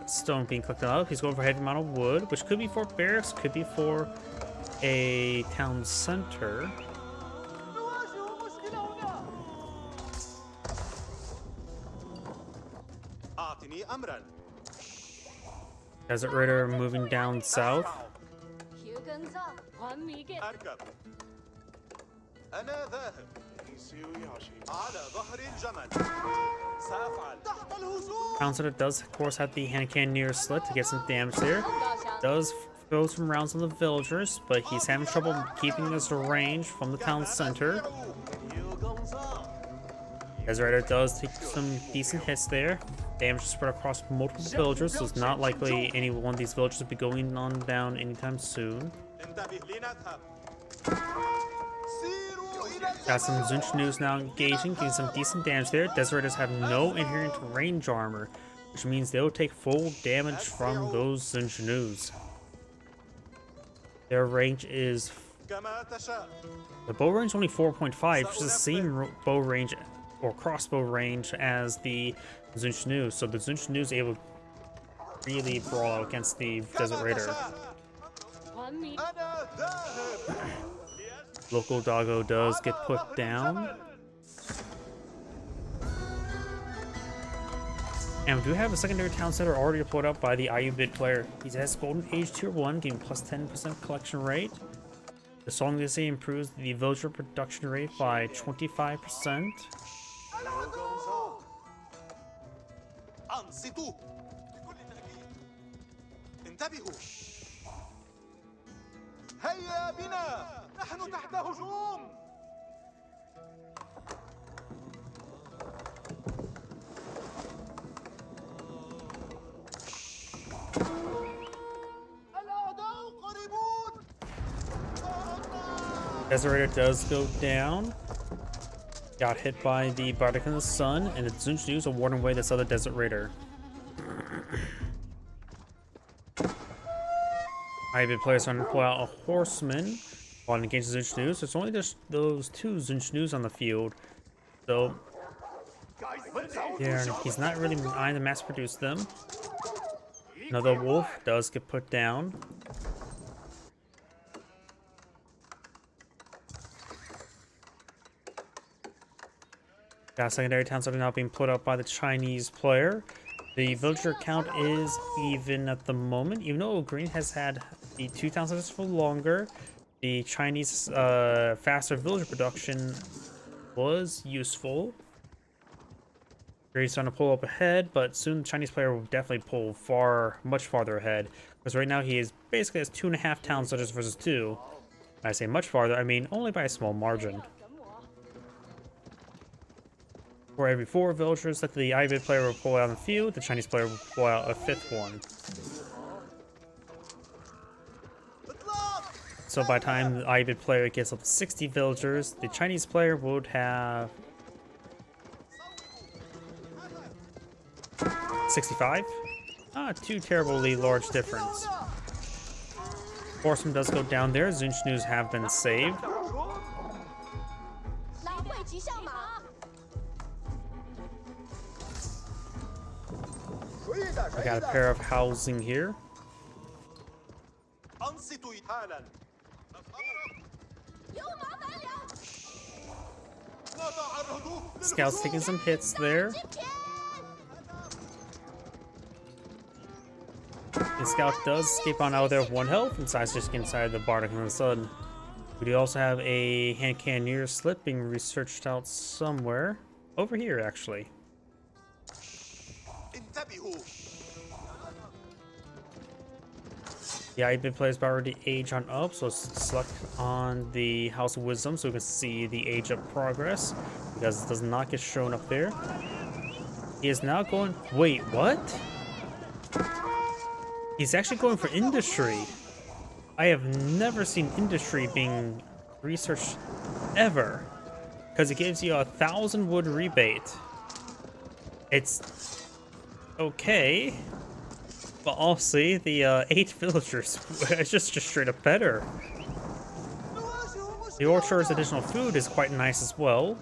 stone being collected up. He's going for a heavy amount of wood, which could be for barracks, could be for a town center. Desert Raider moving down south. أنا ذاهب على ظهر الجمل. تحت الهجوم. Town center does, of course, have the hand cannon near slit to get some damage there. Does throw some rounds on the villagers, but he's having trouble keeping this range from the town center. Desert Raider does take some decent hits there. Damage spread across multiple villagers, so it's not likely any one of these villagers will be going on down anytime soon. Got some Zunch news now engaging, getting some decent damage there. Desert Raiders have no inherent range armor, which means they'll take full damage from those Zinjinus. Their range is... كما تشاء. The bow range is only 4.5, which is the same bow range or crossbow range as the Zinjinu. So the Zinjinu is able to really brawl out against the Desert Raider. أنا ذاهب. Local Doggo does get put down. And we do have a secondary town center already deployed up by the Ayubid player. He has Golden Age Tier 1, giving plus 10% collection rate. The Song Legacy improves the villager production rate by 25%. أنصتوا بكل تأكيد. انتبهوا. هيا بنا. نحن تحت هجوم. الأعداء قريبون. Desert Raider does go down. Got hit by the Bardic in the Sun, and the Zinjinus are warding away this other Desert Raider. Ayubid players trying to pull out a Horseman while against the Zinjinus. There's only just those two Zinjinus on the field, so yeah, he's not really eyeing to mass produce them. Another wolf does get put down. Got secondary towns that are now being put up by the Chinese player. The villager count is even at the moment, even though Green has had the 2 town centers for longer. The Chinese faster villager production was useful. Green's trying to pull up ahead, but soon the Chinese player will definitely pull much farther ahead. Because right now he is basically has 2.5 town centers versus 2. When I say much farther, I mean only by a small margin. For every 4 villagers that the Ayubid player will pull out on the field, the Chinese player will pull out a 5th one. So by the time the Ayubid player gets up to 60 villagers, the Chinese player would have 65. Not too terribly large difference. Horseman does go down there. Zinjinus have been saved. 老会骑上马。 I got a pair of housing here. أنصتوا حالا. 有麻烦了。 لا تعرضوا Scouts taking some hits there. 今天。 The scout does escape on out there with 1 health and decides to just get inside the Bardic in the Sun. We do also have a hand cannoneer slip being researched out somewhere. Over here, actually. انتبهوا. The Ayubid players are already age on up, so select on the House of Wisdom so we can see the age up progress, because it does not get shown up there. He is now going... Wait, what? He's actually going for industry. I have never seen industry being researched ever, because it gives you 1,000 wood rebate. It's okay, but also the 8 villagers is just straight up better. The orchard's additional food is quite nice as well.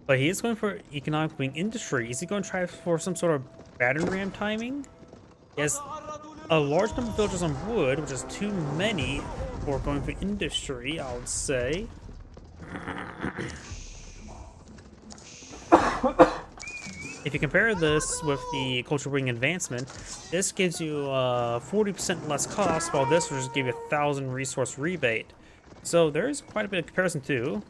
But he is going for economic wing industry. Is he going to try for some sort of battering ram timing? He has a large number of villagers on wood, which is too many for going for industry, I would say. If you compare this with the Culture Wing Advancement, this gives you 40% less cost, while this will just give you 1,000 resource rebate. So there is quite a bit of comparison too.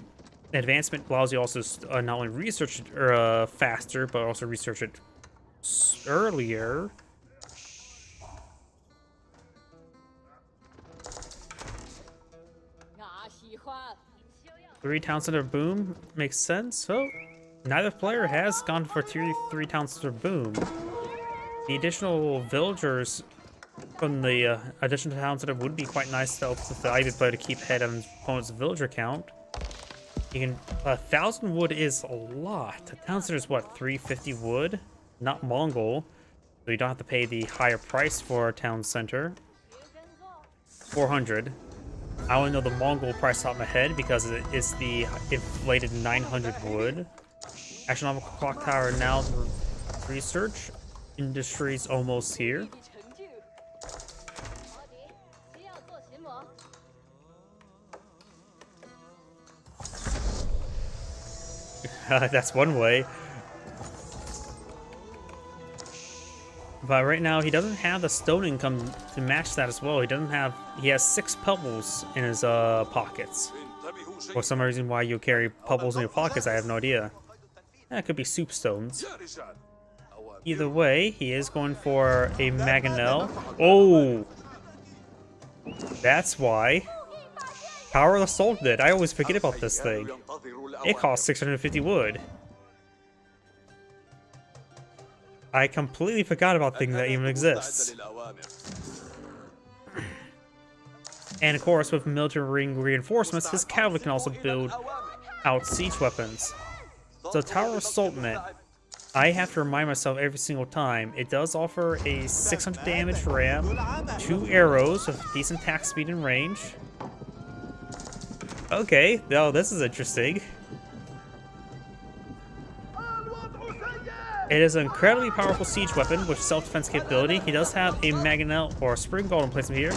Advancement allows you also not only research it faster, but also research it earlier. Three town center boom makes sense. So neither player has gone for three town center boom. The additional villagers from the additional town center would be quite nice to help with the Ayubid player to keep ahead on his opponent's villager count. You can 1,000 wood is a lot. The town center is what, 350 wood? Not Mongol, so you don't have to pay the higher price for a town center. 400. I only know the Mongol price off my head because it's the inflated 900 wood. Astronomical clock tower now research. Industry's almost here. That's one way. But right now, he doesn't have the stone income to match that as well. He has 6 pebbles in his pockets. For some reason why you carry pebbles in your pockets, I have no idea. That could be soup stones. Either way, he is going for a Mangonel. Oh! That's why. Power of the Sultanate. I always forget about this thing. It costs 650 wood. I completely forgot about things that even exists. And of course, with military reinforcements, his cavalry can also build out siege weapons. So Tower of Sultanate, I have to remind myself every single time, it does offer a 600 damage ram, 2 arrows with decent attack speed and range. Okay, well, this is interesting. It is an incredibly powerful siege weapon with self-defense capability. He does have a Mangonel or a Spring Golem placement here.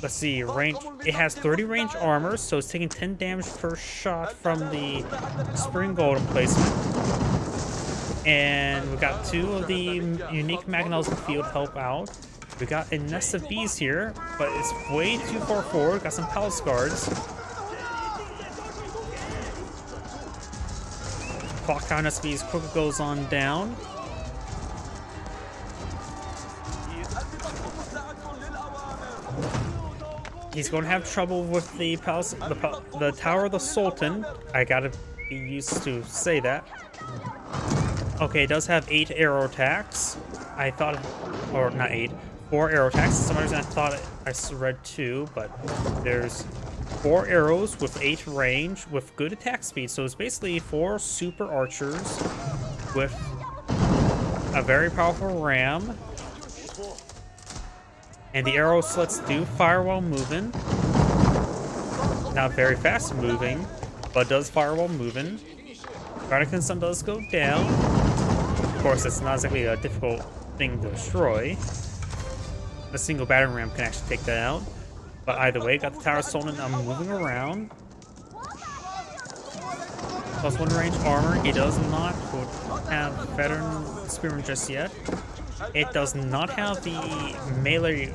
Let's see, range. It has 30 range armor, so it's taking 10 damage per shot from the Spring Golem placement. And we got 2 of the unique Mangonels in the field help out. We got a nest of bees here, but it's way too far forward. Got some palace guards. Clock tower nest of bees quickly goes on down. He's going to have trouble with the palace, the Tower of the Sultan. I gotta be used to say that. Okay, it does have 8 arrow attacks. I thought, or not 8, 4 arrow attacks. For some reason I thought I read 2, but there's 4 arrows with 8 range with good attack speed. So it's basically 4 super archers with a very powerful ram. And the arrow slits do fire while moving. Not very fast moving, but does fire while moving. Garnican Sun does go down. Of course, it's not exactly a difficult thing to destroy. A single battering ram can actually take that out. But either way, got the Tower Sultan moving around. +1 range armor. He does not have veteran spearman just yet. It does not have the melee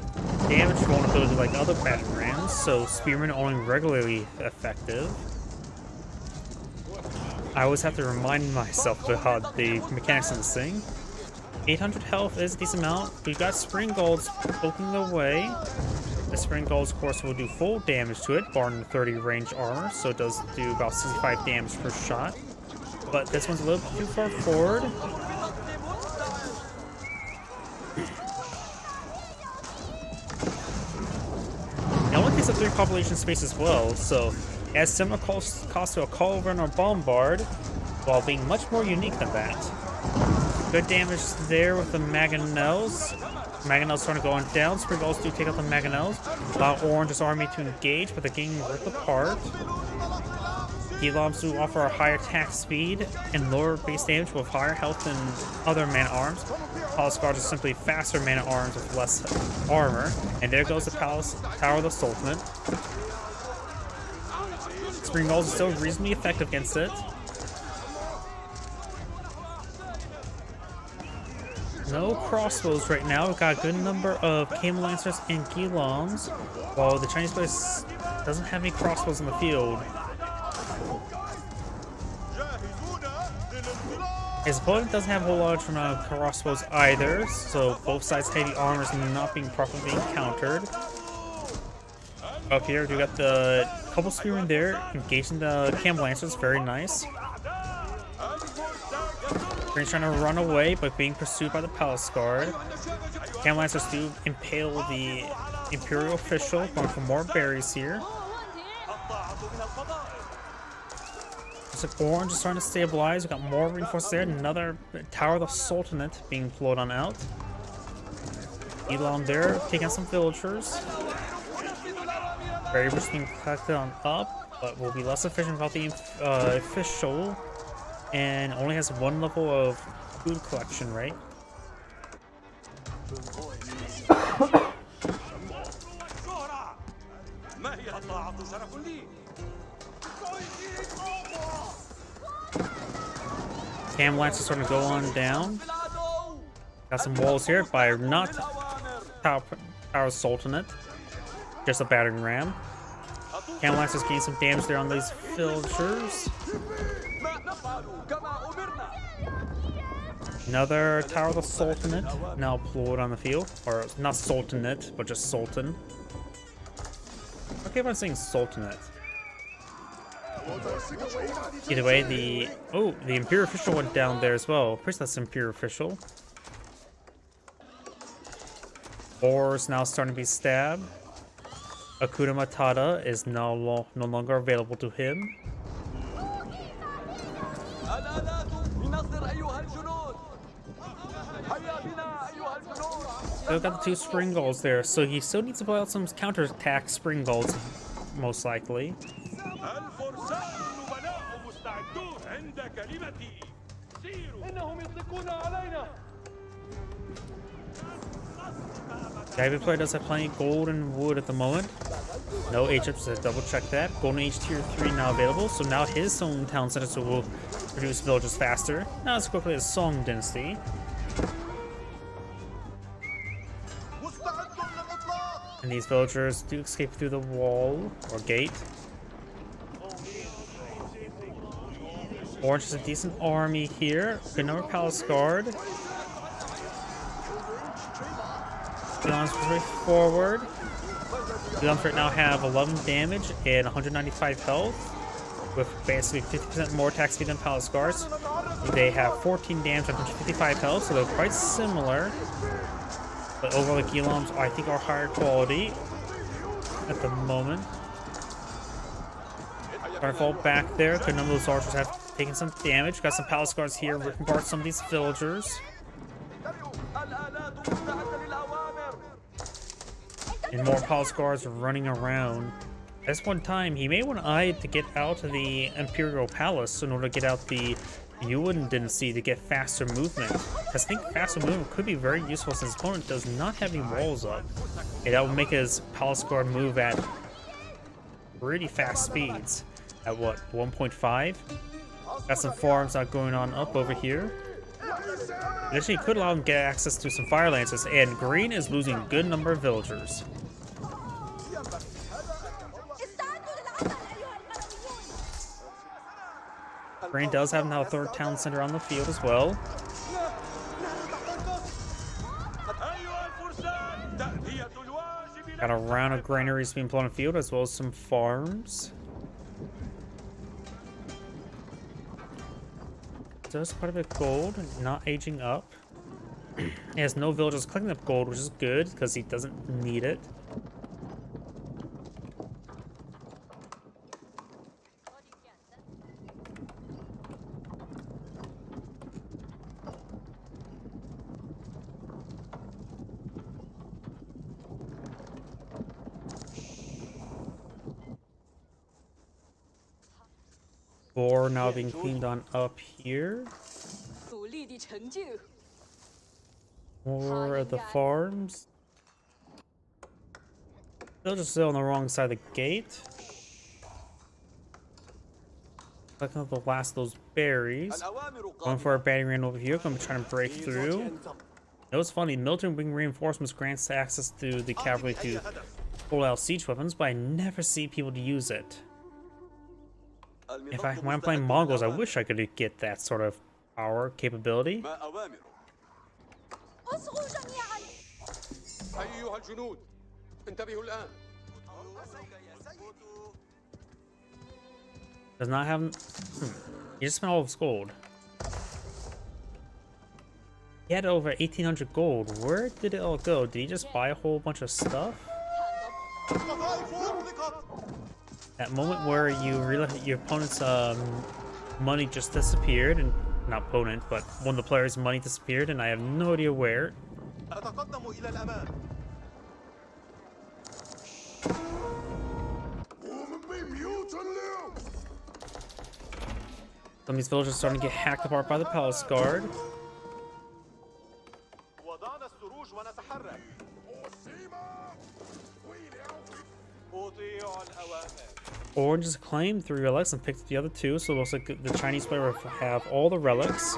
damage vulnerability like other battering rams, so spearmen are only regularly effective. I always have to remind myself about the mechanics of this thing. 800 health is a decent amount. We've got Spring Golds poking away. The Spring Golds, of course, will do full damage to it, barring the 30 range armor, so it does do about 65 damage per shot. But this one's a little bit too far forward. It only takes up 3 population space as well, so it has similar cost to a Culverin or Bombard, while being much more unique than that. Good damage there with the Mangonels. Mangonels starting to go on down. Spring Golds do take out the Mangonels. Allow Orange's army to engage, but they're getting ripped apart. Heloms do offer a higher attack speed and lower base damage with higher health than other man-at-arms. Palace Guards are simply faster man-at-arms with less armor. And there goes the Tower of the Sultanate. Spring Golds is still reasonably effective against it. No crossbows right now. We've got a good number of Camel Lancers and Heloms, while the Chinese place doesn't have any crossbows in the field. His opponent doesn't have a whole large amount of crossbows either, so both sides' heavy armor is not being properly countered. Up here, we got the couple spearmen there engaging the Camel Lancers, very nice. Green's trying to run away, but being pursued by the Palace Guard. Camel Lancers do impale the Imperial official, going for more berries here. Looks like Orange is starting to stabilize. We got more reinforcements there. Another Tower of the Sultanate being flowed on out. Elon there, taking out some villagers. Very much being collected on up, but will be less efficient without the official. And only has one level of food collection, right? Cam Lance is starting to go on down. Got some walls here by not Tower Sultanate, just a battering ram. Cam Lance is getting some damage there on these villagers. Another Tower of the Sultanate now deployed on the field, or not Sultanate, but just Sultan. Okay, if I'm saying Sultanate. Either way, the Imperial official went down there as well. Pretty sure that's Imperial official. Boar's now starting to be stabbed. Akuda Matata is no longer available to him. Still got the 2 spring golds there, so he still needs to pull out some counterattack spring golds, most likely. Diving player does have plenty of gold and wood at the moment. No H-ups to double check that. Golden Age tier 3 now available, so now his own town center will produce villages faster. Not as quickly as Song Dynasty. And these villagers do escape through the wall or gate. Orange has a decent army here. Good number of Palace Guard. Elon's very forward. Elon's right now have 11 damage and 195 health, with basically 50% more attack speed than Palace Guards. They have 14 damage and 155 health, so they're quite similar. But overall, the Gilams, I think, are higher quality at the moment. Trying to fall back there. Good number of those archers have taken some damage. Got some Palace Guards here ripping apart some of these villagers. And more Palace Guards running around. At this one time, he may want to eye to get out of the Imperial Palace in order to get out the Yuan Dynasty to get faster movement. Because I think faster movement could be very useful since his opponent does not have any walls up. And that will make his Palace Guard move at pretty fast speeds. At what, 1.5? Got some farms not going on up over here. It actually could allow him to get access to some Fire Lancers, and Green is losing a good number of villagers. Green does have now a 3rd town center on the field as well. Got a round of granaries being put on the field, as well as some farms. Does quite a bit of gold, not aging up. He has no villagers collecting up gold, which is good because he doesn't need it. Boar now being cleaned on up here. More of the farms. They'll just sit on the wrong side of the gate. Looking at the last of those berries. Going for a battering ram over here. Gonna be trying to break through. It was funny, military wing reinforcements grants access to the cavalry to pull out siege weapons, but I never see people to use it. In fact, when I'm playing Mongols, I wish I could get that sort of power capability. أيها الجنود انتبهوا الآن. Does not have. He just spent all of his gold. He had over 1,800 gold. Where did it all go? Did he just buy a whole bunch of stuff? That moment where you realize your opponent's money just disappeared, and not opponent, but one of the players' money disappeared, and I have no idea where. أتقدم إلى الأمام. Some of these villagers are starting to get hacked apart by the palace guard. وضعنا السروج ونتحرك. أطيع الأوامر. Orange has claimed 3 relics and picked up the other 2, so it looks like the Chinese player will have all the relics.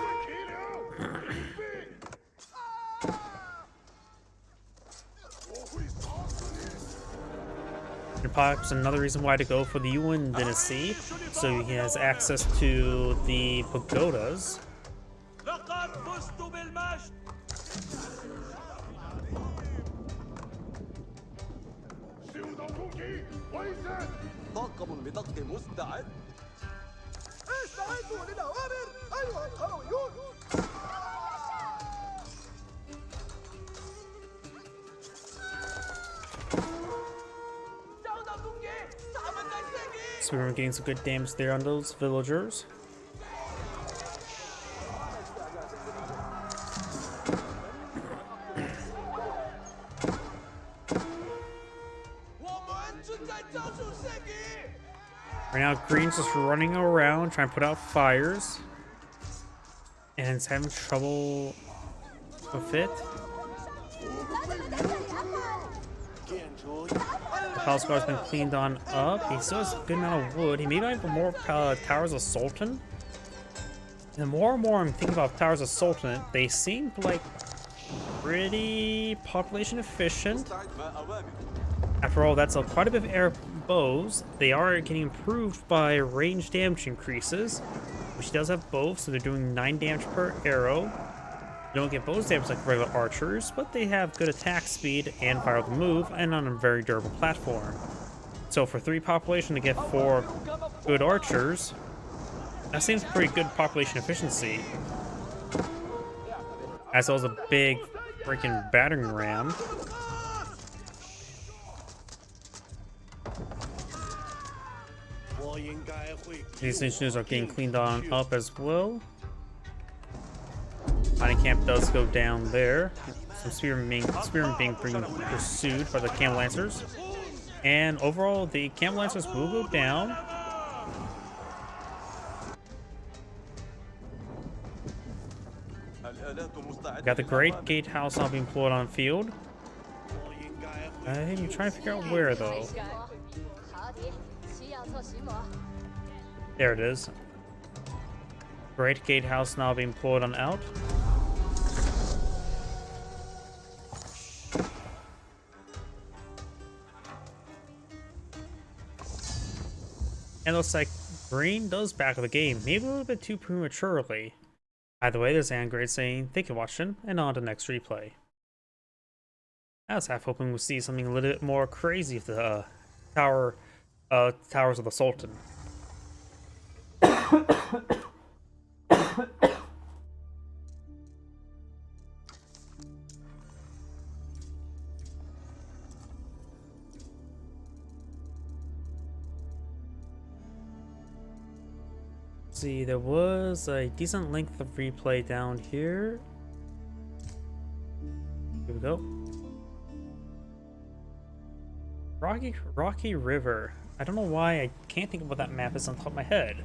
And perhaps another reason why to go for the Yuan dynasty, so he has access to the pagodas. لقد فزت بالمجد. طاقم لضغط مستعد. استعدوا للأوامر أيها القرويون. So we're getting some good damage there on those villagers. Right now, Green's just running around trying to put out fires, and it's having trouble with it. The palace guard's been cleaned on up. He still has a good amount of wood. He may have more Towers of Sultan. And the more and more I'm thinking about Towers of Sultan, they seem like pretty population efficient. After all, that's quite a bit of air bows. They are getting improved by range damage increases, which does have both, so they're doing 9 damage per arrow. They don't get bows damage like regular archers, but they have good attack speed and fire with move, and on a very durable platform. So for 3 population to get 4 good archers, that seems pretty good population efficiency. As well as a big freaking battering ram. These engineers are getting cleaned on up as well. Mining camp does go down there. Some spearmen being pursued by the camel lancers. And overall, the camel lancers will go down. Got the Great Gatehouse now being pulled on field. I'm trying to figure out where though. There it is. Great Gatehouse now being pulled on out. And looks like Green does back of the game, maybe a little bit too prematurely. Either way, there's Angrade saying thank you for watching, and on to the next replay. I was half hoping we'll see something a little bit more crazy with the Towers of the Sultan. See, there was a decent length of replay down here. Here we go. Rocky River. I don't know why I can't think of what that map is on top of my head.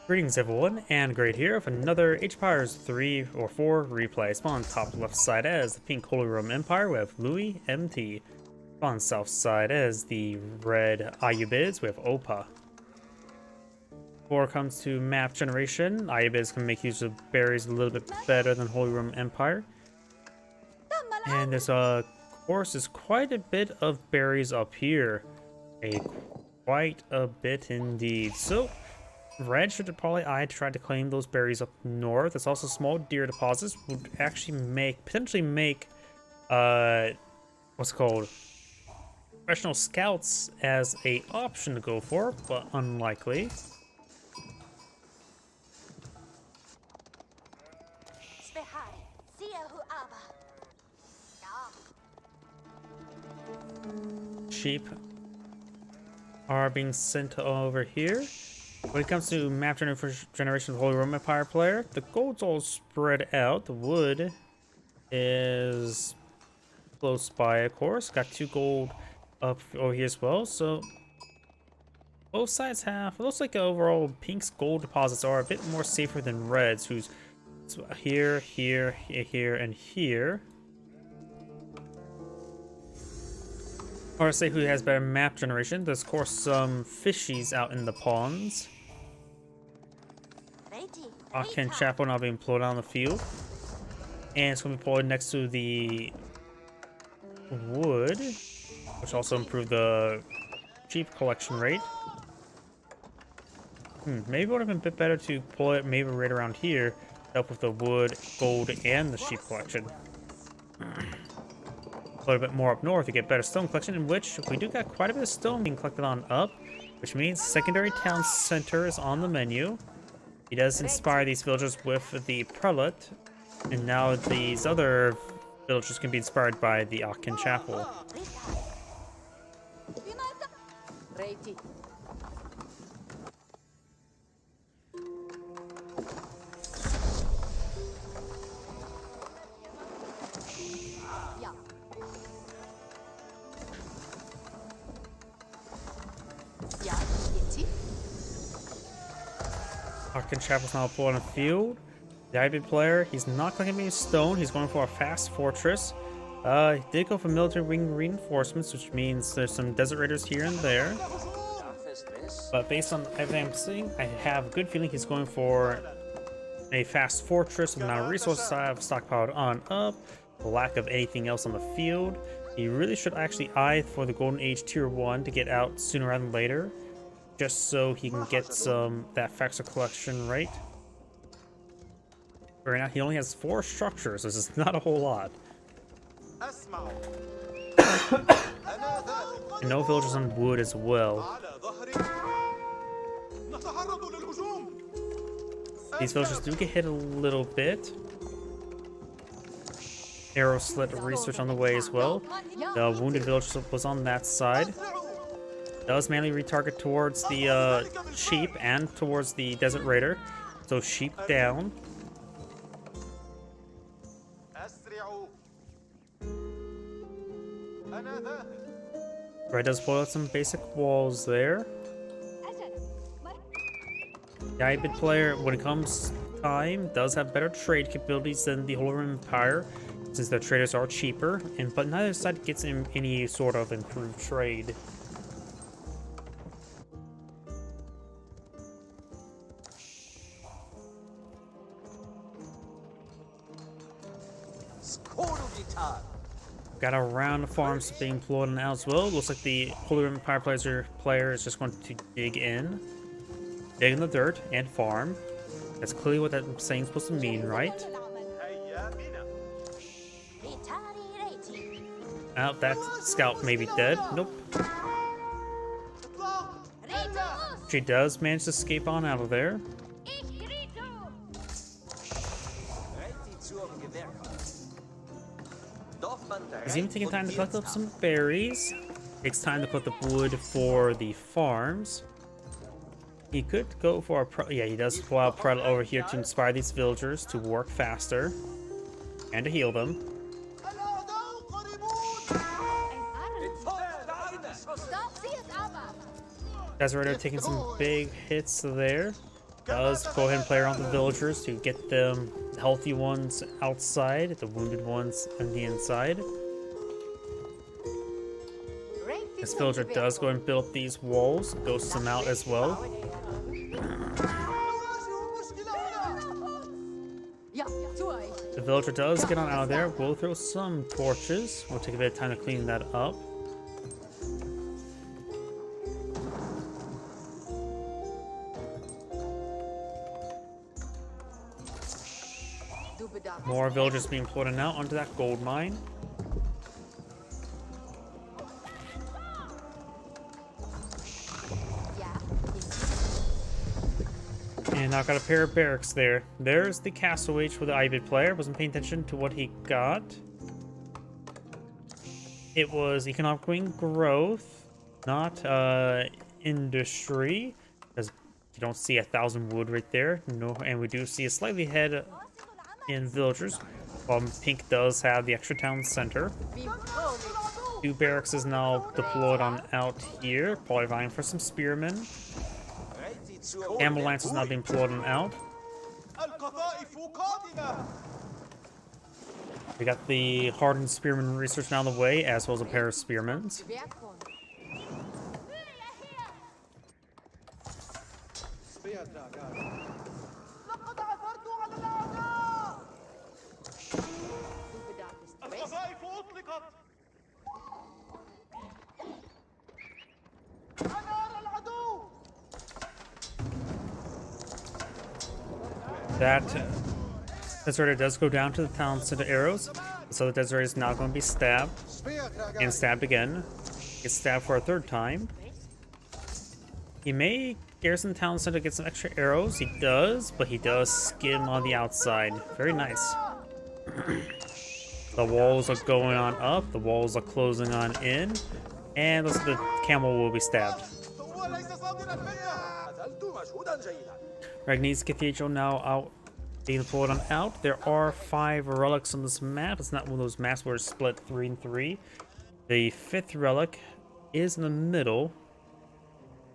Greetings everyone, and Great here with another Age of Empires 3 or 4 replay. Spawn top left side as the pink Holy Roman Empire with Louis MT. Spawn south side as the red Ayyubids with Opa. Before it comes to map generation, Ayyubids can make use of berries a little bit better than Holy Roman Empire. And there's of course there's quite a bit of berries up here. Quite a bit indeed. So Red should probably try to claim those berries up north. It's also small deer deposits would actually potentially make what's it called? professional scouts as a option to go for, but unlikely. Spehari, Siehu Ava. Ja. Sheep are being sent over here. When it comes to map generation of Holy Roman Empire player, the gold's all spread out. The wood is close by, of course. Got 2 gold up over here as well. So both sides have, it looks like overall Pink's gold deposits are a bit more safer than Red's, who's here, here, here, and here. Or say who has better map generation. There's of course some fishies out in the ponds. Akin Chapel now being pulled on the field. And it's going to be pulled next to the wood, which also improved the sheep collection rate. Maybe it would have been a bit better to pull it maybe right around here to help with the wood, gold, and the sheep collection. A little bit more up north to get better stone collection, in which we do got quite a bit of stone being collected on up, which means secondary town center is on the menu. He does inspire these villagers with the prelate, and now these other villagers can be inspired by the Akin Chapel. Reiti. Ja. Ja, Inti. Akin Chapel's now pulled on the field. The Ibid player, he's not collecting any stone, he's going for a fast fortress. He did go for military wing reinforcements, which means there's some desert raiders here and there. But based on everything I'm seeing, I have a good feeling he's going for a fast fortress with the amount of resources I have stockpiled on up, the lack of anything else on the field. He really should actually eye for the Golden Age Tier 1 to get out sooner rather than later, just so he can get some that factor collection rate. Right now he only has 4 structures, so this is not a whole lot. And no villagers on wood as well. These villagers do get hit a little bit. Arrow slit research on the way as well. The wounded villager was on that side. Does mainly retarget towards the sheep and towards the desert raider. So sheep down. Red does pull out some basic walls there. The Ibid player, when it comes time, does have better trade capabilities than the Holy Roman Empire, since their traders are cheaper, but neither side gets in any sort of improved trade. Got a round of farms being pulled in as well. Looks like the Holy Roman Empire player is just going to dig in the dirt and farm. That's clearly what that saying's supposed to mean, right? Oh, that scout may be dead. Nope. She does manage to escape on out of there. He's even taking time to collect up some berries. Takes time to put the wood for the farms. He could go for a yeah, he does pull out Prelate over here to inspire these villagers to work faster and to heal them. Desert Raider taking some big hits there. Does go ahead and play around the villagers to get them healthy ones outside, the wounded ones on the inside. This villager does go and build these walls, ghosts them out as well. The villager does get on out of there. We'll throw some torches. We'll take a bit of time to clean that up. More villagers being floated out onto that gold mine. Now got a pair of barracks there. There's the castle age for the Ibid player. Wasn't paying attention to what he got. It was economic wing growth, not industry, because you don't see 1,000 wood right there. No, and we do see a slightly ahead in villagers. While pink does have the extra town center. Two barracks is now deployed on out here, probably vying for some spearmen. Ambulance is now being deployed on out. We got the hardened spearman research now on the way, as well as a pair of spearmen. That Desert does go down to the town center arrows, so the Desert is now going to be stabbed and stabbed again. Gets stabbed for a third time. He may garrison the town center, get some extra arrows. He does, but he does skim on the outside. Very nice. The walls are going on up. The walls are closing on in, and the camel will be stabbed. Ragni's Cathedral now out being deployed on out. There are 5 relics on this map. It's not one of those maps where it's split 3 and 3. The 5th relic is in the middle,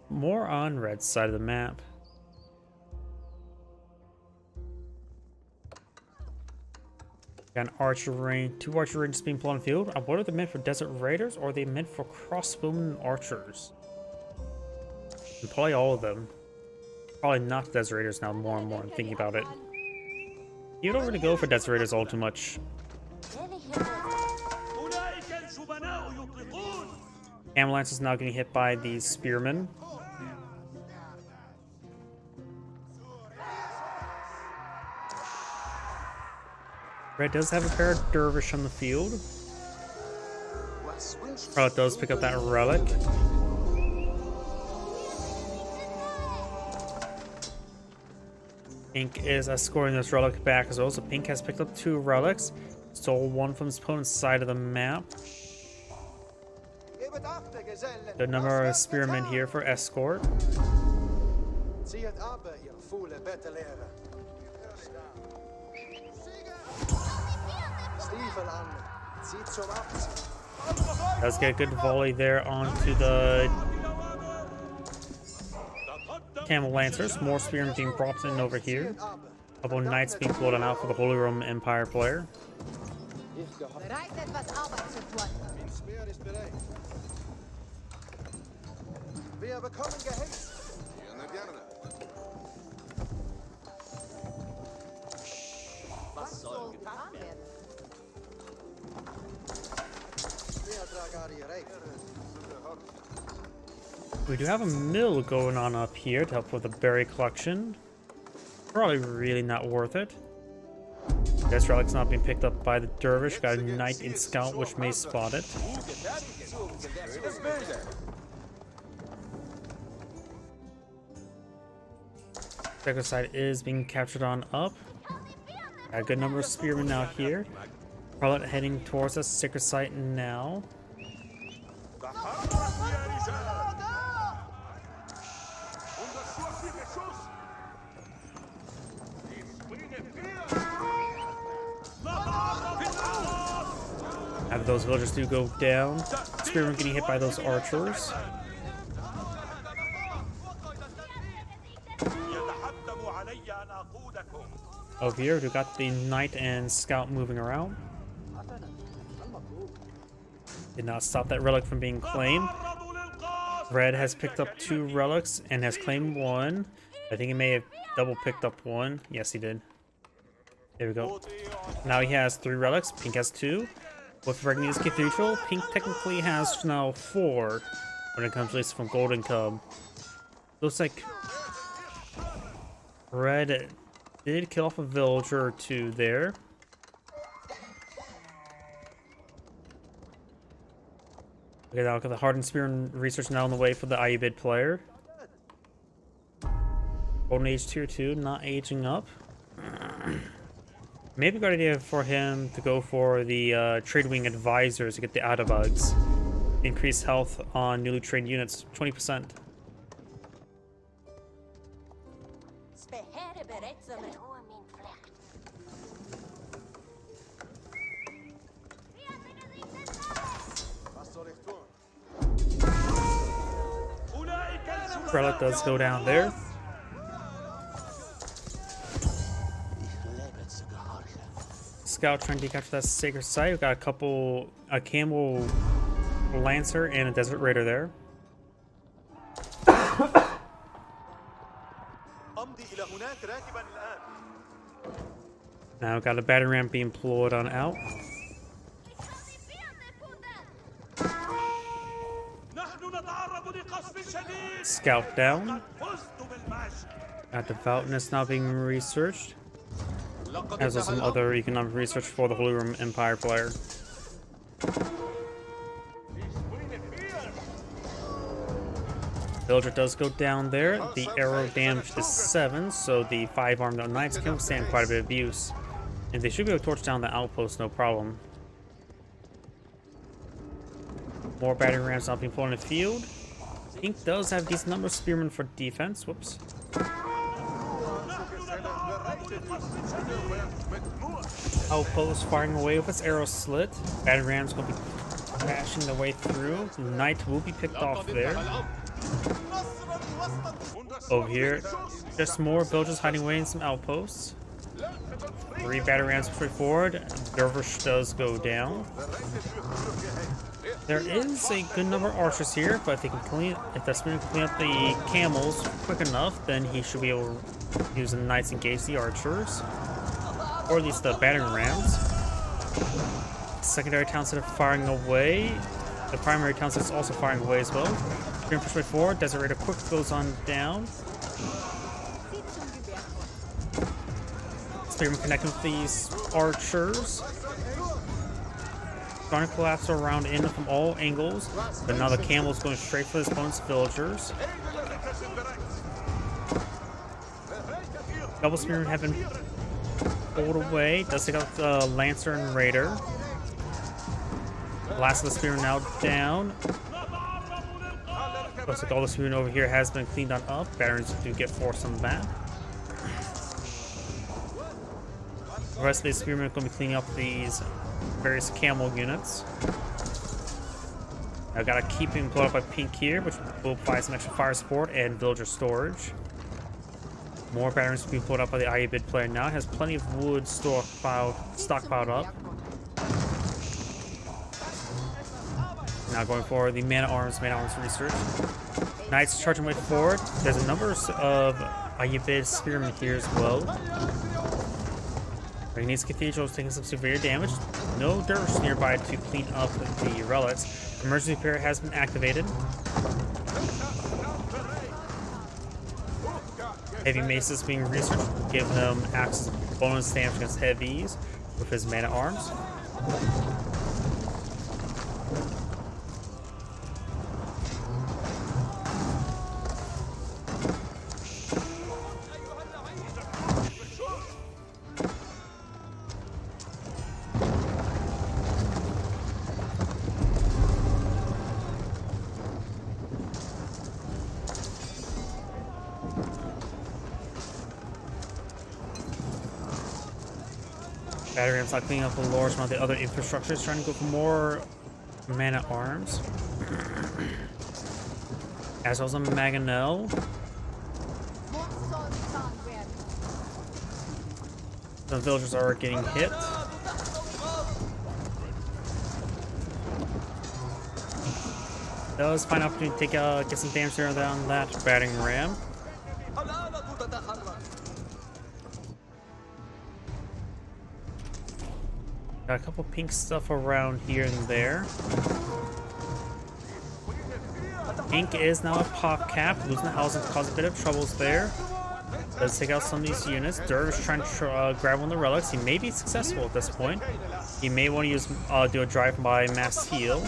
more on red side of the map. Got an archer range, 2 archer ranges being deployed on the field. What are they meant for desert raiders, or are they meant for crossbowmen archers? And probably all of them. Probably not Desert Raiders now, more and more I'm thinking about it. You don't really go for Desert Raiders all too much. Ambulance is now getting hit by these spearmen. Red does have a pair of dervish on the field. Oh, it does pick up that relic. Pink is escorting this relic back as well, so Pink has picked up 2 relics. Stole one from his opponent's side of the map. Good number of spearmen here for escort. Does get a good volley there onto the Camel Lancers. More spearmen being brought in over here. A couple knights being floated out for the Holy Roman Empire player. We do have a mill going on up here to help with the berry collection. Probably really not worth it. This relic's not being picked up by the dervish. Got a knight in scout which may spot it. Second side is being captured on up. Got a good number of spearmen now here. Prelate heading towards us. Sacred site now. Have those villagers do go down. Spearmen getting hit by those archers. Over here, we got the knight and scout moving around. Did not stop that relic from being claimed. Red has picked up 2 relics and has claimed 1. I think he may have double picked up 1. Yes, he did. There we go. Now he has 3 relics. Pink has 2. With Ragni's Cathedral, Pink technically has now 4 when it comes at least from Golden Cub. Looks like Red did kill off a villager or 2 there. Okay, now got the Hardened Spear and research now on the way for the Ayubid player. Golden Age Tier 2, not aging up. Maybe a good idea for him to go for the Trade Wing Advisors to get the Autobugs. Increase health on newly trained units, 20%. Spehere bereits am Was soll ich tun? Relic does go down there. Scout trying to capture that sacred site. We've got a couple, a Camel Lancer and a Desert Raider there. أمضي إلى هناك راكبا الآن. Now we've got a battery ramp being deployed on out. Scout down. Got Devoutness now being researched. As well as some other economic research for the Holy Roman Empire player. Villager does go down there. The arrow damage is 7, so the 5 armed knights can withstand quite a bit of abuse. And they should be able to torch down the outpost, no problem. More battery rams now being pulled in the field. Pink does have decent number of spearmen for defense. Whoops. Outpost firing away with its arrow slit. Battery rams going to be crashing their way through. Knight will be picked off there. Over here, just more villagers hiding away in some outposts. 3 battery rams straight forward. Dervish does go down. There is a good number of archers here, but if they can clean, if the spearman can clean up the camels quick enough, then he should be able to use the knights to engage the archers, or at least the battering rams. Secondary town set firing away. The primary town set is also firing away as well. Spearman push right forward. Desert Raider quick goes on down. Spearman connecting with these archers. Trying to collapse around in from all angles, but now the camel is going straight for his opponent's villagers. Double Spearmen have been pulled away. Does take out the Lancer and Raider. Last of the Spearmen now down. Looks like all the Spearmen over here has been cleaned on up. Barons do get forced on the back. The rest of these Spearmen are going to be cleaning up these various camel units. I've got to keep him pulled up by Pink here, which will provide some extra fire support and villager storage. More batteries being pulled up by the Ayubid player now. It has plenty of wood stockpiled up. Now going for the man at arms research. Knights charging way forward. There's a number of Ayubid spearmen here as well. Ignis Cathedral is taking some severe damage. No dervish nearby to clean up the relics. Emergency repair has been activated. Heavy maces being researched, giving them access bonus damage against heavies with his man at arms. Battery ramps not cleaning up a large amount of the other infrastructures, trying to go for more man at arms. As well as a Mangonel. The villagers are getting hit. Does find an opportunity to take, get some damage there on that battering ram. Got a couple pink stuff around here and there. Pink is now a pop cap, losing the house cause a bit of troubles there. Does take out some of these units. Dervish trying to grab one of the relics. He may be successful at this point. He may want to use do a drive-by mass heal.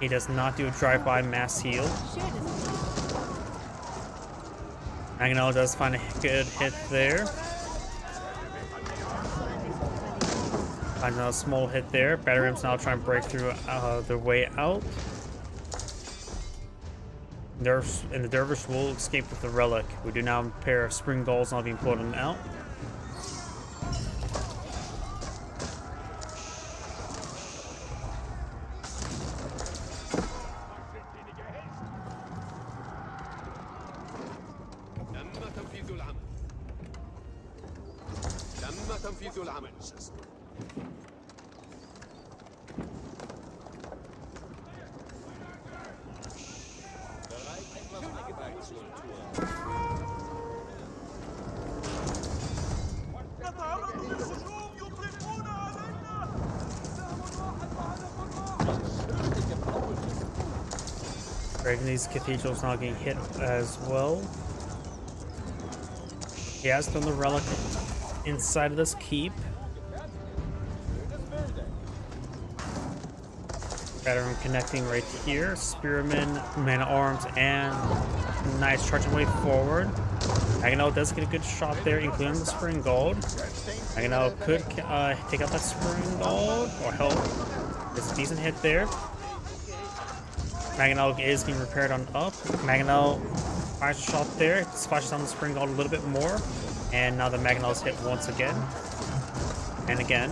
He does not do a drive-by mass heal. Mangonel does find a good hit there. Finds another small hit there. Batarium's now trying to break through their way out. And the Dervish will escape with the relic. We do now have a pair of spring goals not being pulled out. These cathedrals now getting hit as well. He has done the relic inside of this keep. Batarium connecting right here. Spearman, Man at Arms, and Knights charging way forward. Mangonel does get a good shot there, including the Spring Gold. Mangonel could take out that Spring Gold or help. It's a decent hit there. Mangonel is being repaired on up. Mangonel fires a shot there, splashes on the Spring Gold a little bit more, and now the Mangonel is hit once again. And again.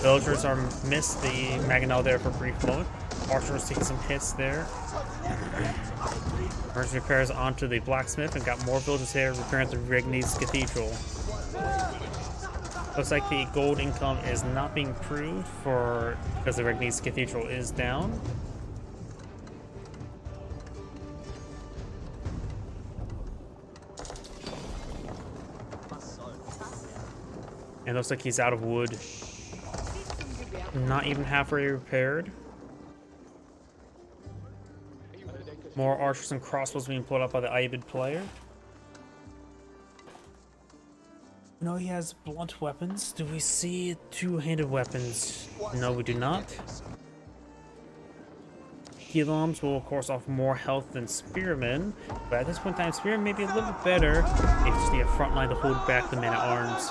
Villagers are missed the Mangonel there for a brief moment. Archers taking some hits there. Emergency repairs onto the blacksmith and got more villagers there repairing the Regnes Cathedral. Looks like the gold income is not being improved because the Regnes Cathedral is down. And looks like he's out of wood. Not even halfway repaired. More archers and crossbows being pulled up by the Aibid player. No, he has blunt weapons. Do we see two-handed weapons? No, we do not. Helams will of course offer more health than Spearmen, but at this point in time, Spearmen may be a little bit better if you just need a front line to hold back the Man at Arms.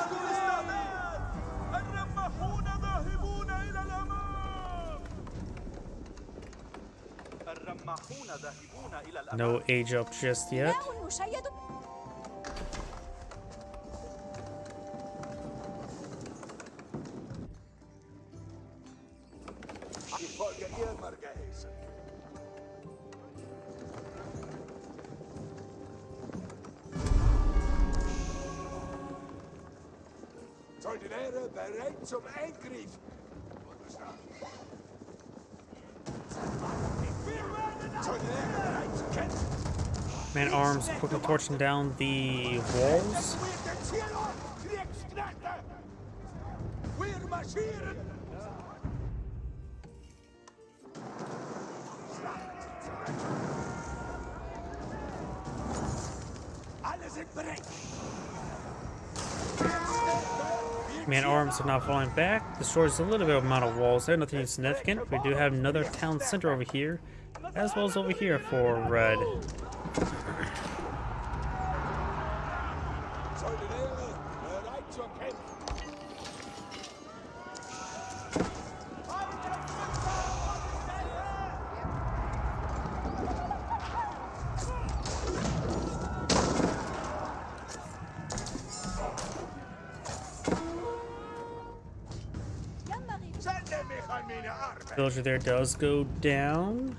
No age up just yet. Soldaten bereit zum Angriff. Man at Arms quickly torching down the walls. Man at Arms are now falling back. Destroys a little bit of amount of walls there, nothing significant. We do have another town center over here, as well as over here for red. Villager there does go down.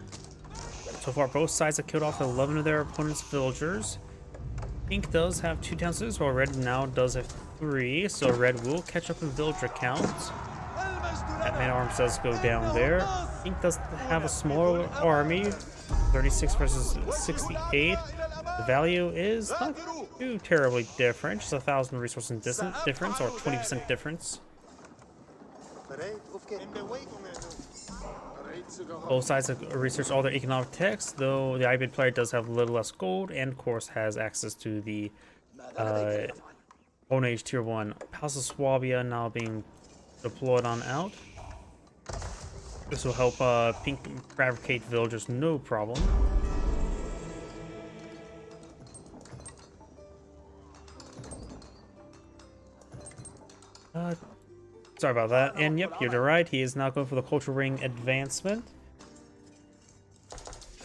So far, both sides have killed off 11 of their opponent's villagers. Pink does have 2 town centers, while Red now does have 3. So Red will catch up in villager counts. That Man at Arms does go down there. Pink does have a smaller army, 36 versus 68. The value is not too terribly different, just 1,000 resources difference, or 20% difference. Both sides have researched all their economic techs, though the Aibid player does have a little less gold and, of course, has access to the Bone Age Tier 1. Palace of Swabia now being deployed on out. This will help Pink fabricate villagers no problem. Sorry about that. And yep, you're right. He is now going for the Culture Ring advancement.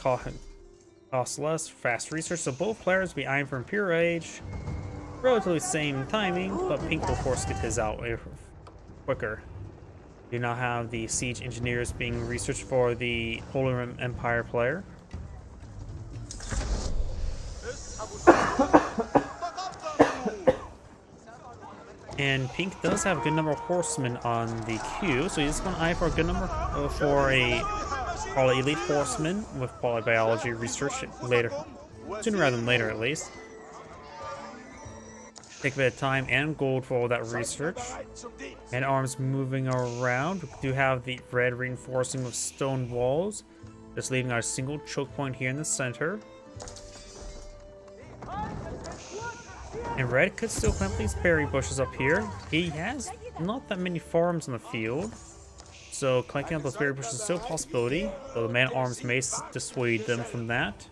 Cost less, fast research. So both players be eyeing for Imperial Age. Relatively same timing, but Pink will force get his out quicker. Do not have the siege engineers being researched for the Holy Empire player. And Pink does have a good number of horsemen on the queue, so he's going to eye for a good number for a probably elite horseman with polybiology research later, sooner rather than later at least. Take a bit of time and gold for all that research. And arms moving around. We do have the red reinforcing with stone walls, just leaving our single choke point here in the center. And red could still plant these berry bushes up here. He has not that many farms in the field, so collecting up those berry bushes is still a possibility, though the man-at-arms may dissuade them from that.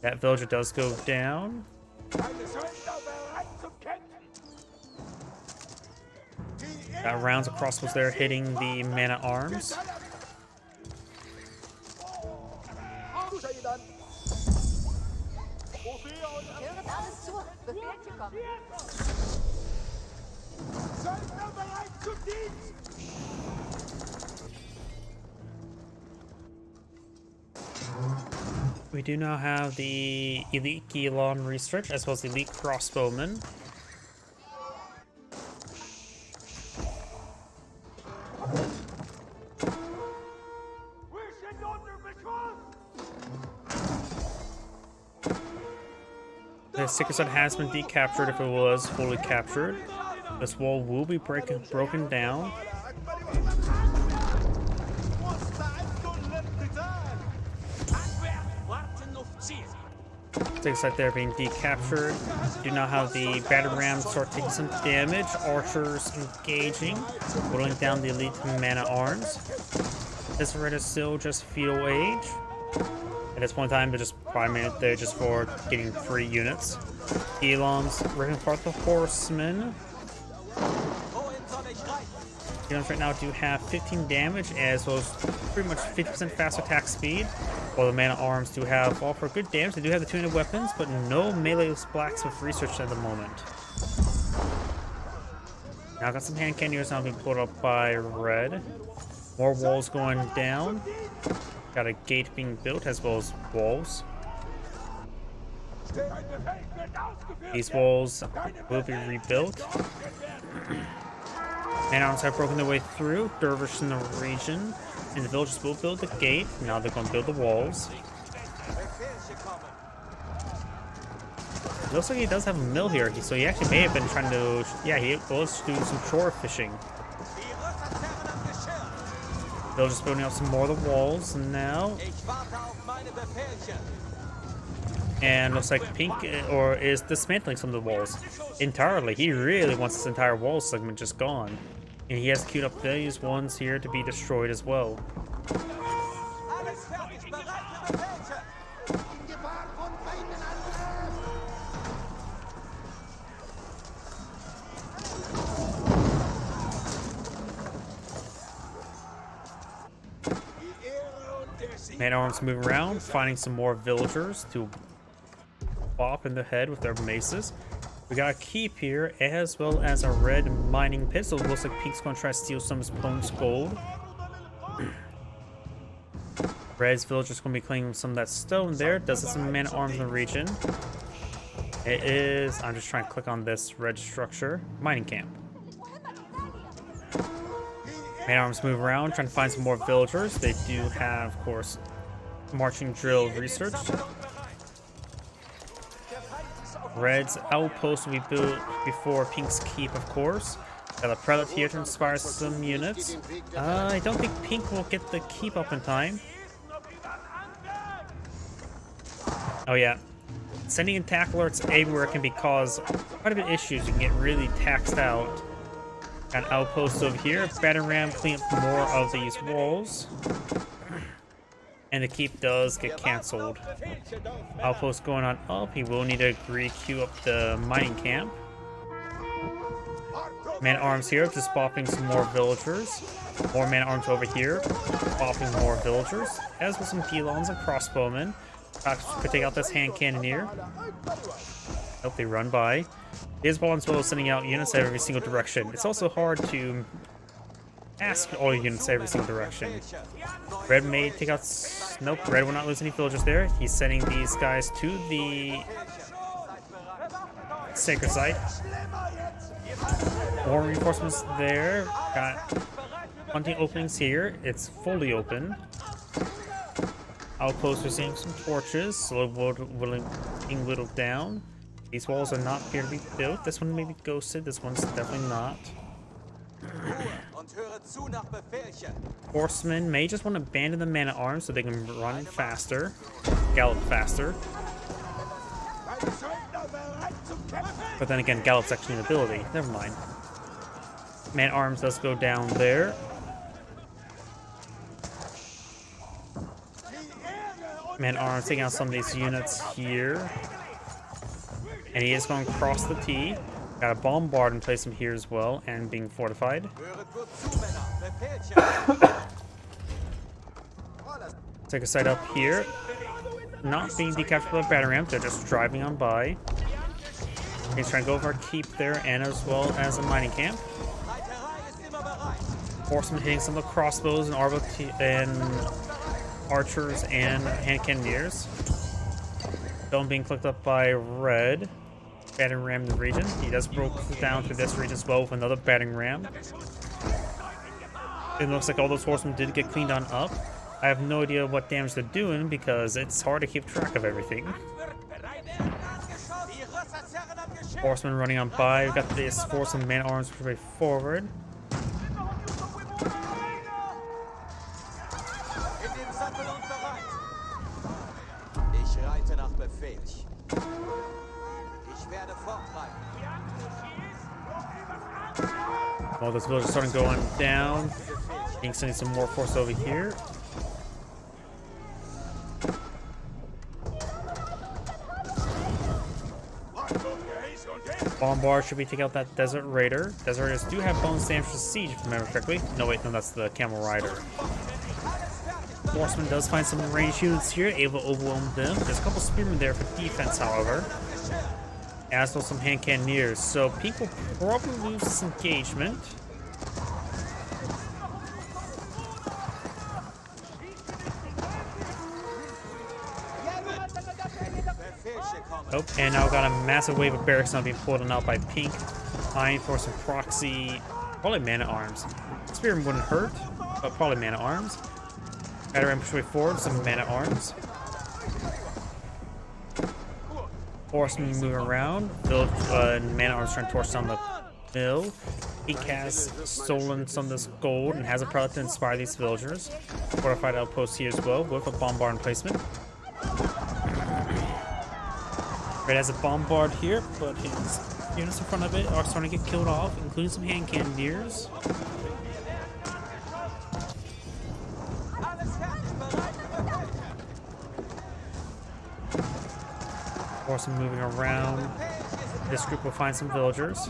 That villager does go down. Got rounds of crossbows there hitting the man-at-arms. Höret alles zu. Befehlchen kommen. We do now have the elite Gilon research as well as the elite crossbowmen. The Secret Sun has been decaptured if it was fully captured. This wall will be broken down. Things like they're being decaptured. Do not have the battle rams start taking some damage. Archers engaging, whittling down the elite man-at-arms. This red is still just feudal age. At this point in time, they're just priming it there just for getting free units. Elons ripping apart the horsemen. Elons right now do have 15 damage as well as pretty much 50% faster attack speed. While the man-at-arms do have all for good damage. They do have the two-handed weapons, but no melee blacksmith research at the moment. Now got some hand cannons now being pulled up by red. More walls going down. Got a gate being built as well as walls. These walls will be rebuilt. Man-at-arms have broken their way through. Dervish in the region. And the villagers will build the gate. Now they're going to build the walls. Looks like he does have a mill here, so he actually may have been trying to... Yeah, he was doing some shore fishing. Villagers building up some more of the walls now. And looks like Pink is dismantling some of the walls entirely. He really wants this entire wall segment just gone. And he has queued up these ones here to be destroyed as well. Man-at-arms move around, finding some more villagers to bop in the head with their maces. We got a keep here, as well as a red mining pit, so it looks like Pink's going to try to steal some of his opponent's gold. Red's villager's going to be claiming some of that stone there. Does have some man-at-arms in the region. It is... I'm just trying to click on this red structure. Mining camp. Man-at-arms move around, trying to find some more villagers. They do have, of course, marching drill researched. Red's outpost will be built before Pink's keep, of course. Got a prelate here to inspire some units. I don't think Pink will get the keep up in time. Oh yeah, sending in attack alerts everywhere can be cause quite a bit of issues. You can get really taxed out Got outposts over here. Battering ram clean up more of these walls. And the keep does get cancelled. Outpost going on up. He will need to re-queue up the mining camp. Man-at-arms here, just bopping some more villagers. More man-at-arms over here, bopping more villagers. As with some pylons and crossbowmen. Could take out this hand cannoneer. Hope they run by. Hezbollah as well is sending out units every single direction. It's also hard to ask all units every single direction. Red may take out... Nope, Red will not lose any villagers there. He's sending these guys to the sacred site. More reinforcements there. Got hunting openings here. It's fully open. Outposts are seeing some torches, slowly being whittled down. These walls are not here to be built. This one may be ghosted. This one's definitely not. Horsemen may just want to abandon the man-at-arms so they can run faster, gallop faster. But then again, gallop's actually an ability. Never mind. Man-at-arms does go down there. Man-at-arms taking out some of these units here. And he is going to cross the T. Got a bombard in place from here as well, and being fortified. Take a site up here. Not being decaptured by battering ram, they're just driving on by. He's trying to go for a keep there, and as well as a mining camp. Horsemen hitting some of the crossbows and archers and hand cannoneers. Dome being clicked up by Red. Battering ram in the region. He does broke down through this region as well with another battering ram. It looks like all those horsemen did get cleaned on up. I have no idea what damage they're doing because it's hard to keep track of everything. Horsemen running on by. We've got this force of man-at-arms way forward. All those villagers starting going down. Being sending some more force over here. Bombard should be taking out that Desert Raider. Desert Raiders do have bonus damage to siege, if I remember correctly. No, wait, no, that's the Camel Rider. Horseman does find some ranged units here, able to overwhelm them. There's a couple spearmen there for defense, however. As well as some hand cannoneers. So Pink will probably lose this engagement. Oh, and now got a massive wave of barracks now being pulled out by Pink. Eyeing for some proxy, probably man-at-arms. Spearman wouldn't hurt, but probably man-at-arms. Battering push way forward, some man-at-arms. Horsemen moving around. Man-at-arms trying to torch down the mill. Pink has stolen some of this gold and has a product to inspire these villagers. Fortified outpost here as well with a bombard emplacement. Red has a bombard here, but his units in front of it are starting to get killed off, including some hand cannoneers. Horsemen moving around. This group will find some villagers.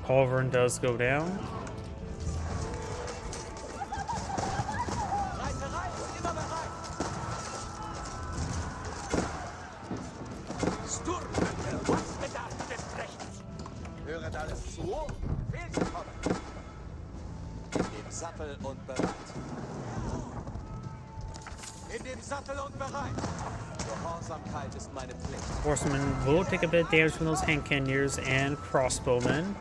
Culverin does go down. Horsemen will take a bit of damage from those hand cannoneers and crossbowmen.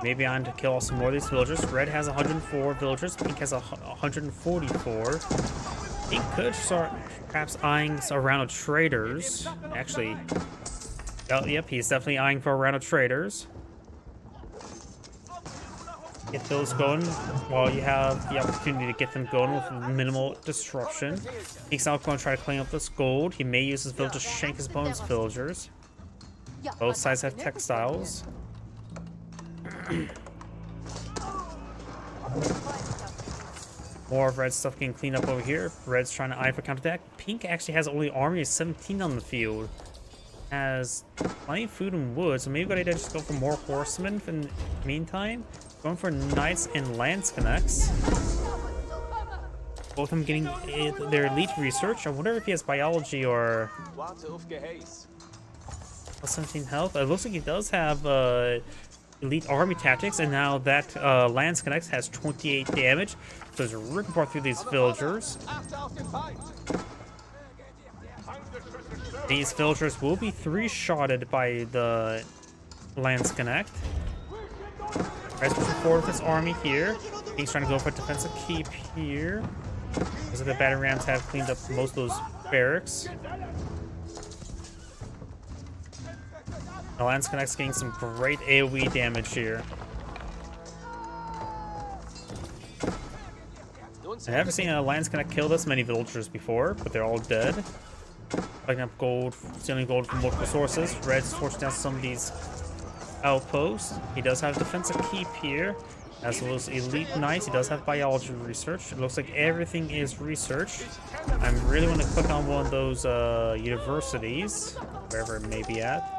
Maybe I'm to kill some more of these villagers. Red has 104 villagers. Pink has 144. Pink could start perhaps eyeing a round of traders. Actually, oh, yep, he's definitely eyeing for a round of traders. Get those going while you have the opportunity to get them going with minimal disruption. He's now going to try to clean up this gold. He may use his villagers to shank his opponent's villagers. Ja, Both was sides hast have du textiles. More of red stuff getting cleaned up over here. Red's trying to eye for counterattack. Pink actually has only army of 17 on the field. Has plenty of food and wood, so maybe we gotta just go for more horsemen in the meantime. Going for knights and lance connects. Both of them getting their elite research. I wonder if he has biology or Warte auf Geheiß. plus 17 health. It looks like he does have elite army tactics, and now that lance connects has 28 damage. So there's a rip apart through these villagers. Achte auf den Feind. These villagers will be 3-shotted by the lance connect. Red's pushing forward with his army here. He's trying to go for a defensive keep here. Looks like the battering rams have cleaned up most of those barracks. The lance connect's getting some great AoE damage here. I haven't seen a lance connect kill this many villagers before, but they're all dead. Picking up gold, stealing gold from multiple sources. Red's torching down some of these outposts. He does have defensive keep here, as well as elite knights. He does have biology research. It looks like everything is research. I really want to click on one of those universities, wherever it may be at.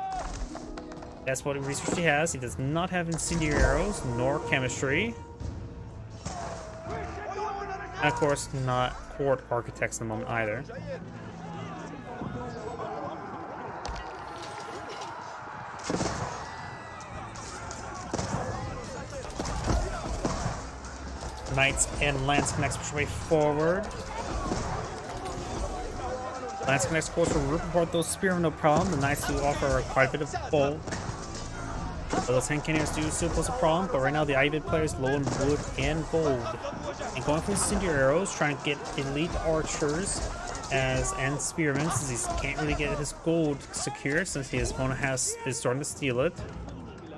That's what research he has. He does not have incendiary arrows nor chemistry. And of course, not court architects at the moment either. Knights and lance connects push way forward. Lance connects, of course, will rip apart those spearmen, no problem. The knights do offer quite a bit of bulk. So those hand cannons do still pose a problem, but right now the Ibid player is low in wood and gold. And going for incendiary arrows, trying to get elite archers and spearmen, since he can't really get his gold secured since his opponent is starting to steal it.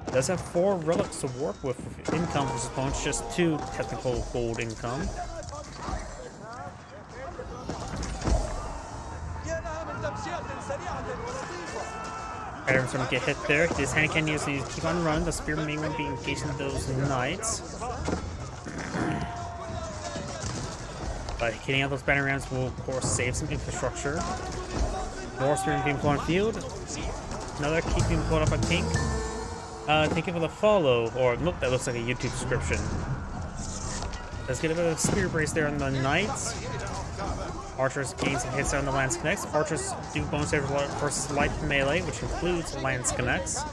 He does have 4 relics to work with income for his opponent's just 2 technical gold income. Items gonna get hit there. This hand cannon needs to keep on running. The spearman may want to be engaging those knights. But getting out those battering rams will, of course, save some infrastructure. More spearmen being blown field. Another keep being blown up by Pink. Thank you for the follow. Or, nope, that looks like a YouTube description. Let's get a bit of a spear brace there on the knights. Archers gain some hits there on the lance connects. Archers do bonus damage versus light melee, which includes lance connects.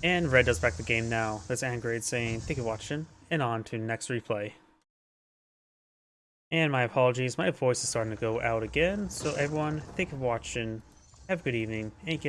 And Red does back the game now. That's Angrade saying, thank you for watching, and on to next replay. And my apologies, my voice is starting to go out again. So everyone, thank you for watching. Have a good evening, and